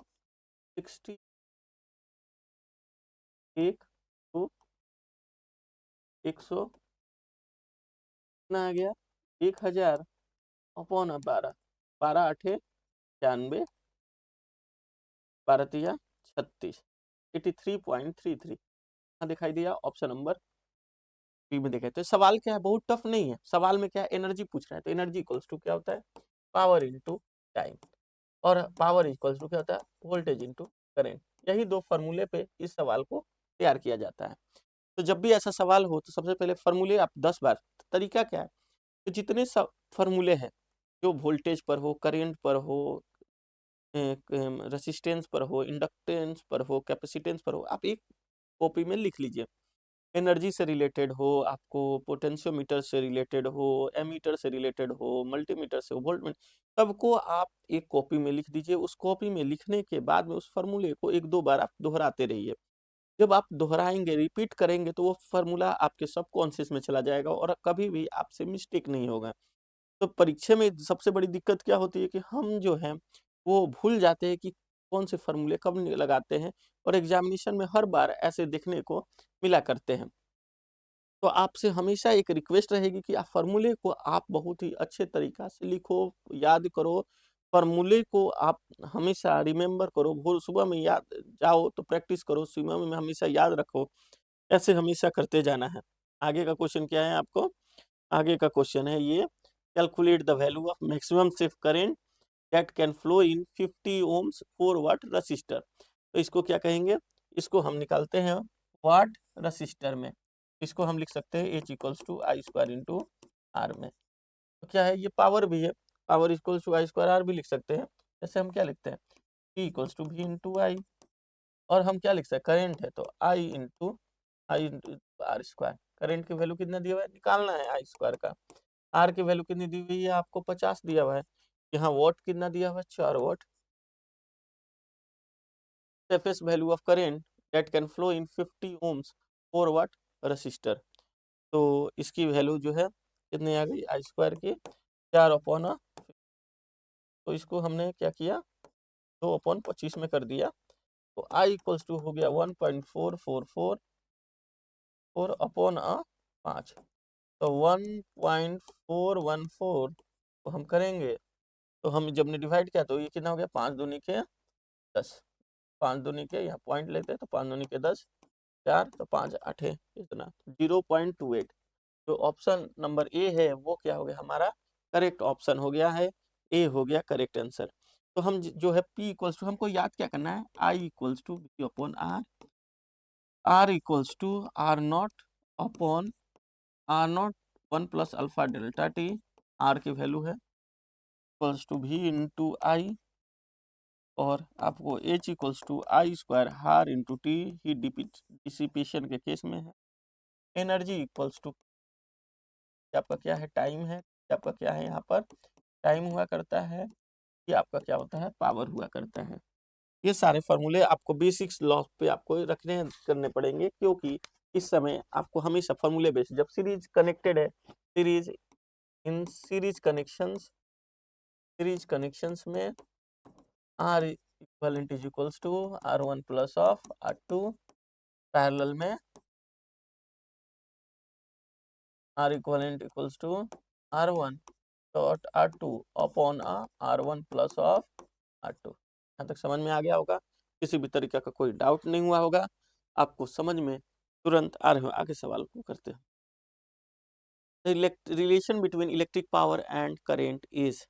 60 1 तो 100 कितना आ गया, 1000 अपॉन 12, 12 8 96, 12 तिया 36, 83.33 दिखाई दिया। ऑप्शन नंबर बी में देखे। तो सवाल क्या है, बहुत टफ नहीं है। सवाल में क्या है, एनर्जी पूछ रहा है, तो एनर्जी इक्वल्स टू क्या होता है, पावर इनटू टाइम, और पावर इक्वल्स टू क्या होता है, वोल्टेज इनटू करंट। यही दो फॉर्मूले पे इस सवाल को तैयार किया जाता है। तो जब भी ऐसा सवाल हो तो सबसे पहले फॉर्मूले आप 10 बार, तरीका क्या है, तो जितने फॉर्मूले हैं जो वोल्टेज पर हो, करंट पर हो, रेसिस्टेंस पर हो, इंडक्टेंस पर हो, कैपेसिटेंस पर हो, आप एक कॉपी में लिख लीजिए। एनर्जी से रिलेटेड हो, आपको पोटेंशियोमीटर से रिलेटेड हो, एमीटर से रिलेटेड हो, मल्टीमीटर से हो, वोल्टमीटर, सबको आप एक कॉपी में लिख दीजिए। उस कॉपी में लिखने के बाद में उस फार्मूले को 1-2 बार आप दोहराते रहिए। जब आप दोहराएंगे, रिपीट करेंगे, तो वो फार्मूला आपके सबकॉन्शियस में चला जाएगा और कभी भी आपसे मिस्टेक नहीं होगा। तो परीक्षा में सबसे बड़ी दिक्कत क्या होती है कि हम जो है वो भूल जाते हैं कि कौन से फार्मूले कब लगाते हैं, और एग्जामिनेशन में हर बार ऐसे देखने को मिला करते हैं। तो आपसे हमेशा एक रिक्वेस्ट रहेगी कि आप फार्मूले को आप बहुत ही अच्छे तरीका से लिखो, याद करो। फार्मूले को आप हमेशा रिमेम्बर करो, भोर सुबह में याद जाओ तो प्रैक्टिस करो, सुबह में हमेशा याद रखो। ऐसे हमेशा करते जाना है। आगे का क्वेश्चन क्या है आपको, आगे का क्वेश्चन है ये, calculate the value of maximum safe current that can flow in 50 ohms 4 watt resistor. तो इसको क्या कहेंगे, इसको हम निकालते हैं वाट रसिस्टर में। इसको हम लिख सकते हैं H equals to I square into R में। तो क्या है, ये पावर भी है, power equals to I square R भी लिख सकते हैं। जैसे हम क्या लिखते हैं, P equals to V into I, और हम क्या लिख सकते हैं, करेंट है तो I into R square. Current की वैल्यू कितना दिया हुआ है, निकालना है आई स्क्वायर का। आर की वैल्यू कितनी दी हुई है, आपको 50 दिया हुआ है। यहाँ वॉट कितना दिया हुआ है, 4 watt. Surface value of current that can flow in 50 ohms 4 watt resistor. तो इसकी वैल्यू जो है कितनी आ गई, आई स्क्वायर की 4 अपॉन, तो इसको हमने क्या किया, 2/25 में कर दिया। तो आई इक्वल्स टू हो गया 1.444 अपॉन 5। तो 1.414 तो हम करेंगे, तो हम जब ने डिवाइड किया तो ये कितना हो गया, 5 दूनी के 10, 5 दूनी के यहाँ पॉइंट लेते हैं तो 5 दूनी के 10, 4 तो 5 8 इतना 0.28। जो ऑप्शन नंबर ए है वो क्या हो गया हमारा, करेक्ट ऑप्शन हो गया है, ए हो गया करेक्ट आंसर। तो हम जो है P इक्वल्स टू, हमको याद क्या करना है, I equals to B upon R, R equals to R naught upon R naught 1 plus alpha delta T R की वैल्यू है equals to V into I, और आपको H equals to I square R into T, heat dissipation के केस में है। एनर्जी इक्वल्स टू आपका क्या है, टाइम है, आपका क्या है यहाँ पर टाइम हुआ करता है, ये आपका क्या होता है, पावर हुआ करता है। ये सारे फॉर्मूले आपको बेसिक्स लॉ पे आपको रखने करने पड़ेंगे, क्योंकि इस समय आपको हमेशा फॉर्मूले बेस्ड, जब सीरीज कनेक्टेड है, सीरीज इन सीरीज कनेक्शंस में R equivalent is equals to R1 plus of R2, parallel में R equivalent equals to R1 dot R2 upon R1 plus of R2। यहाँ तक समझ में आ गया होगा, किसी भी तरीके का कोई डाउट नहीं हुआ होगा, आपको समझ में तुरंत आ रहे हो। आगे सवाल को करते हैं। Relation between electric power and current is,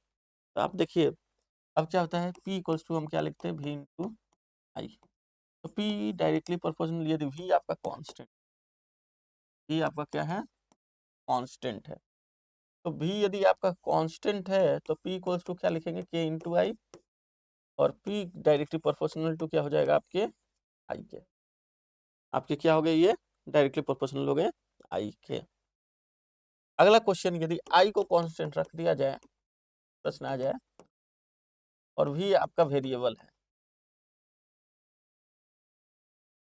तो आप देखिए अब क्या होता है, P इक्वल्स टू हम क्या लिखते हैं, V इंटू आई। तो P डायरेक्टली प्रोपोर्शनल, यदि V आपका कांस्टेंट, V आपका क्या है, कांस्टेंट है, तो V यदि आपका कांस्टेंट है तो P इक्वल्स टू क्या लिखेंगे, K इंटू आई, और P डायरेक्टली प्रोपोर्शनल टू क्या हो जाएगा, आपके आई के, आपके क्या हो गए, ये डायरेक्टली प्रोपोर्शनल हो गए आई के। अगला क्वेश्चन, यदि आई को कांस्टेंट रख दिया जाए, प्रश्न आ जाए, और V आपका वेरिएबल है,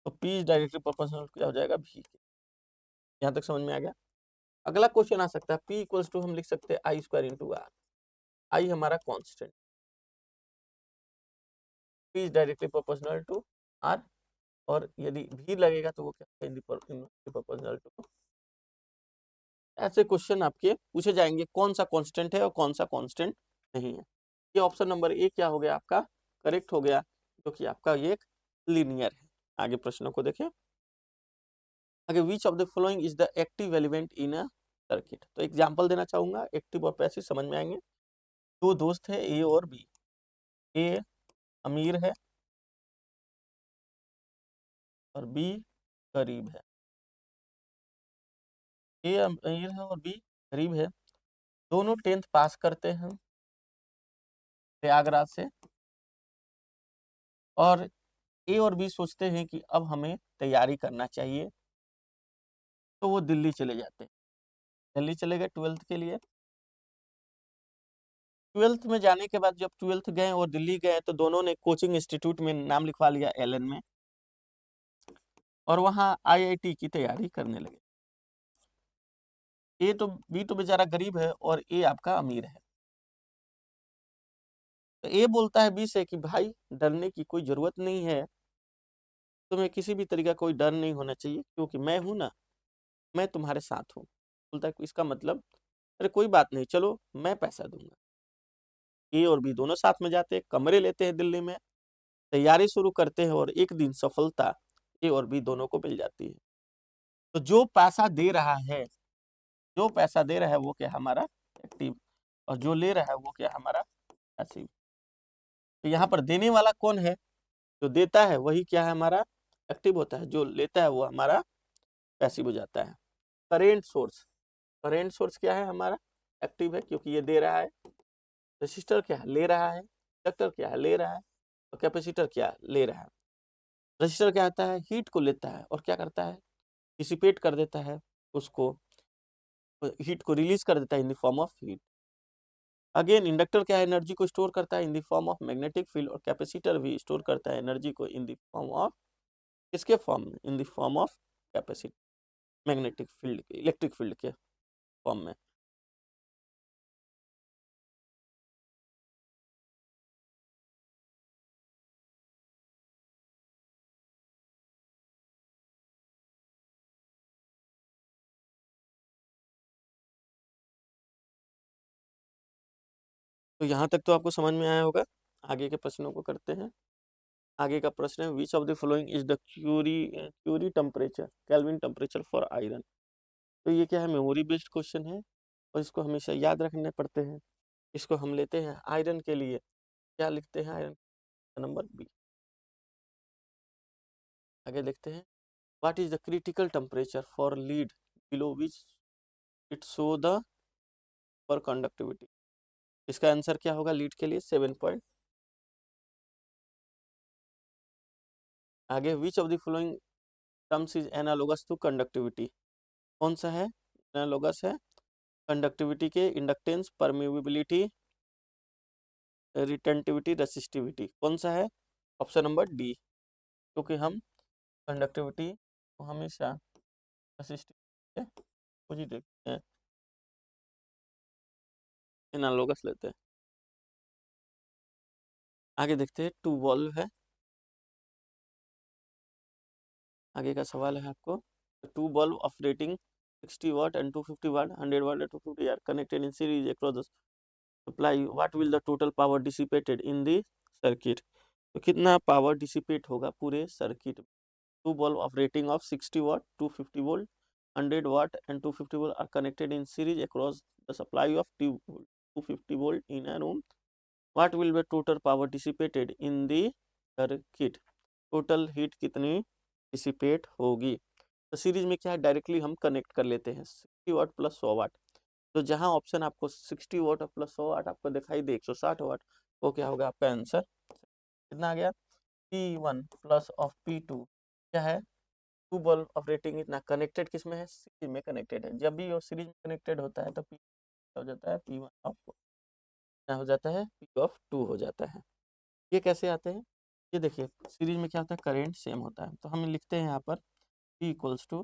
तो P डायरेक्टली प्रोपोर्शनल क्या हो जाएगा, V के। यहाँ तक समझ में आ गया। अगला क्वेश्चन आ सकता है, P इक्वल्स टू हम लिख सकते हैं I square into R. I हमारा constant, P is directly proportional to R, और यदि V लगेगा तो वो क्या प्रोपोर्शनल टू। ऐसे क्वेश्चन आपके पूछे जाएंगे, कौन सा कांस्टेंट है और कौन सा कांस्टेंट नहीं है। ये ऑप्शन नंबर ए क्या हो गया आपका, करेक्ट हो गया, क्योंकि आपका ये एक लीनियर है। आगे प्रश्नों को देखें। आगे, which of the following is the active element in a circuit. तो एग्जांपल देना चाहूंगा, एक्टिव और पैसिव समझ में आएंगे। दो दोस्त है ए और बी, ए अमीर है और बी गरीब है। ए अमीर है और बी गरीब है, दोनों 10th पास करते हैं प्रयागराज से, और ए और बी सोचते हैं कि अब हमें तैयारी करना चाहिए, तो वो दिल्ली चले जाते हैं। दिल्ली चले गए 12th के लिए। 12th में जाने के बाद जब 12th गए और दिल्ली गए, तो दोनों ने कोचिंग इंस्टीट्यूट में नाम लिखवा लिया, एलन में, और वहाँ आईआईटी की तैयारी करने लगे। बी तो बेचारा गरीब है और ए आपका अमीर है। तो ए बोलता है बी से कि भाई डरने की कोई जरूरत नहीं है, तुम्हें किसी भी तरीका कोई डर नहीं होना चाहिए, क्योंकि मैं हूं ना, मैं तुम्हारे साथ हूँ। बोलता है इसका मतलब, अरे कोई बात नहीं, चलो मैं पैसा दूंगा। ए और बी दोनों साथ में जाते हैं, कमरे लेते हैं दिल्ली में, तैयारी शुरू करते हैं, और एक दिन सफलता ए और बी दोनों को मिल जाती है। तो जो पैसा दे रहा है, जो पैसा दे रहा है वो क्या हमारा एक्टिव, और जो ले रहा है वो क्या हमारा पैसिव। तो यहाँ पर देने वाला कौन है, जो देता है वही क्या है हमारा एक्टिव होता है, जो लेता है वो हमारा पैसिव हो जाता है। करेंट सोर्स, करेंट सोर्स क्या है हमारा एक्टिव है, क्योंकि ये दे रहा है। रेसिस्टर क्या है, ले रहा है। इंडक्टर क्या है, ले रहा है। और कैपेसिटर क्या है, ले रहा है। रेसिस्टर क्या होता है, हीट को लेता है और क्या करता है, डिसिपेट कर देता है, उसको हीट को रिलीज कर देता है in the form of heat. Again inductor क्या है, एनर्जी को स्टोर करता है in the form of magnetic field, और कैपेसिटर भी स्टोर करता है एनर्जी को इन द फॉर्म ऑफ, किसके फॉर्म में, in the form of capacity, magnetic field के, इलेक्ट्रिक फील्ड के फॉर्म में। तो यहाँ तक तो आपको समझ में आया होगा। आगे के प्रश्नों को करते हैं। आगे का प्रश्न है, which of the following is the Curie temperature, Kelvin temperature for iron. तो ये क्या है, मेमोरी बेस्ड क्वेश्चन है, और इसको हमेशा याद रखने पड़ते हैं। इसको हम लेते हैं आयरन के लिए, क्या लिखते हैं, आयरन नंबर बी। आगे देखते हैं, what is the critical temperature for lead below which it show the for conductivity. इसका आंसर क्या होगा लीड के लिए 7 पॉइंट। आगे which of the following terms is analogous to conductivity, कौन सा है एनालोगस है कंडक्टिविटी के? इंडक्टेंस, परमिएबिलिटी, रिटेंटिविटी, रेसिस्टिविटी, कौन सा है? ऑप्शन नंबर डी, क्योंकि हम कंडक्टिविटी को हमेशा रेसिस्टिविटी को ही देखते हैं, एनालोगस लेते हैं। आगे देखते हैं, टू वॉल्व है, आगे का सवाल है आपको, two bulb of rating 60 watt and 250 watt, 100 watt and 250 are connected in series across the supply, what will the total power dissipated in the circuit? तो कितना पावर डिसिपेट होगा पूरे सर्किट में? Two bulb of rating of 60 watt, 250 volt, 100 watt and 250 volt are connected in series across the supply of 250 volt in a room. What will be total power dissipated in the circuit? Total heat कितनी डिसिपेट होगी? तो सीरीज में क्या है, डायरेक्टली हम कनेक्ट कर लेते हैं 60 वाट प्लस 100 वाट। तो जहां ऑप्शन आपको 60 वाट प्लस 100 वाट आपको दिखाई दे 160 वाट, वो क्या होगा आपका आंसर? कितना आ गया? P1 प्लस ऑफ P2 क्या है? टू बल्ब ऑफ रेटिंग इतना कनेक्टेड किस में है? सीरीज में कनेक्टेड है। जब भी वो सीरीज में कनेक्टेड होता है तो P हो जाता है P1 ऑफ क्या हो जाता है? P ऑफ 2 हो जाता है। ये कैसे आते हैं? ये देखिए सीरीज में क्या होता है, करंट सेम होता है, तो हम लिखते हैं यहाँ पर P equals to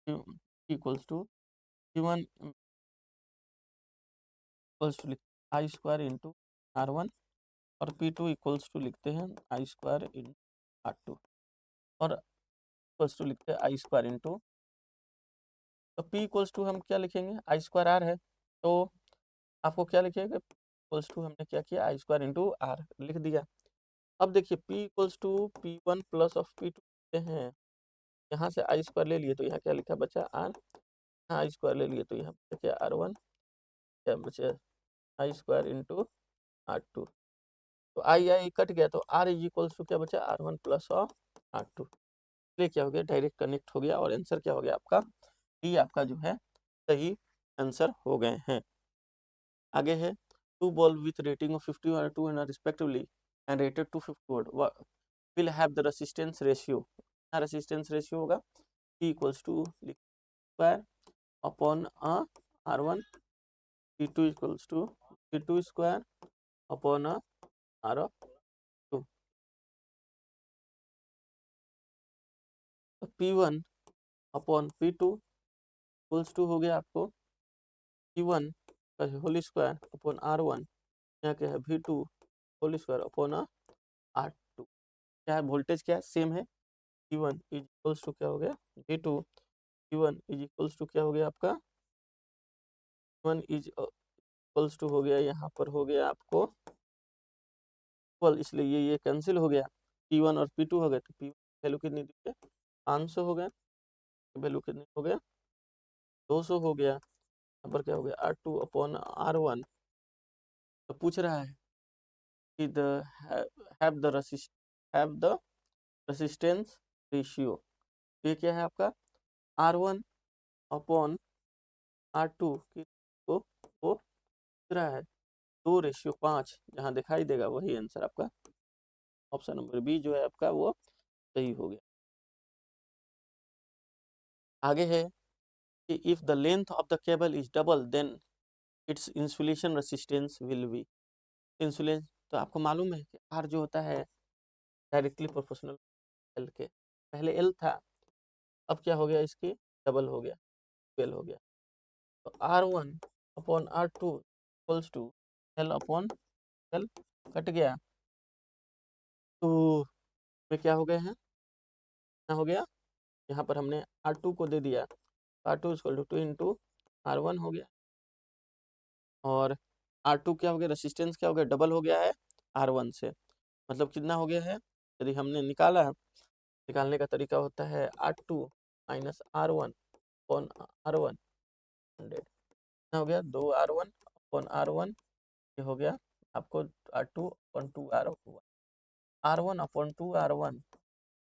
P1 equals to I square into R1, और P2 इक्वल्स टू लिखते हैं आई स्क्वायर इंटू R2, और इक्वल्स टू लिखते हैं आई स्क्वायर इंटू, तो P इक्वल्स टू हम क्या लिखेंगे? आई स्क्वायर R है, तो आपको क्या लिखिएगा? इक्वल्स टू हमने क्या किया? आई स्क्वायर इंटू आर लिख दिया। अब देखिए P equals to P1 plus of P2 लिखते हैं, यहाँ से आई स्क्वायर ले लिए तो यहाँ क्या लिखा बचा? आर, यहाँ आई स्क्वायर ले लिए तो यहाँ बचा क्या? R1, क्या बचा? आई स्क्वायर इंटू R2, तो आई आई कट गया तो R इज इक्वल्स टू क्या बचा? R1 plus of R2। ये क्या हो गया? डायरेक्ट कनेक्ट हो गया, और आंसर क्या हो गया आपका? डी आपका जो है सही आंसर हो गए हैं। आगे है, two ball with rating of 50 और 200 respectively and rated to 50 volt will have the resistance ratio, resistance ratio होगा P equals to square upon R1, P2 equals to P2 square upon R2। P1 upon P2 equals to हो गया आपको P1 का होल स्क्वायर अपॉन R1, यहाँ क्या है? V2 whole square upon R2। क्या है? वोल्टेज क्या है? सेम है। P1 इज इक्वल्स टू क्या हो गया? V2, P1 is equals to क्या हो गया आपका? P1 इज इक्वल्स टू हो गया, यहाँ पर हो गया आपको इक्वल, इसलिए ये कैंसिल हो गया। P1 और P2 हो गए, तो P1 वैल्यू कितनी दी है? 500 हो गया, वैल्यू कितनी हो गया? 200 हो गया। यहाँ पर क्या हो गया? R2 upon R1। तो पूछ रहा है कि हैव द रेसिस्टेंस रेशियो, ये क्या है आपका? R1 अपॉन R2 की को वो पूछ रहा है 2:5, जहाँ दिखाई देगा वही आंसर आपका ऑप्शन नंबर बी जो है आपका वो सही हो गया। आगे है कि if the length of the cable is double then its insulation resistance will be, insulation तो आपको मालूम है कि आर जो होता है डायरेक्टली प्रोपोर्शनल एल के, पहले एल था, अब क्या हो गया? इसकी डबल हो गया, 12 हो गया, तो R1 अपॉन R2 equals to L upon L, cut गया, तो में क्या हो गए हैं? क्या हो गया? यहाँ पर हमने R2 को दे दिया, R2 equal to 2 into R1 हो गया, और R2 क्या हो गया? रेसिस्टेंस क्या हो गया? डबल हो गया है R1 से, मतलब कितना हो गया है? यदि हमने निकाला, निकालने का तरीका होता है R2 minus R1 upon R1 100, कितना हो गया? 2R1 अपॉन R1, ये हो गया आपको R2 upon 2R1, R1 upon 2R1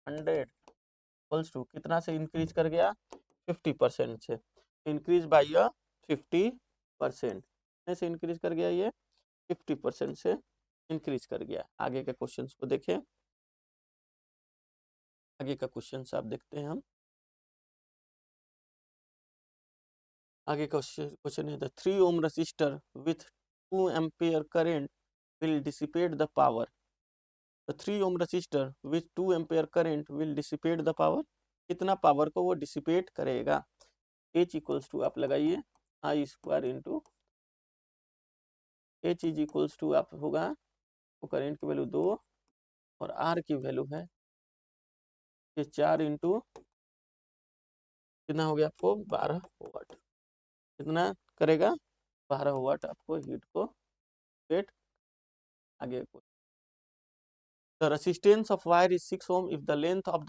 100 equals to कितना से इंक्रीज कर गया? 50% से, इंक्रीज बाई 50%। कितने से इंक्रीज कर गया, ये 50% से इंक्रीज कर गया। आगे के क्वेश्चंस को देखें। आगे का क्वेश्चन आप देखते हैं हम। आगे का क्वेश्चन है, the 3 ohm resistor with 2 ampere current will dissipate the power. The 3 ohm resistor with 2 ampere current will dissipate the power. कितना पावर को वो डिसिपेट करेगा? H इक्वल्स टू आप लगाइए I square into H is equals to आप होगा, वो करंट की वैल्यू 2 और R की वैल्यू है ये 4 इंटू कितना हो गया आपको 12 वाट। कितना करेगा? 12 वाट आपको हीट को वेट। आगे the resistance of wire is 6 ohm if the length of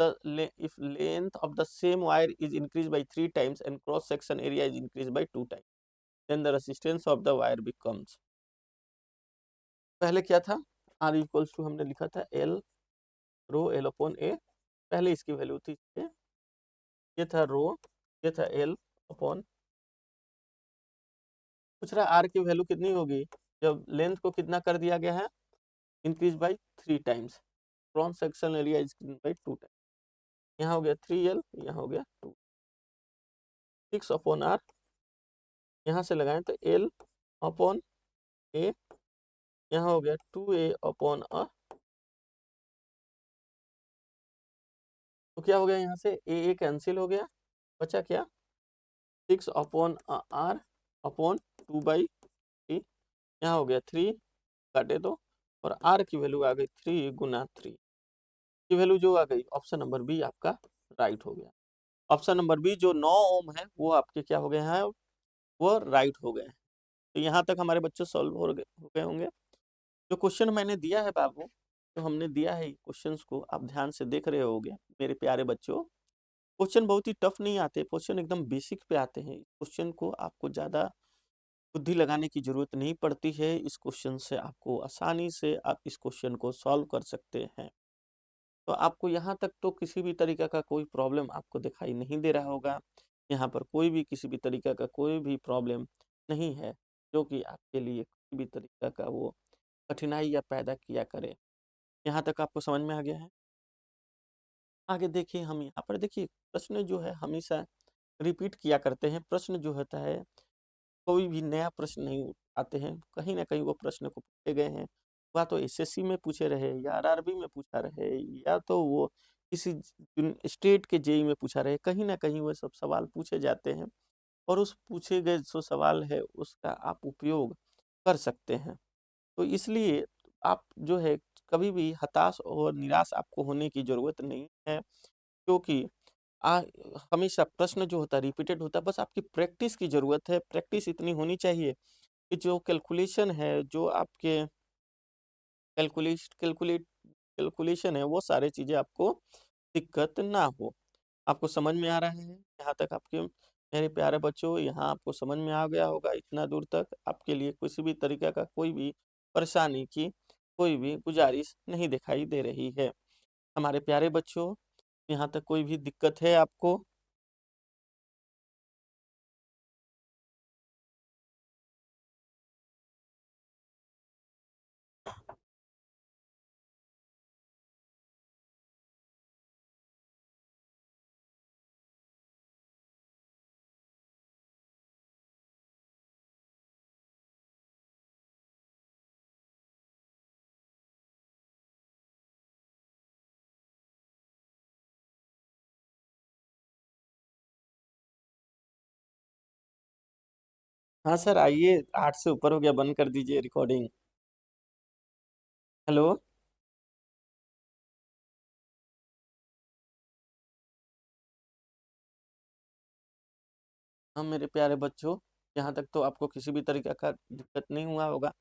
the same wire is increased by 3 times and cross section area is increased by 2 times, then the resistance of the wire becomes। पहले क्या था? R इक्वल्स टू हमने लिखा था L rho L upon A। पहले इसकी वैल्यू थी ये था रो, ये था L अपॉन, पूछ रहा R की वैल्यू कितनी होगी जब लेंथ को कितना कर दिया गया है, increase by 3 times, cross section area increase by 2 times. यहाँ हो गया 3L, यहाँ हो गया 2, 6 अपॉन R, यहाँ से लगाएं तो L अपॉन A, यहाँ हो गया 2A अपॉन R। तो क्या हो गया, यहाँ से A कैंसिल हो गया, बचा क्या 6 अपॉन R अपॉन 2/3, यहाँ हो गया 3 काटे तो, और R की वैल्यू आ गई 3 गुना 3 की वैल्यू जो आ गई, ऑप्शन नंबर बी आपका राइट हो गया। ऑप्शन नंबर बी जो 9 ओम है वो आपके क्या हो गए हैं, वो राइट हो गए। तो यहाँ तक हमारे बच्चे सॉल्व हो गए होंगे। जो क्वेश्चन मैंने दिया है बाबू, जो हमने दिया है क्वेश्चंस को आप ध्यान से देख रहे होगे मेरे प्यारे बच्चों। क्वेश्चन बहुत ही टफ नहीं आते, क्वेश्चन एकदम बेसिक पे आते हैं। क्वेश्चन को आपको ज़्यादा बुद्धि लगाने की जरूरत नहीं पड़ती है। इस क्वेश्चन से आपको आसानी से आप इस क्वेश्चन को सॉल्व कर सकते हैं। तो आपको यहाँ तक तो किसी भी तरीका का कोई प्रॉब्लम आपको दिखाई नहीं दे रहा होगा। यहाँ पर कोई भी किसी भी तरीका का कोई भी प्रॉब्लम नहीं है जो कि आपके लिए किसी भी तरीका का वो कठिनाई या पैदा किया करे। यहाँ तक आपको समझ में आ गया है। आगे देखिए, हम यहाँ पर देखिए प्रश्न जो है हमेशा रिपीट किया करते हैं। प्रश्न जो होता है कोई भी नया प्रश्न नहीं आते हैं, कहीं ना कहीं वो प्रश्न को पूछे गए हैं, या तो एसएससी में पूछे रहे या आरआरबी में पूछा रहे, या तो वो किसी स्टेट के जेई में पूछा रहे, कहीं ना कहीं वो सब सवाल पूछे जाते हैं और उस पूछे गए जो सवाल है उसका आप उपयोग कर सकते हैं। तो इसलिए आप जो है कभी भी हताश और निराश आपको होने की ज़रूरत नहीं है, क्योंकि आ, हमेशा प्रश्न जो होता है रिपीटेड होता है। बस आपकी प्रैक्टिस की ज़रूरत है। प्रैक्टिस इतनी होनी चाहिए कि जो कैलकुलेशन है, जो आपके कैलकुलेशन है, वो सारे चीज़ें आपको दिक्कत ना हो। आपको समझ में आ रहा है यहाँ तक आपके मेरे प्यारे बच्चों? यहाँ आपको समझ में आ गया होगा। इतना दूर तक आपके लिए किसी भी तरीके का कोई भी परेशानी की कोई भी गुजारिश नहीं दिखाई दे रही है हमारे प्यारे बच्चों। यहाँ तक कोई भी दिक्कत है आपको? हाँ सर, आइए, 8 से ऊपर हो गया, बंद कर दीजिए रिकॉर्डिंग। हेलो। हाँ मेरे प्यारे बच्चों, यहाँ तक तो आपको किसी भी तरीके का दिक्कत नहीं हुआ होगा।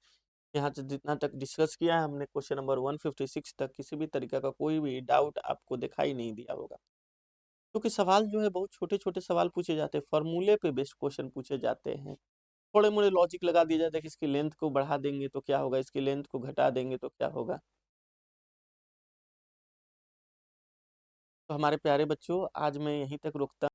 यहाँ से जितना तक डिस्कस किया है हमने क्वेश्चन नंबर 156 तक, किसी भी तरीके का कोई भी डाउट आपको दिखाई नहीं दिया होगा, क्योंकि सवाल जो है बहुत छोटे छोटे सवाल पूछे जाते हैं, फॉर्मूले पे बेस्ड क्वेश्चन पूछे जाते हैं। थोड़े मोड़े लॉजिक लगा दिया जाता है कि इसकी लेंथ को बढ़ा देंगे तो क्या होगा, इसकी लेंथ को घटा देंगे तो क्या होगा। तो हमारे प्यारे बच्चों, आज मैं यहीं तक रुकता